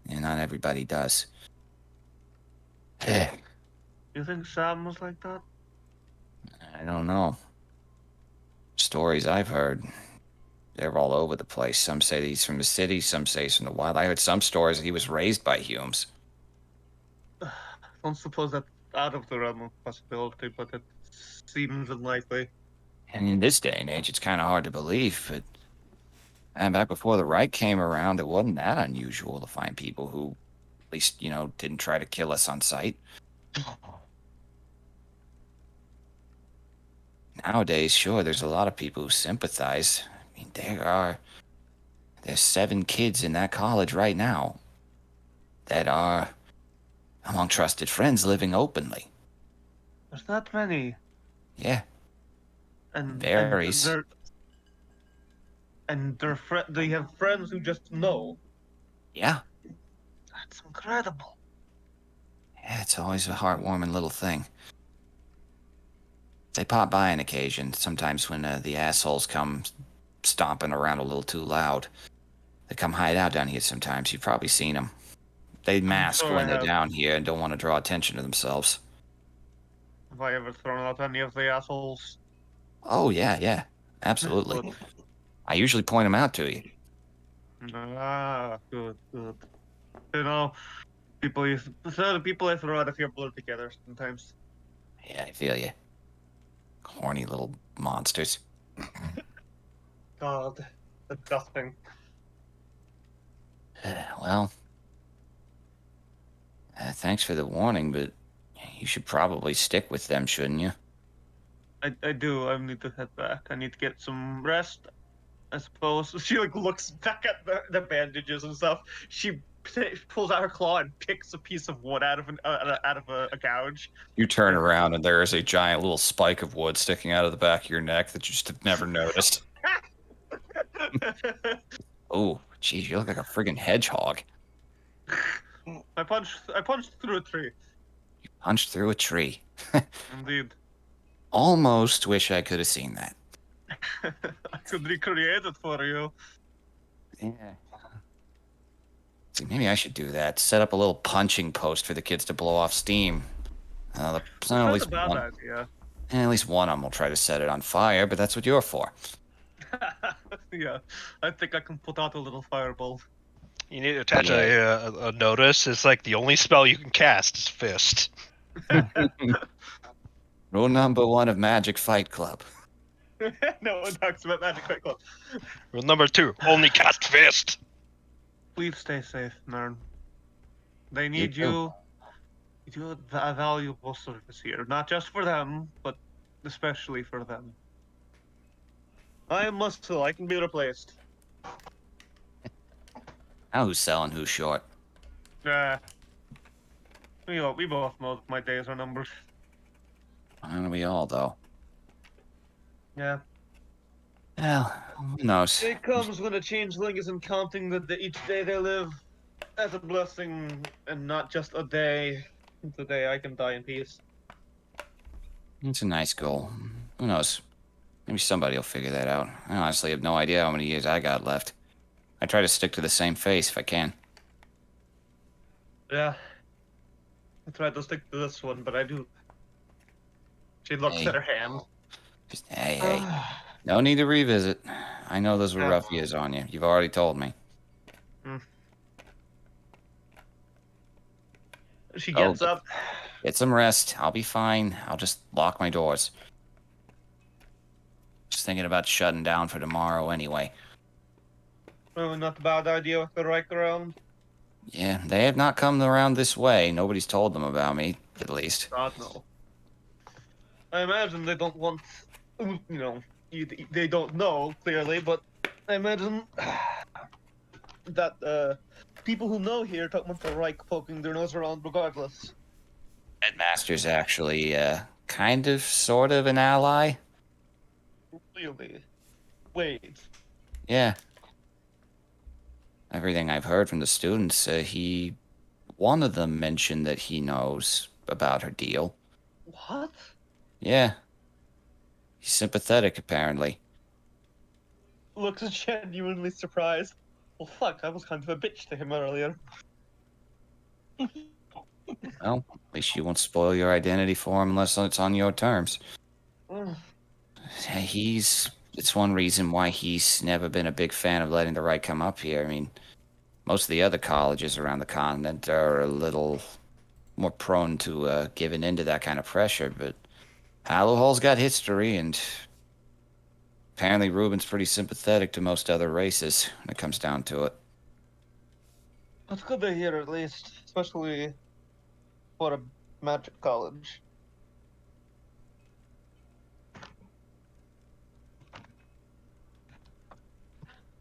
yeah, not everybody does. You think Sam was like that? I don't know. Stories I've heard, they're all over the place. Some say he's from the city, some say he's from the wild. I heard some stories that he was raised by Humes. I don't suppose that's out of the realm of possibility, but it seems unlikely. And in this day and age, it's kind of hard to believe, but and back before the Reich came around, it wasn't that unusual to find people who, at least, didn't try to kill us on sight. Nowadays, sure, there's a lot of people who sympathize. I mean, there's 7 kids in that college right now that are among trusted friends living openly. There's that many, Yeah, and varies. they have friends who just know. Yeah. That's incredible. Yeah, it's always a heartwarming little thing. They pop by on occasion, sometimes when the assholes come stomping around a little too loud. They come hide out down here sometimes. You've probably seen them. They mask sure I when they're have. down here and don't want to draw attention to themselves. Have I ever thrown out any of the assholes? Oh, yeah. Absolutely. Good. I usually point them out to you. Ah, good. You know, the people I throw out of here blur together sometimes. Yeah, I feel you. Horny little monsters. God, disgusting. Well, thanks for the warning, but you should probably stick with them, shouldn't you? I do. I need to head back. I need to get some rest, I suppose. She like looks back at the bandages and stuff. She pulls out her claw and picks a piece of wood out of a gouge. You turn around and there is a giant little spike of wood sticking out of the back of your neck that you just have never noticed. Oh, geez, you look like a friggin' hedgehog. I punched through a tree. You punched through a tree. Indeed. Almost wish I could have seen that. I could recreate it for you. Yeah. See, maybe I should do that. Set up a little punching post for the kids to blow off steam. At Not least a bad one. idea. At least one of them will try to set it on fire, but that's what you're for. Yeah, I think I can put out a little fireball. You need to attach a notice. It's like the only spell you can cast is Fist. Rule number 1 of Magic Fight Club. No one talks about Magic Fight Club. Rule number 2, only cast Fist. Please stay safe, Nern. They You need too. you. You do a valuable service here, not just for them, but especially for them. I am muscle. I can be replaced. Now who's selling, who's short? We both know that my days are numbered. Aren't we all, though? Yeah. Well, who knows? It comes when a changeling isn't counting each day they live as a blessing and not just a day. It's a day I can die in peace. It's a nice goal. Who knows? Maybe somebody will figure that out. I honestly have no idea how many years I got left. I try to stick to the same face if I can. Yeah. I tried to stick to this one, but I do. She looks Hey. at her hand. Just, hey. No need to revisit. I know those were Yeah. rough years on you. You've already told me. She gets up. Get some rest. I'll be fine. I'll just lock my doors. Just thinking about shutting down for tomorrow anyway. Probably not a bad idea with the right around. Yeah, they have not come around this way. Nobody's told them about me, at least. God, no. I imagine they don't want, they don't know, clearly, but I imagine that people who know here don't want the Reich poking their nose around regardless. Headmaster's actually, kind of, sort of an ally. Really? Wait. Yeah. Everything I've heard from the students, one of them mentioned that he knows about her deal. What? Yeah. He's sympathetic, apparently. Looks genuinely surprised. Well, fuck, I was kind of a bitch to him earlier. Well, at least you won't spoil your identity for him unless it's on your terms. Mm. It's one reason why he's never been a big fan of letting the right come up here. I mean, most of the other colleges around the continent are a little more prone to giving into that kind of pressure, but Hallow Hall's got history, and apparently Ruben's pretty sympathetic to most other races when it comes down to it. That's good to hear, at least, especially for a magic college.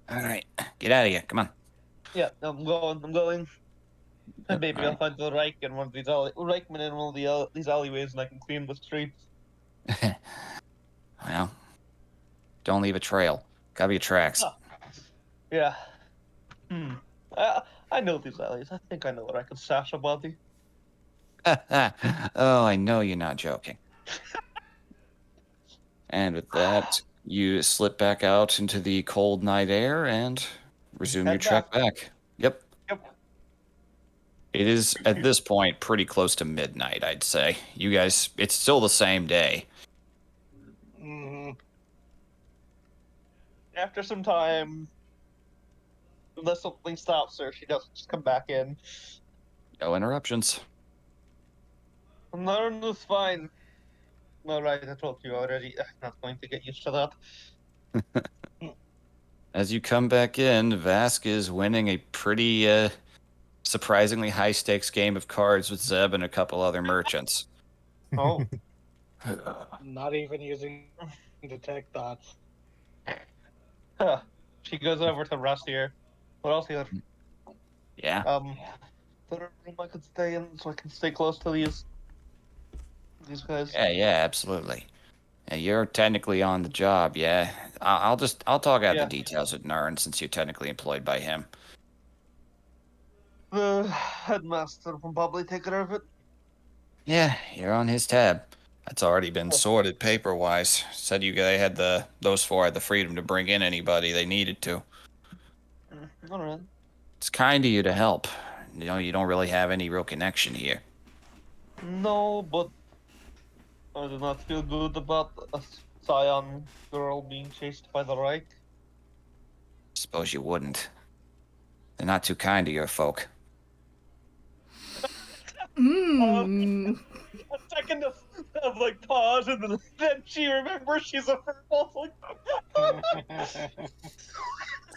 All right, get out of here. Come on. Yeah, I'm going. And Yep, maybe I'll find the Reich in one of these Reichman in one of these alleyways, and I can clean the streets. well, don't leave a trail. Cover your tracks. Ah, yeah. I know these alleys. I think I know where I can stash a body. Oh, I know you're not joking. And with that, you slip back out into the cold night air and resume your Head trek back. back. Yep. Yep. It is at this point pretty close to midnight, I'd say. You guys, it's still the same day. Hmm. After some time, unless something stops her, she doesn't just come back in. No interruptions. No, it's fine. All right, I told you already. I'm not going to get used to that. As you come back in, Vask is winning a pretty surprisingly high stakes game of cards with Zeb and a couple other merchants. Oh. Not even using detect thoughts. Huh. She goes over to Russ here. What else here? Yeah. Is there a room I could stay in so I can stay close to these guys? Yeah, absolutely. Yeah, you're technically on the job, yeah. I'll talk out Yeah. the details with Narn since you're technically employed by him. The headmaster will probably take care of it. Yeah, you're on his tab. That's already been sorted paper-wise. Said you guys had those four had the freedom to bring in anybody they needed to. All right. It's kind of you to help. You know, you don't really have any real connection here. No, but I do not feel good about a Scion girl being chased by the Reich. Suppose you wouldn't. They're not too kind to your folk. Mmm. A second of like pause, and then she remembers she's a purple.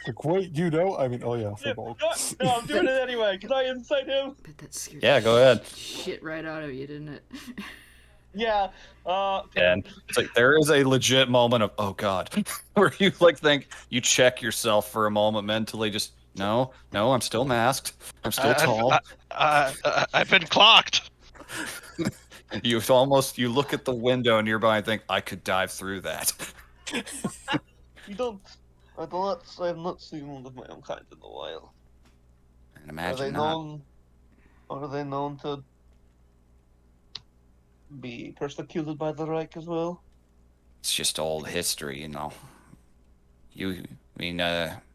Like, wait, you know? I mean, oh yeah, for Yeah, both. no, I'm doing it anyway. Can I insight him? Bet that scared Yeah, go ahead. shit right out of you, didn't it? Yeah. And it's like there is a legit moment of oh god, where you like think you check yourself for a moment mentally. Just no, I'm still masked. I'm still tall. I've been clocked. You look at the window nearby and think I could dive through that. You don't. I've not seen one of my own kind in a while. And imagine not. Are they known to be persecuted by the Reich as well? It's just old history, you know.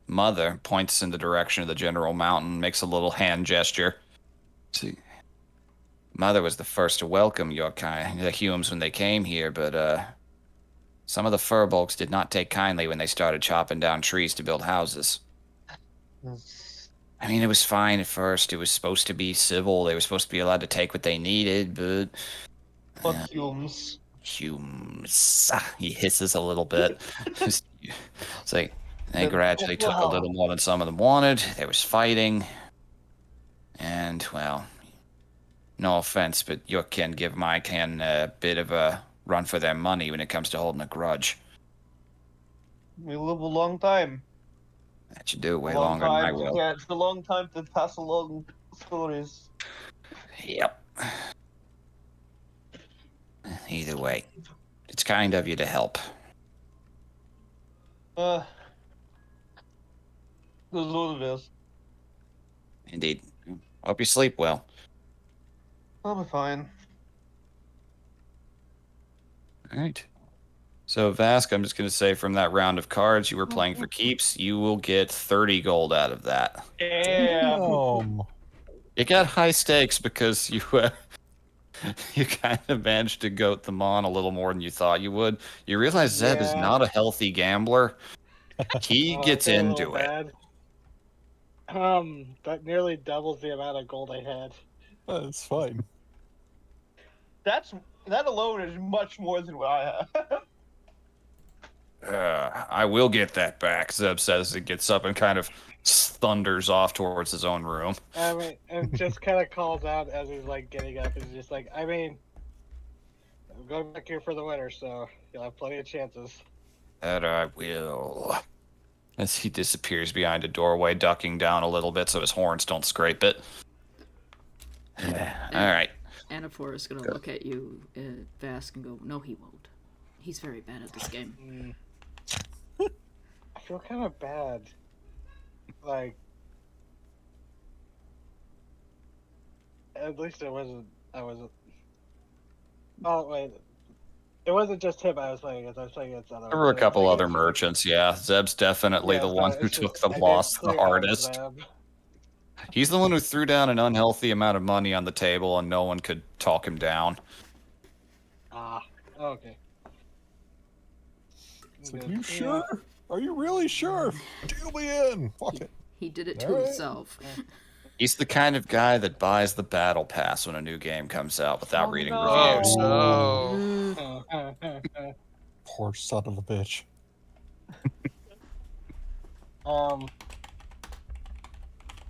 Mother points in the direction of the general mountain, makes a little hand gesture. See, Mother was the first to welcome your kind, the Humes, when they came here, but some of the furbolgs did not take kindly when they started chopping down trees to build houses. I mean, it was fine at first. It was supposed to be civil. They were supposed to be allowed to take what they needed, but... But Humes. Humes. He hisses a little bit. It's like, they gradually took a little more than some of them wanted. There was fighting. And, well, no offense, but your kin give my kin a bit of a run for their money when it comes to holding a grudge. We live a long time. That you do way A long longer than I time will. It's a long time to pass along stories. Yep. Either way, it's kind of you to help. This is what it is. Indeed. Hope you sleep well. I'll be fine. All right. So, Vask, I'm just going to say from that round of cards you were playing for keeps, you will get 30 gold out of that. Yeah. It got high stakes because you you kind of managed to goat them on a little more than you thought you would. You realize Zeb is Yeah. not a healthy gambler. He Oh, gets I feel a little into it. bad. That nearly doubles the amount of gold I had. That's fine. That alone is much more than what I have. I will get that back, Zeb says as he gets up and kind of thunders off towards his own room. I mean, and just kind of calls out as he's like getting up. He's just like, I mean, I'm going back here for the winter, so you'll have plenty of chances. That I will. As he disappears behind a doorway, ducking down a little bit so his horns don't scrape it. All right. Anaphor is gonna look at you, Vask, and go, "No, he won't. He's very bad at this game." I feel kind of bad. Like, at least it wasn't. I wasn't. Oh wait, it wasn't just him I was playing against. I was playing against other. There were a It's couple like, other it's just like- merchants, yeah. Zeb's definitely yeah, the so one who it's took just- the I didn't loss the clear out hardest. Zeb. He's the one who threw down an unhealthy amount of money on the table and no one could talk him down. Ah, okay. It's like, Good. you Yeah. sure? Are you really sure? Deal me in. Fuck it. He did it to Alright. himself. He's the kind of guy that buys the battle pass when a new game comes out without Oh, reading no. reviews. Oh no. Poor son of a bitch.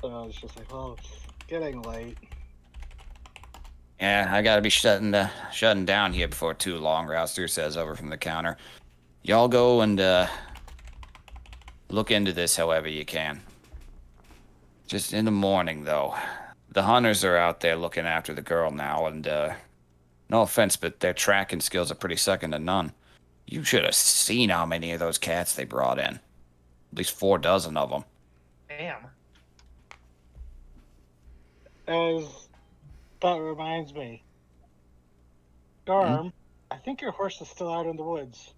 So it's just like, well, it's getting late. Yeah, I gotta be shutting down here before too long, Rouster says over from the counter. Y'all go and look into this however you can. Just in the morning, though. The hunters are out there looking after the girl now, and no offense, but their tracking skills are pretty second to none. You should have seen how many of those cats they brought in. At least 4 dozen of them. Damn. That reminds me. Garm, I think your horse is still out in the woods.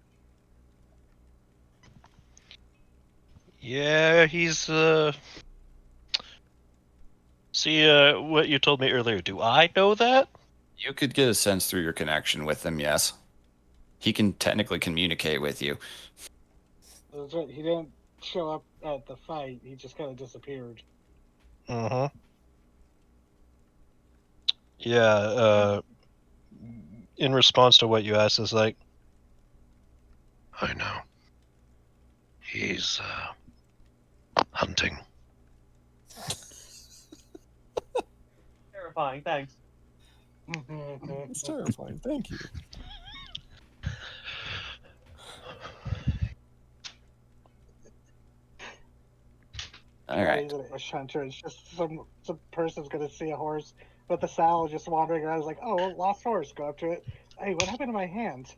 Yeah, he's See, what you told me earlier. Do I know that? You could get a sense through your connection with him, yes. He can technically communicate with you. That's right. He didn't show up at the fight. He just kind of disappeared. Uh-huh. Yeah, in response to what you asked, is like, I know. He's hunting. Terrifying. Thanks. It's terrifying. Thank you. All right. He's a bush hunter. It's just some person's gonna see a horse with a saddle just wandering around. He's like, oh, lost horse. Go up to it. Hey, what happened to my hand?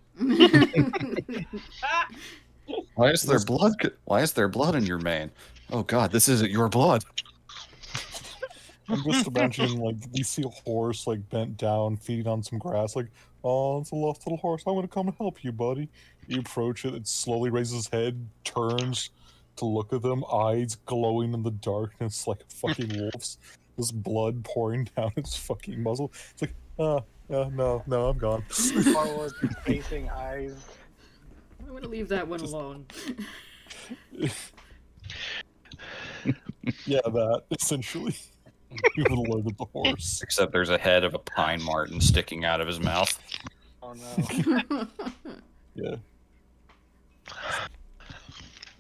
Why is there blood? Why is there blood in your mane? Oh God, this isn't your blood. I'm just imagining, like, you see a horse, like, bent down, feeding on some grass, like, oh, it's a lost little horse. I'm gonna come and help you, buddy. You approach it, it slowly raises its head, turns to look at them, eyes glowing in the darkness like a fucking wolf's. This blood pouring down its fucking muzzle. It's like, no, I'm gone. Forward facing eyes. I'm gonna leave that one alone. Yeah, that, essentially. You would have loaded the horse. Except there's a head of a pine marten sticking out of his mouth. Oh no. Yeah.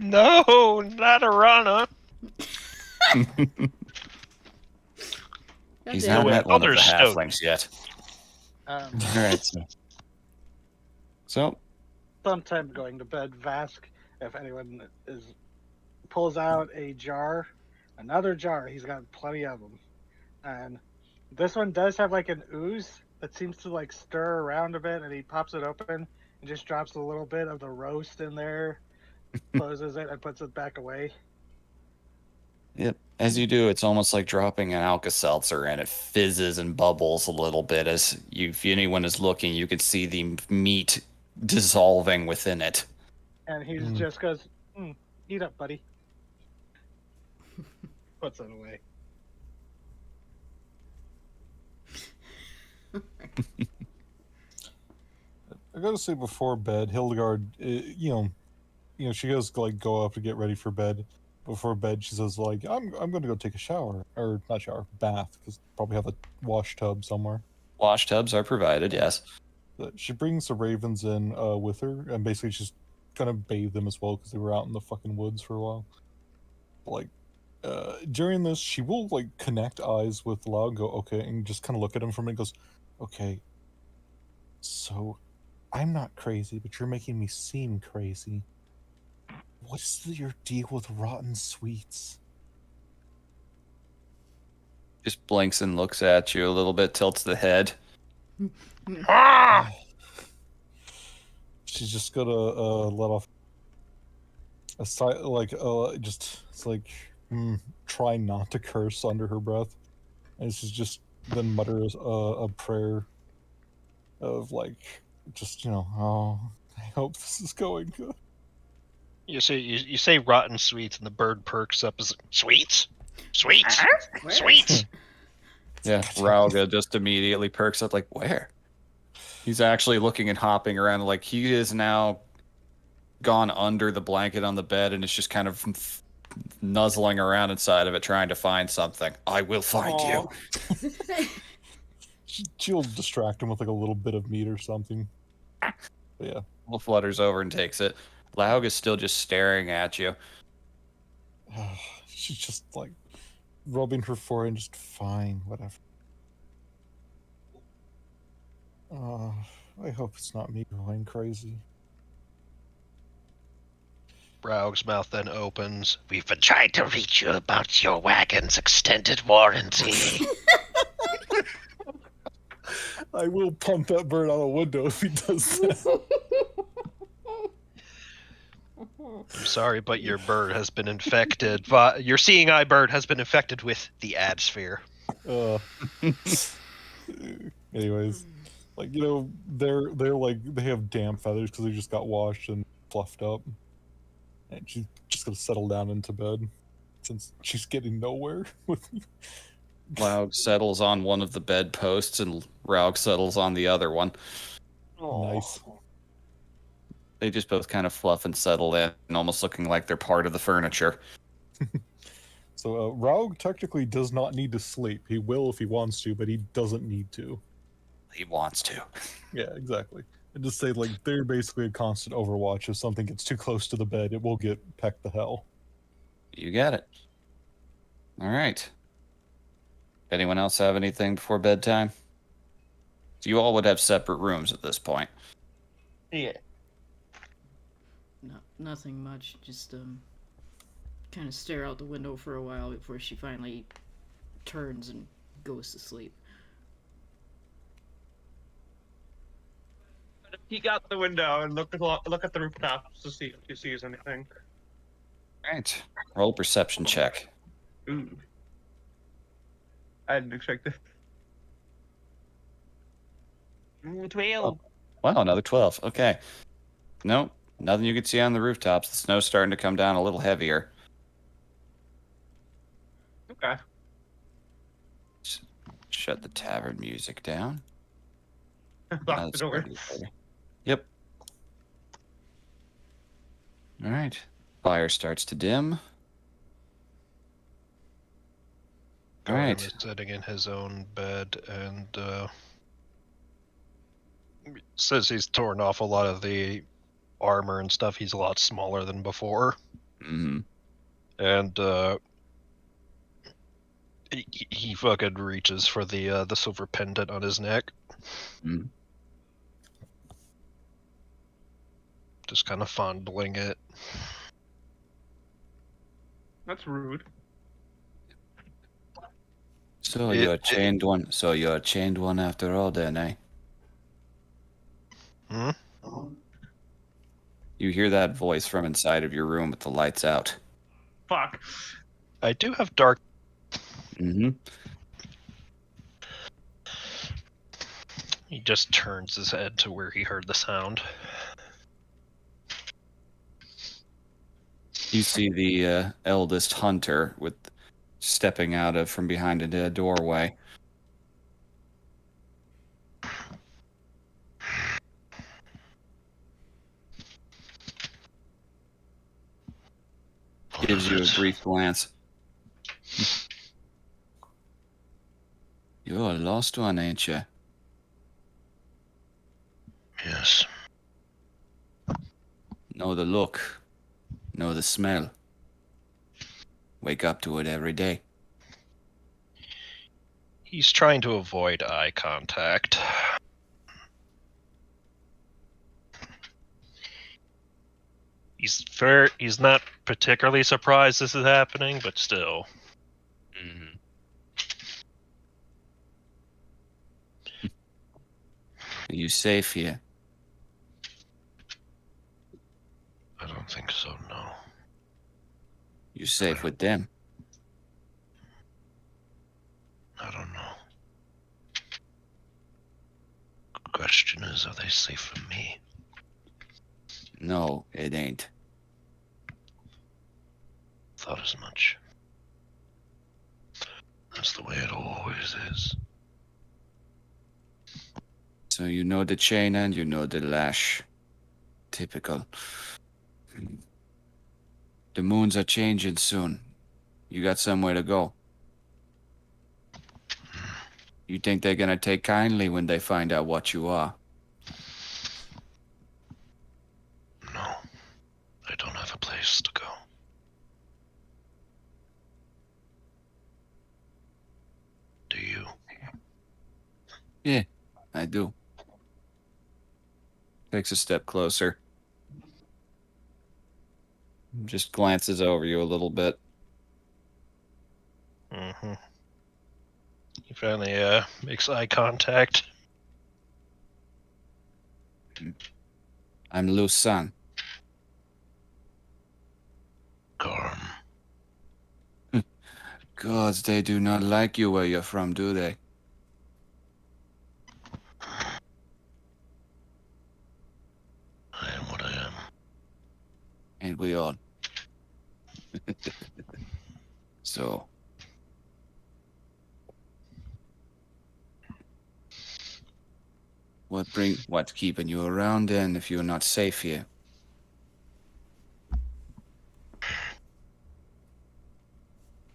no, not a runner. He's Goddamn. not met one of the Other stone. halflings yet. Um, All right. So sometime going to bed, Vask, if anyone pulls out a jar, another jar. He's got plenty of them, and this one does have like an ooze that seems to like stir around a bit, and he pops it open and just drops a little bit of the roast in there, closes it, and puts it back away. Yep. As you do, it's almost like dropping an Alka-Seltzer, and it fizzes and bubbles a little bit. As you, if anyone is looking, you can see the meat dissolving within it. And he Mm. just goes, "Eat up, buddy." Puts it away. I gotta say, before bed, Hildegard, you know, she goes like go up to get ready for bed. Before bed, she says like, I'm gonna go take a shower, or not shower, bath, because probably have a wash tub somewhere. Wash tubs are provided, yes. But she brings the ravens in with her, and basically she's gonna bathe them as well because they were out in the fucking woods for a while. Like, during this, she will like connect eyes with Lau and go, okay, and just kind of look at him for a minute and goes, okay, so I'm not crazy, but you're making me seem crazy. What's your deal with rotten sweets? Just blinks and looks at you a little bit, tilts the head. Ah! She's just gonna let off a sigh, like just it's like try not to curse under her breath, and she's just then mutters a prayer of like just oh, I hope this is going good. You say rotten sweets, and the bird perks up as sweets, sweets, sweets. Yeah, Rauga just immediately perks up, like, where? He's actually looking and hopping around, like, he is now gone under the blanket on the bed and is just kind of nuzzling around inside of it, trying to find something. I will find you. She'll distract him with like a little bit of meat or something. But yeah. Wolf flutters over and takes it. Laug is still just staring at you. She's just like rubbing her forehead and just fine, whatever. I hope it's not me going crazy. Raug's mouth then opens. We've been trying to reach you about your wagon's extended warranty. I will pump that bird out a window if he does that. I'm sorry, but your bird has been infected. Your seeing eye bird has been infected with the ad sphere. Anyways, like they're like they have damp feathers because they just got washed and fluffed up, and she's just gonna settle down into bed since she's getting nowhere with me. Laug settles on one of the bed posts and Raug settles on the other one. Nice. They just both kind of fluff and settle in, and almost looking like they're part of the furniture. So Raug technically does not need to sleep. He will if he wants to, but he doesn't need to. He wants to. Yeah, exactly. And just say like they're basically a constant overwatch. If something gets too close to the bed, it will get pecked to hell. You get it. All right. Anyone else have anything before bedtime? So you all would have separate rooms at this point. Yeah. No, nothing much. Just kind of stare out the window for a while before she finally turns and goes to sleep. Peek out the window and look at the rooftops to see if he sees anything. All right. Roll a perception check. Ooh. I didn't expect it. 12. Wow, another 12. Okay. Nope. Nothing you can see on the rooftops. The snow's starting to come down a little heavier. Okay. Shut the tavern music down. Lock the door. Yep. All right. Fire starts to dim. All right. Is sitting in his own bed and says he's torn off a lot of the armor and stuff. He's a lot smaller than before. Mm-hmm. And he fucking reaches for the silver pendant on his neck. Mm. Just kind of fondling it. That's rude. So you're a chained one. So you're a chained one after all, then, eh? Hmm? You hear that voice from inside of your room with the lights out. Fuck. I do have dark. Mm-hmm. He just turns his head to where he heard the sound. You see the eldest hunter with stepping out of from behind a doorway. Gives you a brief glance. You're a lost one, ain't you? Yes. Know the look. Know the smell. Wake up to it every day. He's trying to avoid eye contact. He's not particularly surprised this is happening, but still. Mm-hmm. Are you safe here? I don't think so, no. You safe with them? I don't know. Question is, are they safe from me? No, it ain't. Thought as much. That's the way it always is. So you know the chain and you know the lash. Typical. The moons are changing soon. You got somewhere to go. You think they're gonna take kindly when they find out what you are? No, I don't have a place to go. Do you? Yeah, I do. Takes a step closer. Just glances over you a little bit. Mm-hmm. He finally makes eye contact. I'm Lu's son. Garm. Gods, they do not like you where you're from, do they? I am what I am. Ain't we all? So. What's keeping you around then if you're not safe here?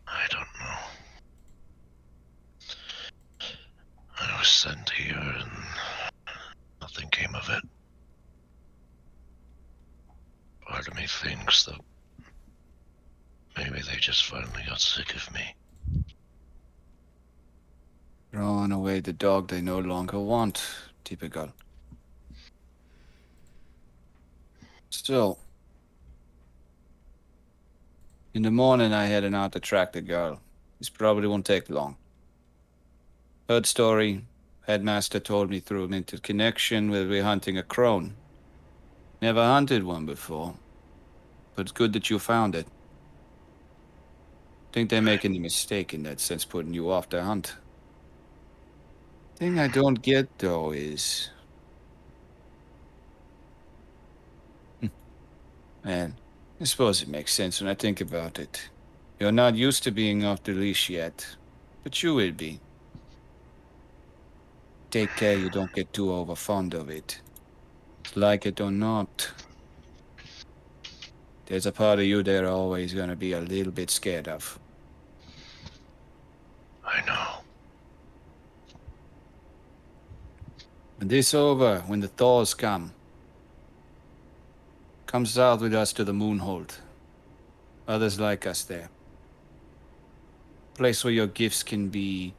I don't know. I was sent here and nothing came of it. Part of me thinks that maybe they just finally got sick of me. Throwing away the dog they no longer want. Typical. Still. In the morning I heading out to track the girl. This probably won't take long. Heard story. Headmaster told me through an interconnection where we're hunting a crone. Never hunted one before. But it's good that you found it. Think they're making a mistake in that sense, putting you off the hunt. Thing I don't get, though, is... Man, I suppose it makes sense when I think about it. You're not used to being off the leash yet, but you will be. Take care you don't get too over fond of it. Like it or not, there's a part of you they're always gonna be a little bit scared of. I know. When this over, when the thaws come south with us to the Moonhold. Others like us there. Place where your gifts can be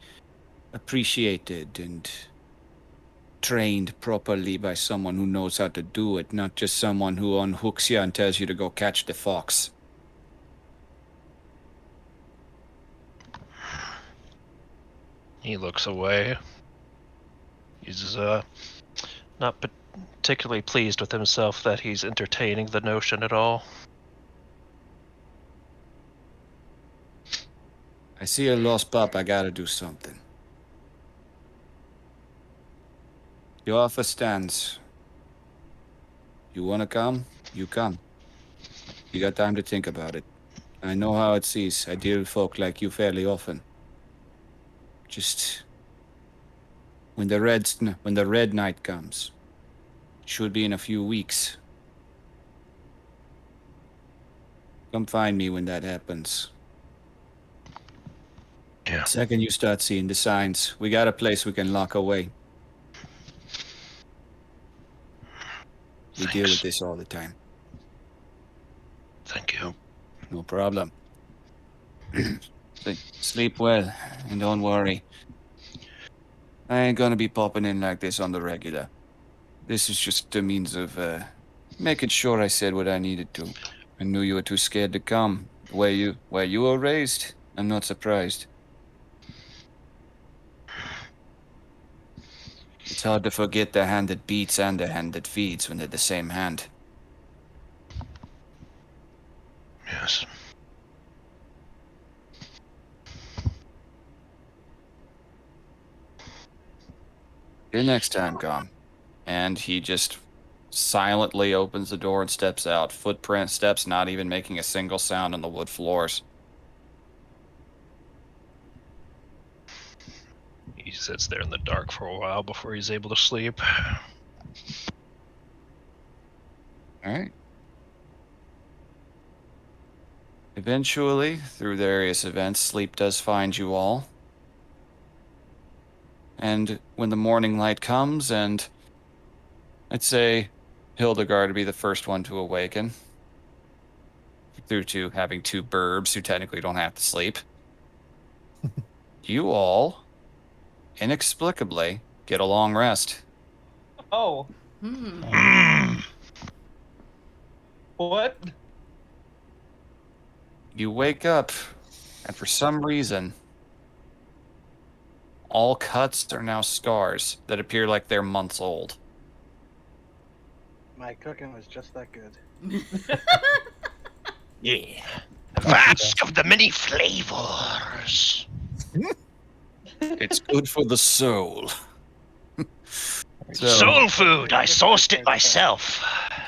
appreciated and trained properly by someone who knows how to do it, not just someone who unhooks you and tells you to go catch the fox. He looks away. He's not particularly pleased with himself that he's entertaining the notion at all. I see a lost pup, I gotta do something. Your offer stands. You wanna come? You come. You got time to think about it. I know how it sees. I deal with folk like you fairly often. Just... When the red night comes. Should be in a few weeks. Come find me when that happens. Yeah. Second you start seeing the signs, we got a place we can lock away. We deal with this all the time. Thank you. No problem. Sleep well, and don't worry. I ain't gonna be popping in like this on the regular. This is just a means of, making sure I said what I needed to. I knew you were too scared to come. Where you were raised, I'm not surprised. It's hard to forget the hand that beats and the hand that feeds when they're the same hand. Yes. Your next time, Gom. And he just silently opens the door and steps out. Footprint steps, not even making a single sound on the wood floors. He sits there in the dark for a while before he's able to sleep. All right. Eventually, through various events, sleep does find you all. And when the morning light comes, and I'd say Hildegard would be the first one to awaken, due to having two burbs who technically don't have to sleep. You all, inexplicably, get a long rest. Oh, what? You wake up, and for some reason, all cuts are now scars that appear like they're months old. My cooking was just that good. Yeah. Vast of the many flavors. It's good for the soul. So, Soul food. I sourced it myself.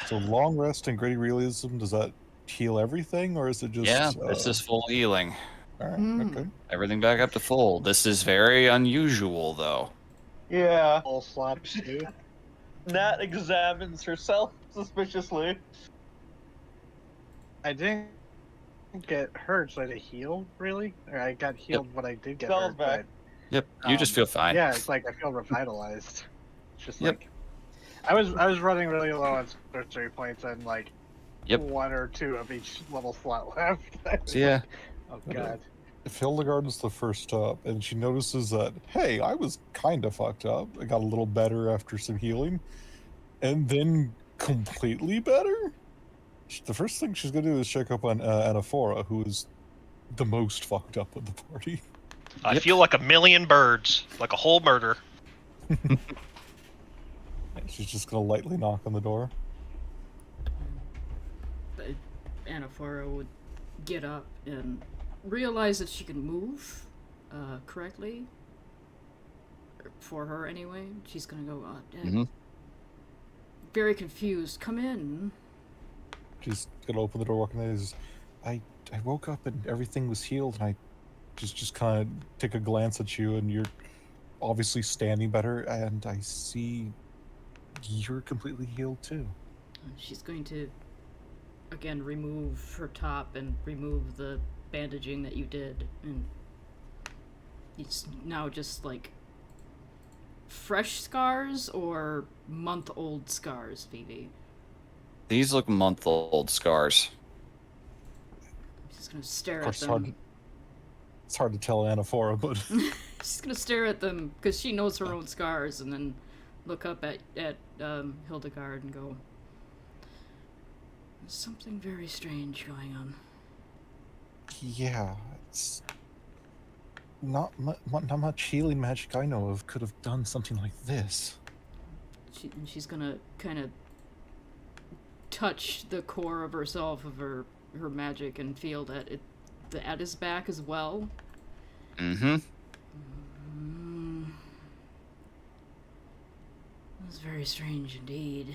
So long rest and gritty realism, does that heal everything, or is it just? yeah, this is full healing. All right. Hmm. Okay. Everything back up to full. This is very unusual, though. Yeah. All slots too. Nat examines herself suspiciously. I didn't get hurt, so I didn't heal really. Or I got healed when I did get Spells hurt. back. Yep, you just feel fine. Yeah, it's like I feel revitalized. It's just Yep. like I was running really low on sorcery points and like Yep. one or two of each level slot left. I was So, yeah, like, oh god. If Hildegard is the first up, and she notices that, hey, I was kind of fucked up. I got a little better after some healing, and then completely better. The first thing she's gonna do is check up on Anaphora, who is the most fucked up of the party. I Yep. feel like a million birds, like a whole murder. She's just gonna lightly knock on the door. But Anaphora would get up and realize that she can move correctly. For her, anyway. She's gonna go, Mhm. very confused. Come in. She's gonna open the door, walking in. I woke up and everything was healed, and I just kind of take a glance at you, and you're obviously standing better, and I see you're completely healed too. She's going to, again, remove her top and remove the bandaging that you did. And it's now just like fresh scars or month-old scars, Phoebe? These look month-old scars. I'm just gonna stare Of at course, them. it's hard to tell Anaphora, but She's gonna stare at them because she knows her own scars, and then look up at Hildegard and go, "There's something very strange going on." yeah, it's not much healing magic I know of could have done something like this. She's gonna kind of touch the core of herself, of her magic, and feel that that is back as well. Mm-hmm. That's very strange indeed.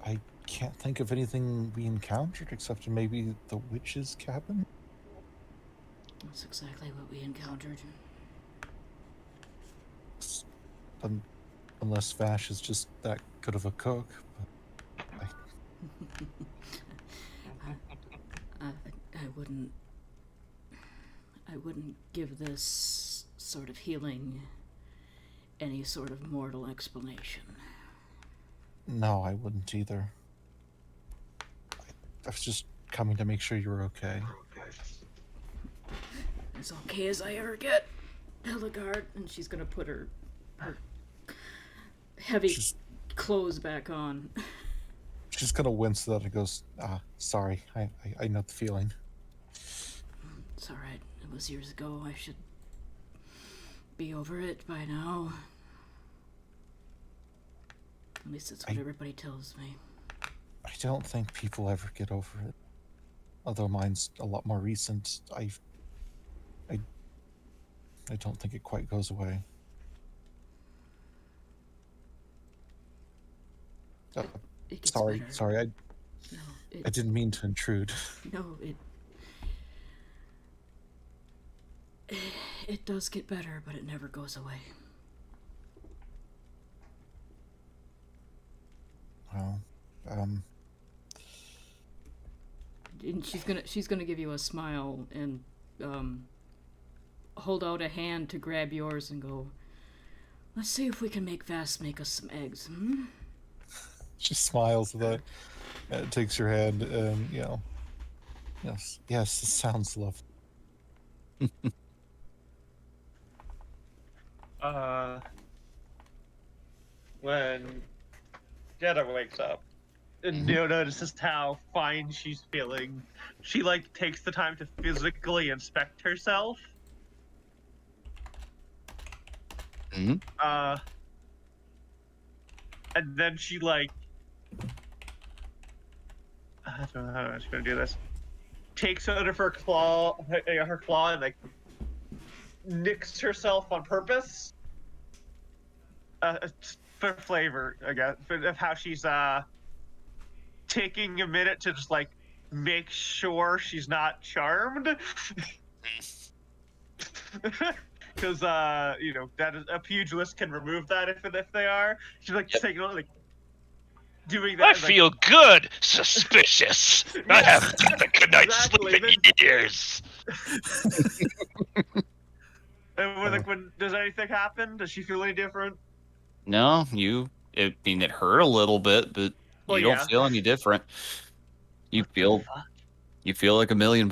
I can't think of anything we encountered except maybe the witch's cabin. That's exactly what we encountered. Unless Vash is just that good of a cook. I wouldn't give this sort of healing any sort of mortal explanation. No, I wouldn't either. I was just coming to make sure you were okay. As okay as I ever get, Hildegard. And she's gonna put her heavy She's- clothes back on. She's gonna wince at that and goes, sorry, I know the feeling. It's alright. It was years ago. I should be over it by now. At least that's what I- everybody tells me. I don't think people ever get over it. Although mine's a lot more recent, I don't think it quite goes away. It gets Sorry, better. sorry, I No, didn't mean to intrude. no, it does get better, but it never goes away. Well, And she's gonna give you a smile and hold out a hand to grab yours and go, let's see if we can make Vass make us some eggs. she smiles at that, takes your hand, and yes, it sounds lovely. When Jeddah wakes up, and Neo notices how fine she's feeling, she takes the time to physically inspect herself. Mhm. And then she I don't know how she's gonna do this. Takes out of her claw, and nicks herself on purpose. For flavor, I guess, of how she's taking a minute to just make sure she's not charmed. Because that is, a pugilist can remove that if they are. She's taking doing that. I feel good. Suspicious. I haven't had a good night's Exactly, sleep in years. And when does anything happen? Does she feel any different? No, it hurt a little bit, but Well, you don't yeah. feel any different. You What the feel fuck? you feel like $1 million.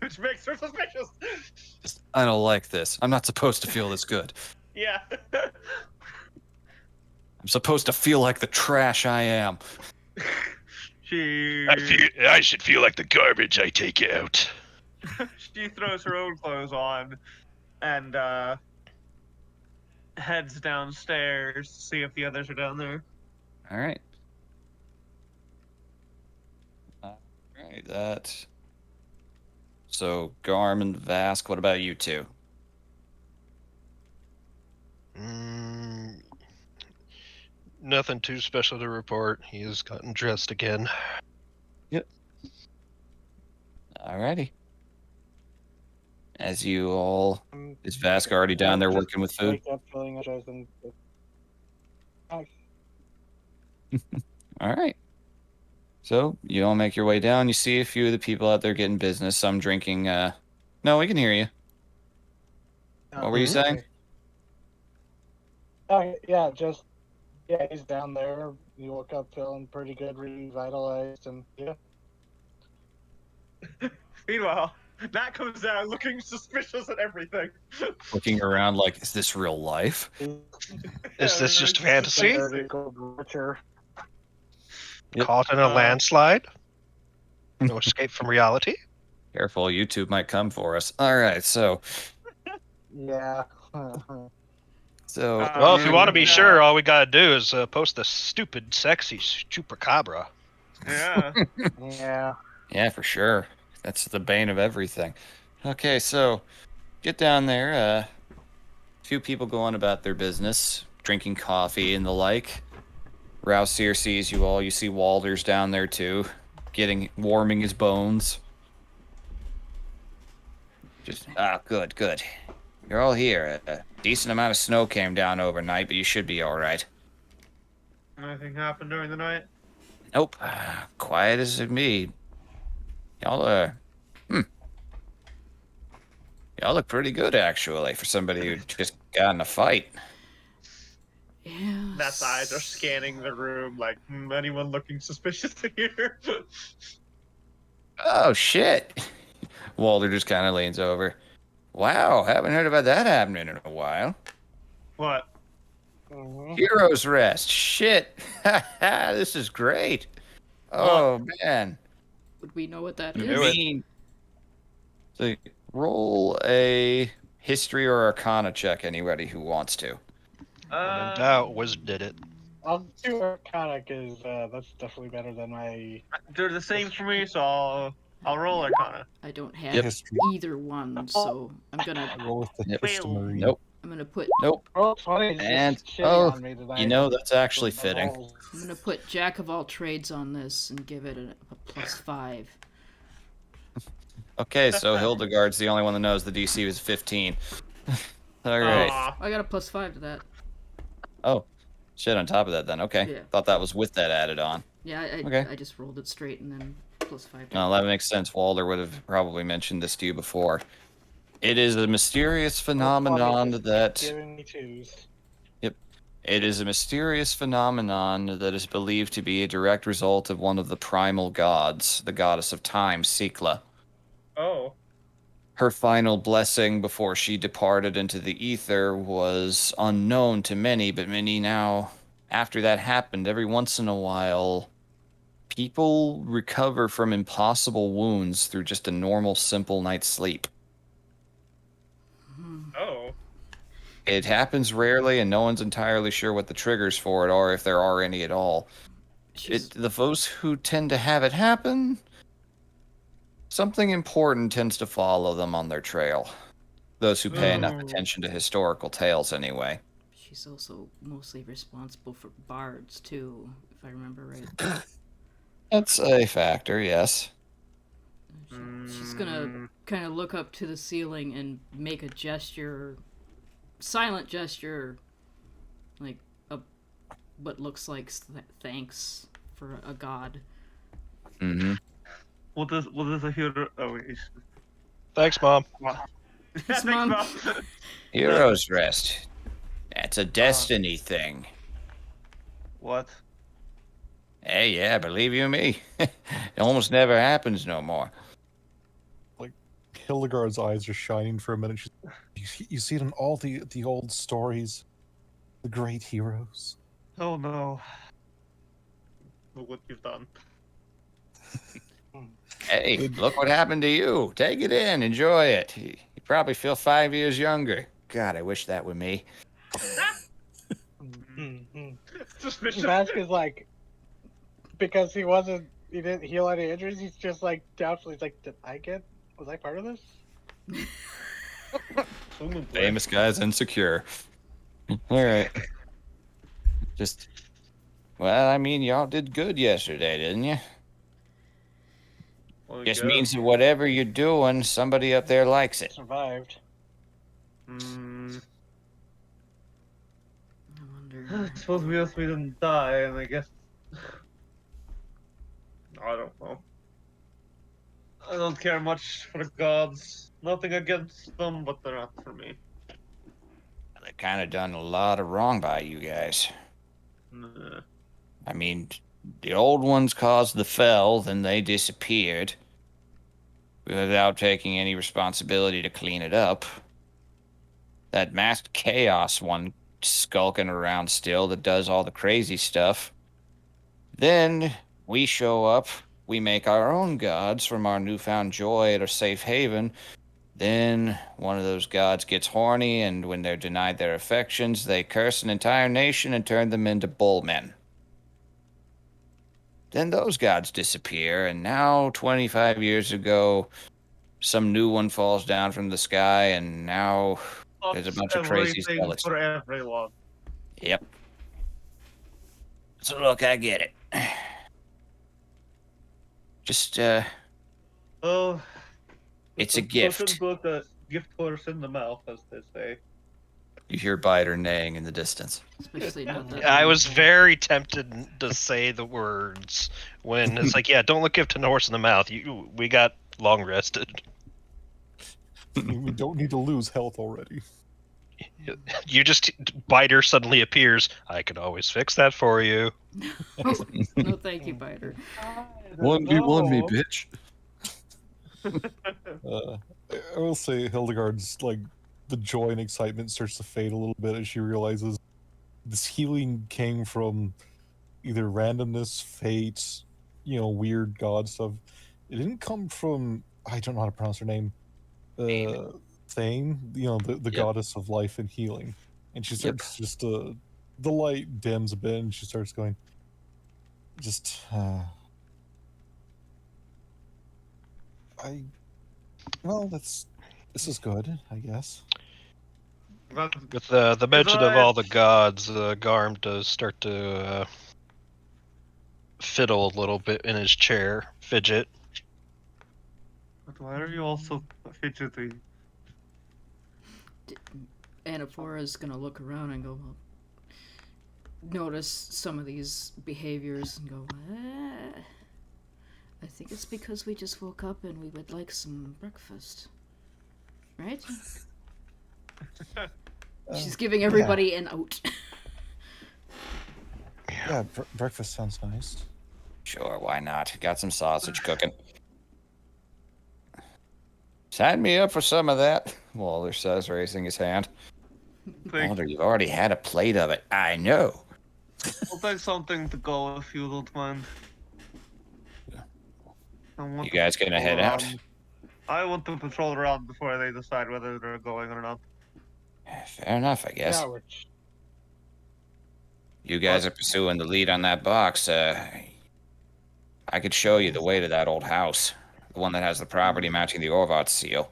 Which makes her suspicious. I don't like this. I'm not supposed to feel this good. Yeah. I'm supposed to feel like the trash I am. I should feel like the garbage I take out. She throws her own clothes on and heads downstairs to see if the others are down there. All right. All right. That. So Garm and Vask. What about you two? Nothing too special to report. He has gotten dressed again. Alrighty. As you all, is Vask already down there working with food? Wake up feeling energized and nice. All right. So you all make your way down. You see a few of the people out there getting business. Some drinking. No, we can hear you. What were you saying? Oh yeah, he's down there. He woke up feeling pretty good, revitalized, and yeah. Meanwhile, Nat comes down looking suspicious at everything. Looking around like, is this real life? Is this just fantasy? Richer. Yep. Caught in a landslide? No escape from reality? Careful, YouTube might come for us. All right, so Yeah. Well, if you want to be sure, all we gotta do is post the stupid, sexy chupacabra. Yeah. Yeah. yeah, for sure. That's the bane of everything. Okay, so get down there. A few people going about their business, drinking coffee and the like. Rousseer sees you all. You see Walder's down there too, warming his bones. Good. You're all here. A decent amount of snow came down overnight, but you should be all right. Anything happened during the night? Nope. Quiet as it be. Y'all look pretty good, actually, for somebody who just got in a fight. Yeah. Nat's eyes are scanning the room like, anyone looking suspicious here? Oh, shit. Walter just kind of leans over. Wow, haven't heard about that happening in a while. What? Heroes Rest. Shit. This is great. Oh, man. Would we know what that Do is? it. So roll a history or arcana check, anybody who wants to. When in doubt, Wizard did it. I'll do Arcana because that's definitely better than my. They're the same for me, so I'll roll Arcana. I don't have History. either one, so I'm gonna I roll with the Yep. history. Nope. put Nope. Roll 20 is And just shitting on me tonight. you know that's actually The fitting. rolls. I'm gonna put Jack of all trades on this and give it a +5. Okay, so Hildegard's the only one that knows the DC was 15. All right. Aw. I got a +5 to that. Oh, shit! On top of that, then okay. Yeah. Thought that was with that added on. Yeah, Okay. I just rolled it straight and then +5. No, that makes sense. Walder would have probably mentioned this to you before. It is a mysterious phenomenon that Giving me twos. it is a mysterious phenomenon that is believed to be a direct result of one of the primal gods, the goddess of time, Sikla. Oh. Her final blessing before she departed into the ether was unknown to many, but many now, after that happened, every once in a while, people recover from impossible wounds through just a normal, simple night's sleep. Oh. It happens rarely, and no one's entirely sure what the triggers for it are, if there are any at all. The those who tend to have it happen, something important tends to follow them on their trail. Those who pay enough attention to historical tales, anyway. She's also mostly responsible for bards too, if I remember right. That's a factor, yes. She's gonna kind of look up to the ceiling and make a gesture, silent gesture, like what looks like thanks for a god. Mm-hmm. What is a hero? Oh wait. Thanks, Mom. Thanks, Mom. Mom. Hero's Rest. That's a destiny thing. What? Hey, yeah, believe you me. It almost never happens no more. Hildegard's eyes are shining for a minute. You see it in all the old stories, the great heroes. Oh no. Look what you've done. Hey, look what happened to you. Take it in, enjoy it. You probably feel 5 years younger. God, I wish that were me. Suspicious. Vask is like, because he didn't heal any injuries, he's just like doubtful. He's like, was I part of this? Famous guy's insecure. All right. Well, I mean, y'all did good yesterday, didn't you? Well, Just yeah. means that whatever you're doing, somebody up there likes it. Survived. Mm, I wonder. I suppose we didn't die, and I guess I don't know. I don't care much for the gods. Nothing against them, but they're not for me. They kind of done a lot of wrong by you guys. Nah. I mean, the old ones caused the fell, then they disappeared without taking any responsibility to clean it up. That masked chaos one skulking around still that does all the crazy stuff. Then we show up, we make our own gods from our newfound joy at our safe haven. Then one of those gods gets horny, and when they're denied their affections, they curse an entire nation and turn them into bullmen. Then those gods disappear, and now, 25 years ago, some new one falls down from the sky, and now there's a bunch of crazy Everything skeletons. for everyone. Yep. So look, I get it. Just, Oh, It's a gift. Put a gift horse in the mouth, as they say. You hear Biter neighing in the distance. Especially not that. I was very tempted to say the words when it's like, yeah, don't look gift to the horse in the mouth. We got long rested. We don't need to lose health already. You just Biter suddenly appears. I could always fix that for you. No, thank you, Biter. 1v1 me, bitch. I will say Hildegard's like the joy and excitement starts to fade a little bit as she realizes this healing came from either randomness, fate, weird god stuff. It didn't come from, I don't know how to pronounce her name, Thane, the Yep. goddess of life and healing. And she starts just to The light dims a bit, and she starts going. Well, this is good, I guess. But With the mention of all the besides- gods, Garm does start to fiddle a little bit in his chair, fidget. But why are you all so fidgety? Anaphora's gonna look around and go, well, notice some of these behaviors and go, I think it's because we just woke up and we would like some breakfast. Right? She's giving everybody an out. Yeah, breakfast sounds nice. Sure, why not? Got some sausage cooking. Sign me up for some of that, Walter says, raising his hand. Take, Walter, you've already had a plate of it. I know. I'll take something to go if you don't mind. You guys gonna head out? I want to patrol around before they decide whether they're going or not. Fair enough, I guess. Yeah, which You guys are pursuing the lead on that box. I could show you the way to that old house. The one that has the property matching the Orvat seal.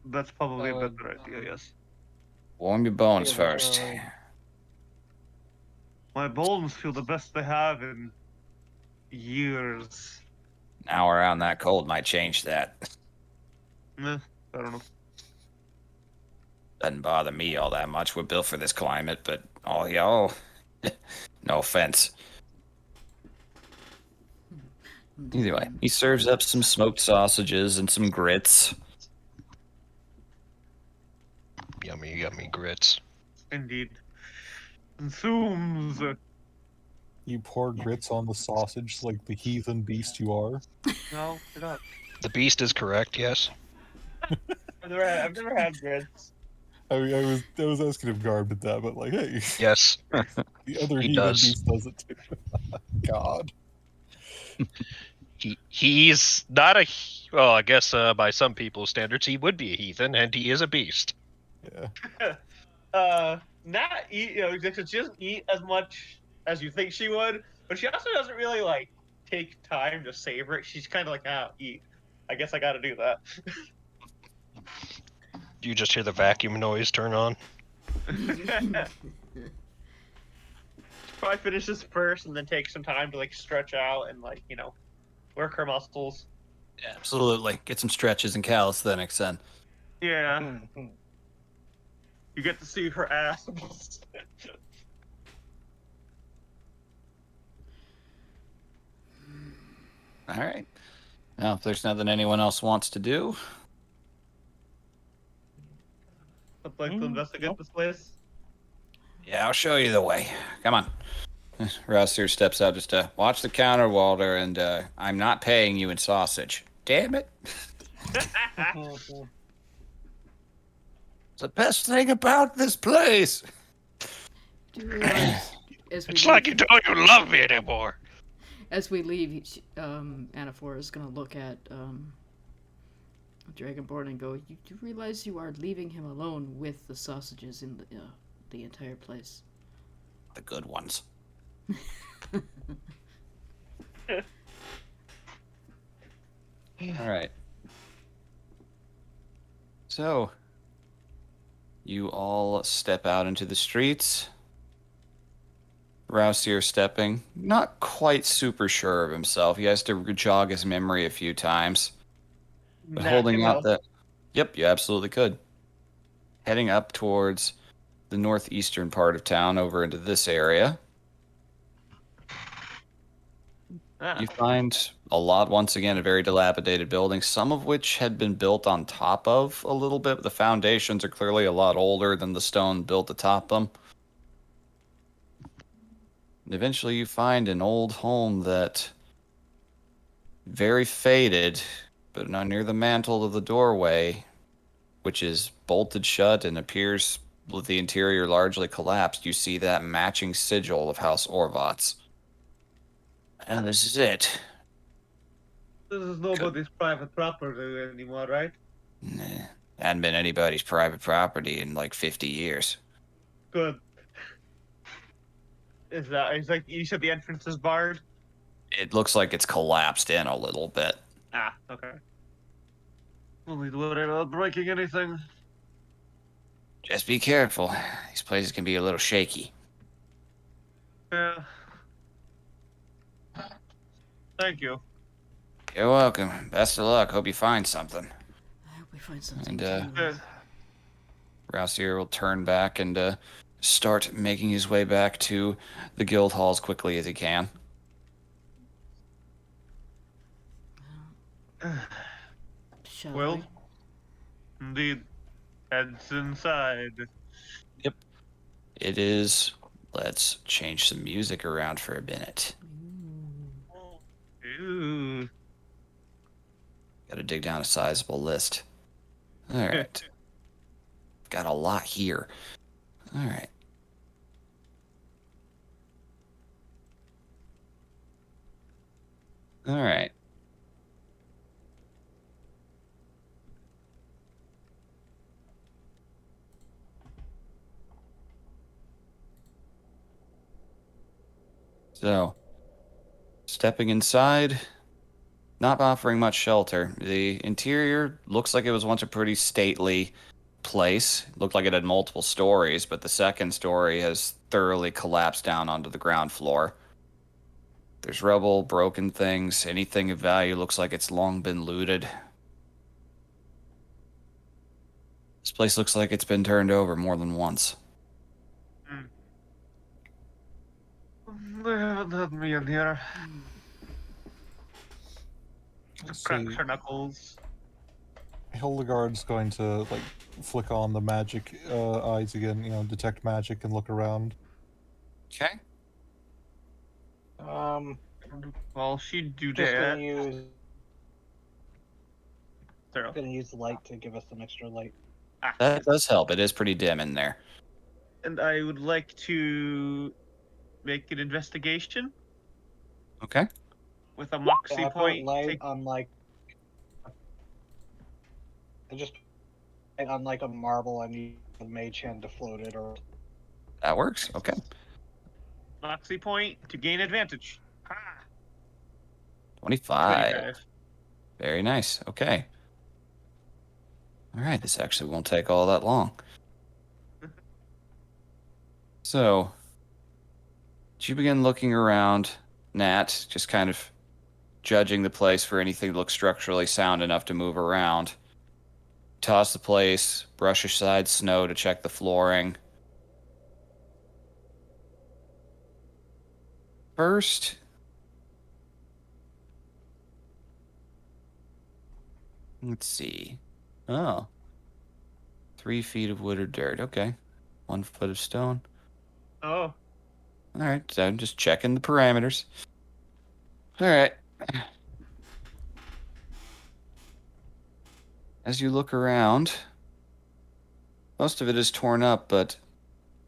That's probably a better idea, yes. Warm your bones Yeah, first. My bones feel the best they have in years. An hour out in that cold might change that. I don't know. Doesn't bother me all that much. We're built for this climate, but all y'all, no offense. Either way, he serves up some smoked sausages and some grits. Yummy, yummy grits. Indeed. Consumes. You pour grits on the sausage like the heathen beast you are. No, you're not. The beast is correct, yes. I've never had grits. I mean, I was asking if Garb did that, but like, hey, Yes. the other He heathen does. beast does it too. God. He's not a well, I guess by some people's standards he would be a heathen, and he is a beast. Yeah. Not eat, you know, she doesn't eat as much as you think she would, but she also doesn't really like take time to savor it. She's kind of like, eat. I guess I got to do that. You just hear the vacuum noise turn on. Probably finishes first and then take some time to like stretch out and like work her muscles. Absolutely. Get some stretches and calisthenics then. Yeah. You get to see her ass. All right. Now, if there's nothing anyone else wants to do, I'd like to investigate this place. yeah, I'll show you the way. Come on. Rossier steps out just to watch the counter, Walter, and I'm not paying you in sausage. Damn it. It's the best thing about this place. Do you realize, as we It's leave, like you don't even love me anymore. as we leave, Anaphora is gonna look at Dragonborn and go, "You do realize you are leaving him alone with the sausages in the entire place." The good ones. All right. So, you all step out into the streets. Rousier stepping, not quite super sure of himself. He has to jog his memory a few times. But holding out the... Yep, you absolutely could. Heading up towards the northeastern part of town over into this area. You find a lot, once again, a very dilapidated building, some of which had been built on top of a little bit. The foundations are clearly a lot older than the stone built atop them. And eventually you find an old home that, very faded, but now near the mantle of the doorway, which is bolted shut and appears with the interior largely collapsed, you see that matching sigil of House Orvat's. And this is it. This is nobody's private property anymore, right? Nah, hadn't been anybody's private property in like 50 years. Good. is like you said the entrance is barred? It looks like it's collapsed in a little bit. Ah, okay. Only worried about breaking anything. Just be careful. These places can be a little shaky. Yeah. Thank you. You're welcome. Best of luck. Hope you find something. I hope we find something And too. Yeah. Rousier will turn back and start making his way back to the guild hall as quickly as he can. Shall Well, we? indeed. Heads inside. It is. Let's change some music around for a minute. Ooh. Gotta dig down a sizable list. Alright. Got a lot here. Alright. Alright. So, stepping inside, not offering much shelter. The interior looks like it was once a pretty stately place. It looked like it had multiple stories, but the second story has thoroughly collapsed down onto the ground floor. There's rubble, broken things, anything of value looks like it's long been looted. This place looks like it's been turned over more than once. They haven't had me in here. See, Crack her knuckles. Hildegard's going to like flick on the magic eyes again, detect magic and look around. Okay. While she do Just that, Zero. gonna use light to give us some extra light. That does help. It is pretty dim in there. And I would like to make an investigation Okay. with a moxie Yeah, I put point. light on like. I just on like a marble and use a mage hand to float it, or That works. Okay. Moxie point to gain advantage. Ha! 25. 25. Very nice. Okay. All right. This actually won't take all that long. So, you begin looking around, Nat, just kind of judging the place for anything that looks structurally sound enough to move around. Toss the place, brush aside snow to check the flooring. First, let's see. Oh. 3 feet of wood or dirt. Okay. 1 foot of stone. Oh, All right. So I'm just checking the parameters. All right. As you look around, most of it is torn up, but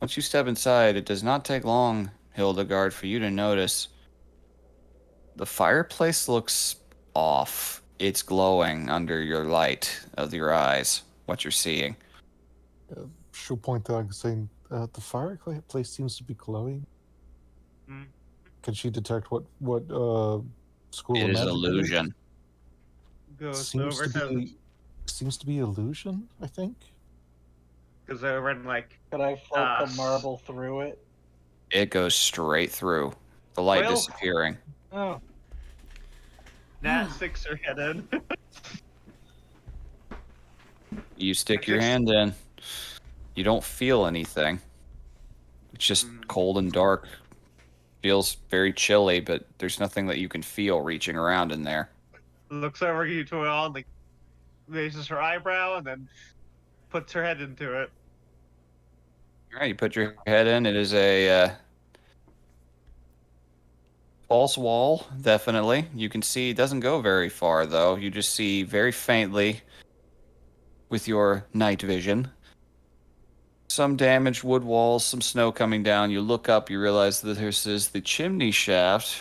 once you step inside, it does not take long, Hildegard, for you to notice the fireplace looks off. It's glowing under your light of your eyes, what you're seeing. She'll point out and saying, "The fireplace seems to be glowing." Hmm. Can she detect what school It of is magic illusion. goes Seems over to to be seems to be illusion. I think. goes over and like could I float the s- marble through it? It goes straight through. The light Well- disappearing. Oh, Nat sticks her head in. You stick your hand in. You don't feel anything. It's just cold and dark. Feels very chilly, but there's nothing that you can feel reaching around in there. Looks over you to all, like raises her eyebrow, and then puts her head into it. All right, you put your head in. It is a false wall, definitely. You can see it doesn't go very far, though. You just see very faintly with your night vision some damaged wood walls, some snow coming down. You look up, you realize that this is the chimney shaft.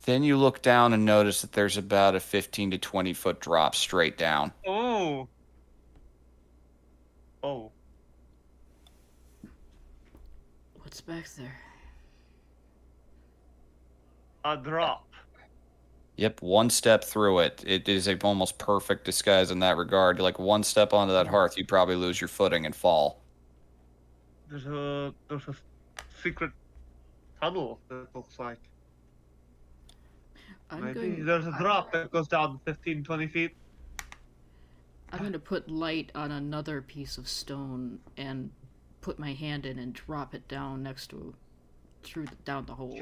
Then you look down and notice that there's about a 15 to 20 foot drop straight down. Oh. Oh. What's back there? a drop. Yep, one step through it. It is a almost perfect disguise in that regard. Like one step onto that hearth, you probably lose your footing and fall. There's a secret tunnel that looks like. I'm Maybe going. there's a drop that goes down 15, 20 feet. I'm going to put light on another piece of stone and put my hand in and drop it down next to, down the hole.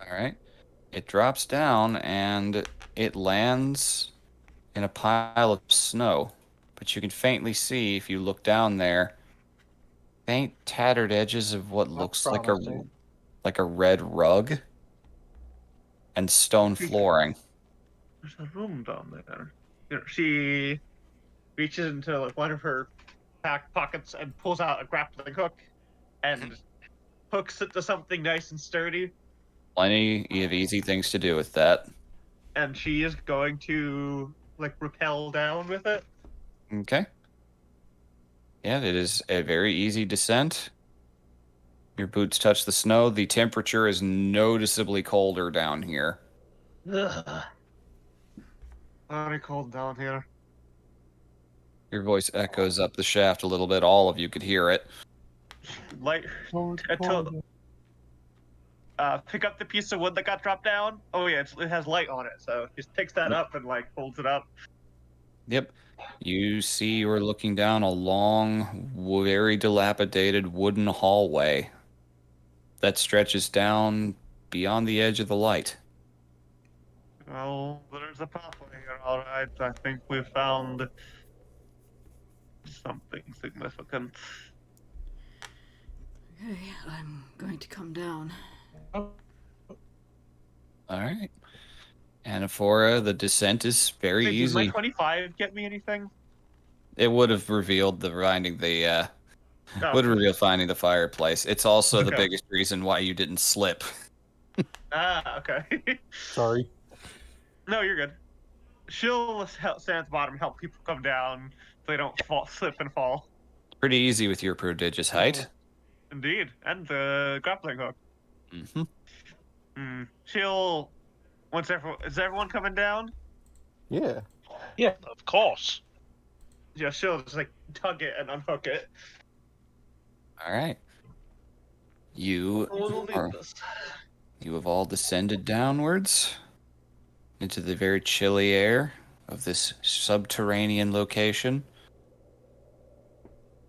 All right. It drops down and it lands in a pile of snow. But you can faintly see, if you look down there, faint tattered edges of what looks like promising. a red rug and stone flooring. There's a room down there. She reaches into like one of her pockets and pulls out a grappling hook and hooks it to something nice and sturdy. Plenty of easy things to do with that. And she is going to like rappel down with it. Okay. Yeah, it is a very easy descent. Your boots touch the snow. The temperature is noticeably colder down here. Ugh. Very cold down here. Your voice echoes up the shaft a little bit. All of you could hear it. Light. Pick up the piece of wood that got dropped down. Oh yeah, it has light on it, so just takes that up and like holds it up. Yep. You see you're looking down a long, very dilapidated wooden hallway that stretches down beyond the edge of the light. Well, there's a pathway here, alright. I think we've found something significant. Okay, I'm going to come down. All right. Anaphora, the descent is very Hey, does my easy. 25 get me anything? It would have revealed finding the finding the fireplace. It's also the Okay. biggest reason why you didn't slip. Okay. Sorry. No, you're good. She'll stand at the bottom, help people come down so they don't slip and fall. Pretty easy with your prodigious height. Indeed, and the grappling hook. Mm-hmm. She'll. Is everyone coming down? Yeah. Of course. Yeah, she'll just like tug it and unhook it. All right. You We'll are, need this. you have all descended downwards into the very chilly air of this subterranean location.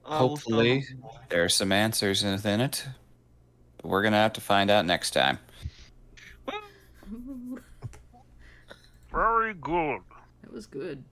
Hopefully, there are some answers within it. But we're gonna have to find out next time. Very good. That was good.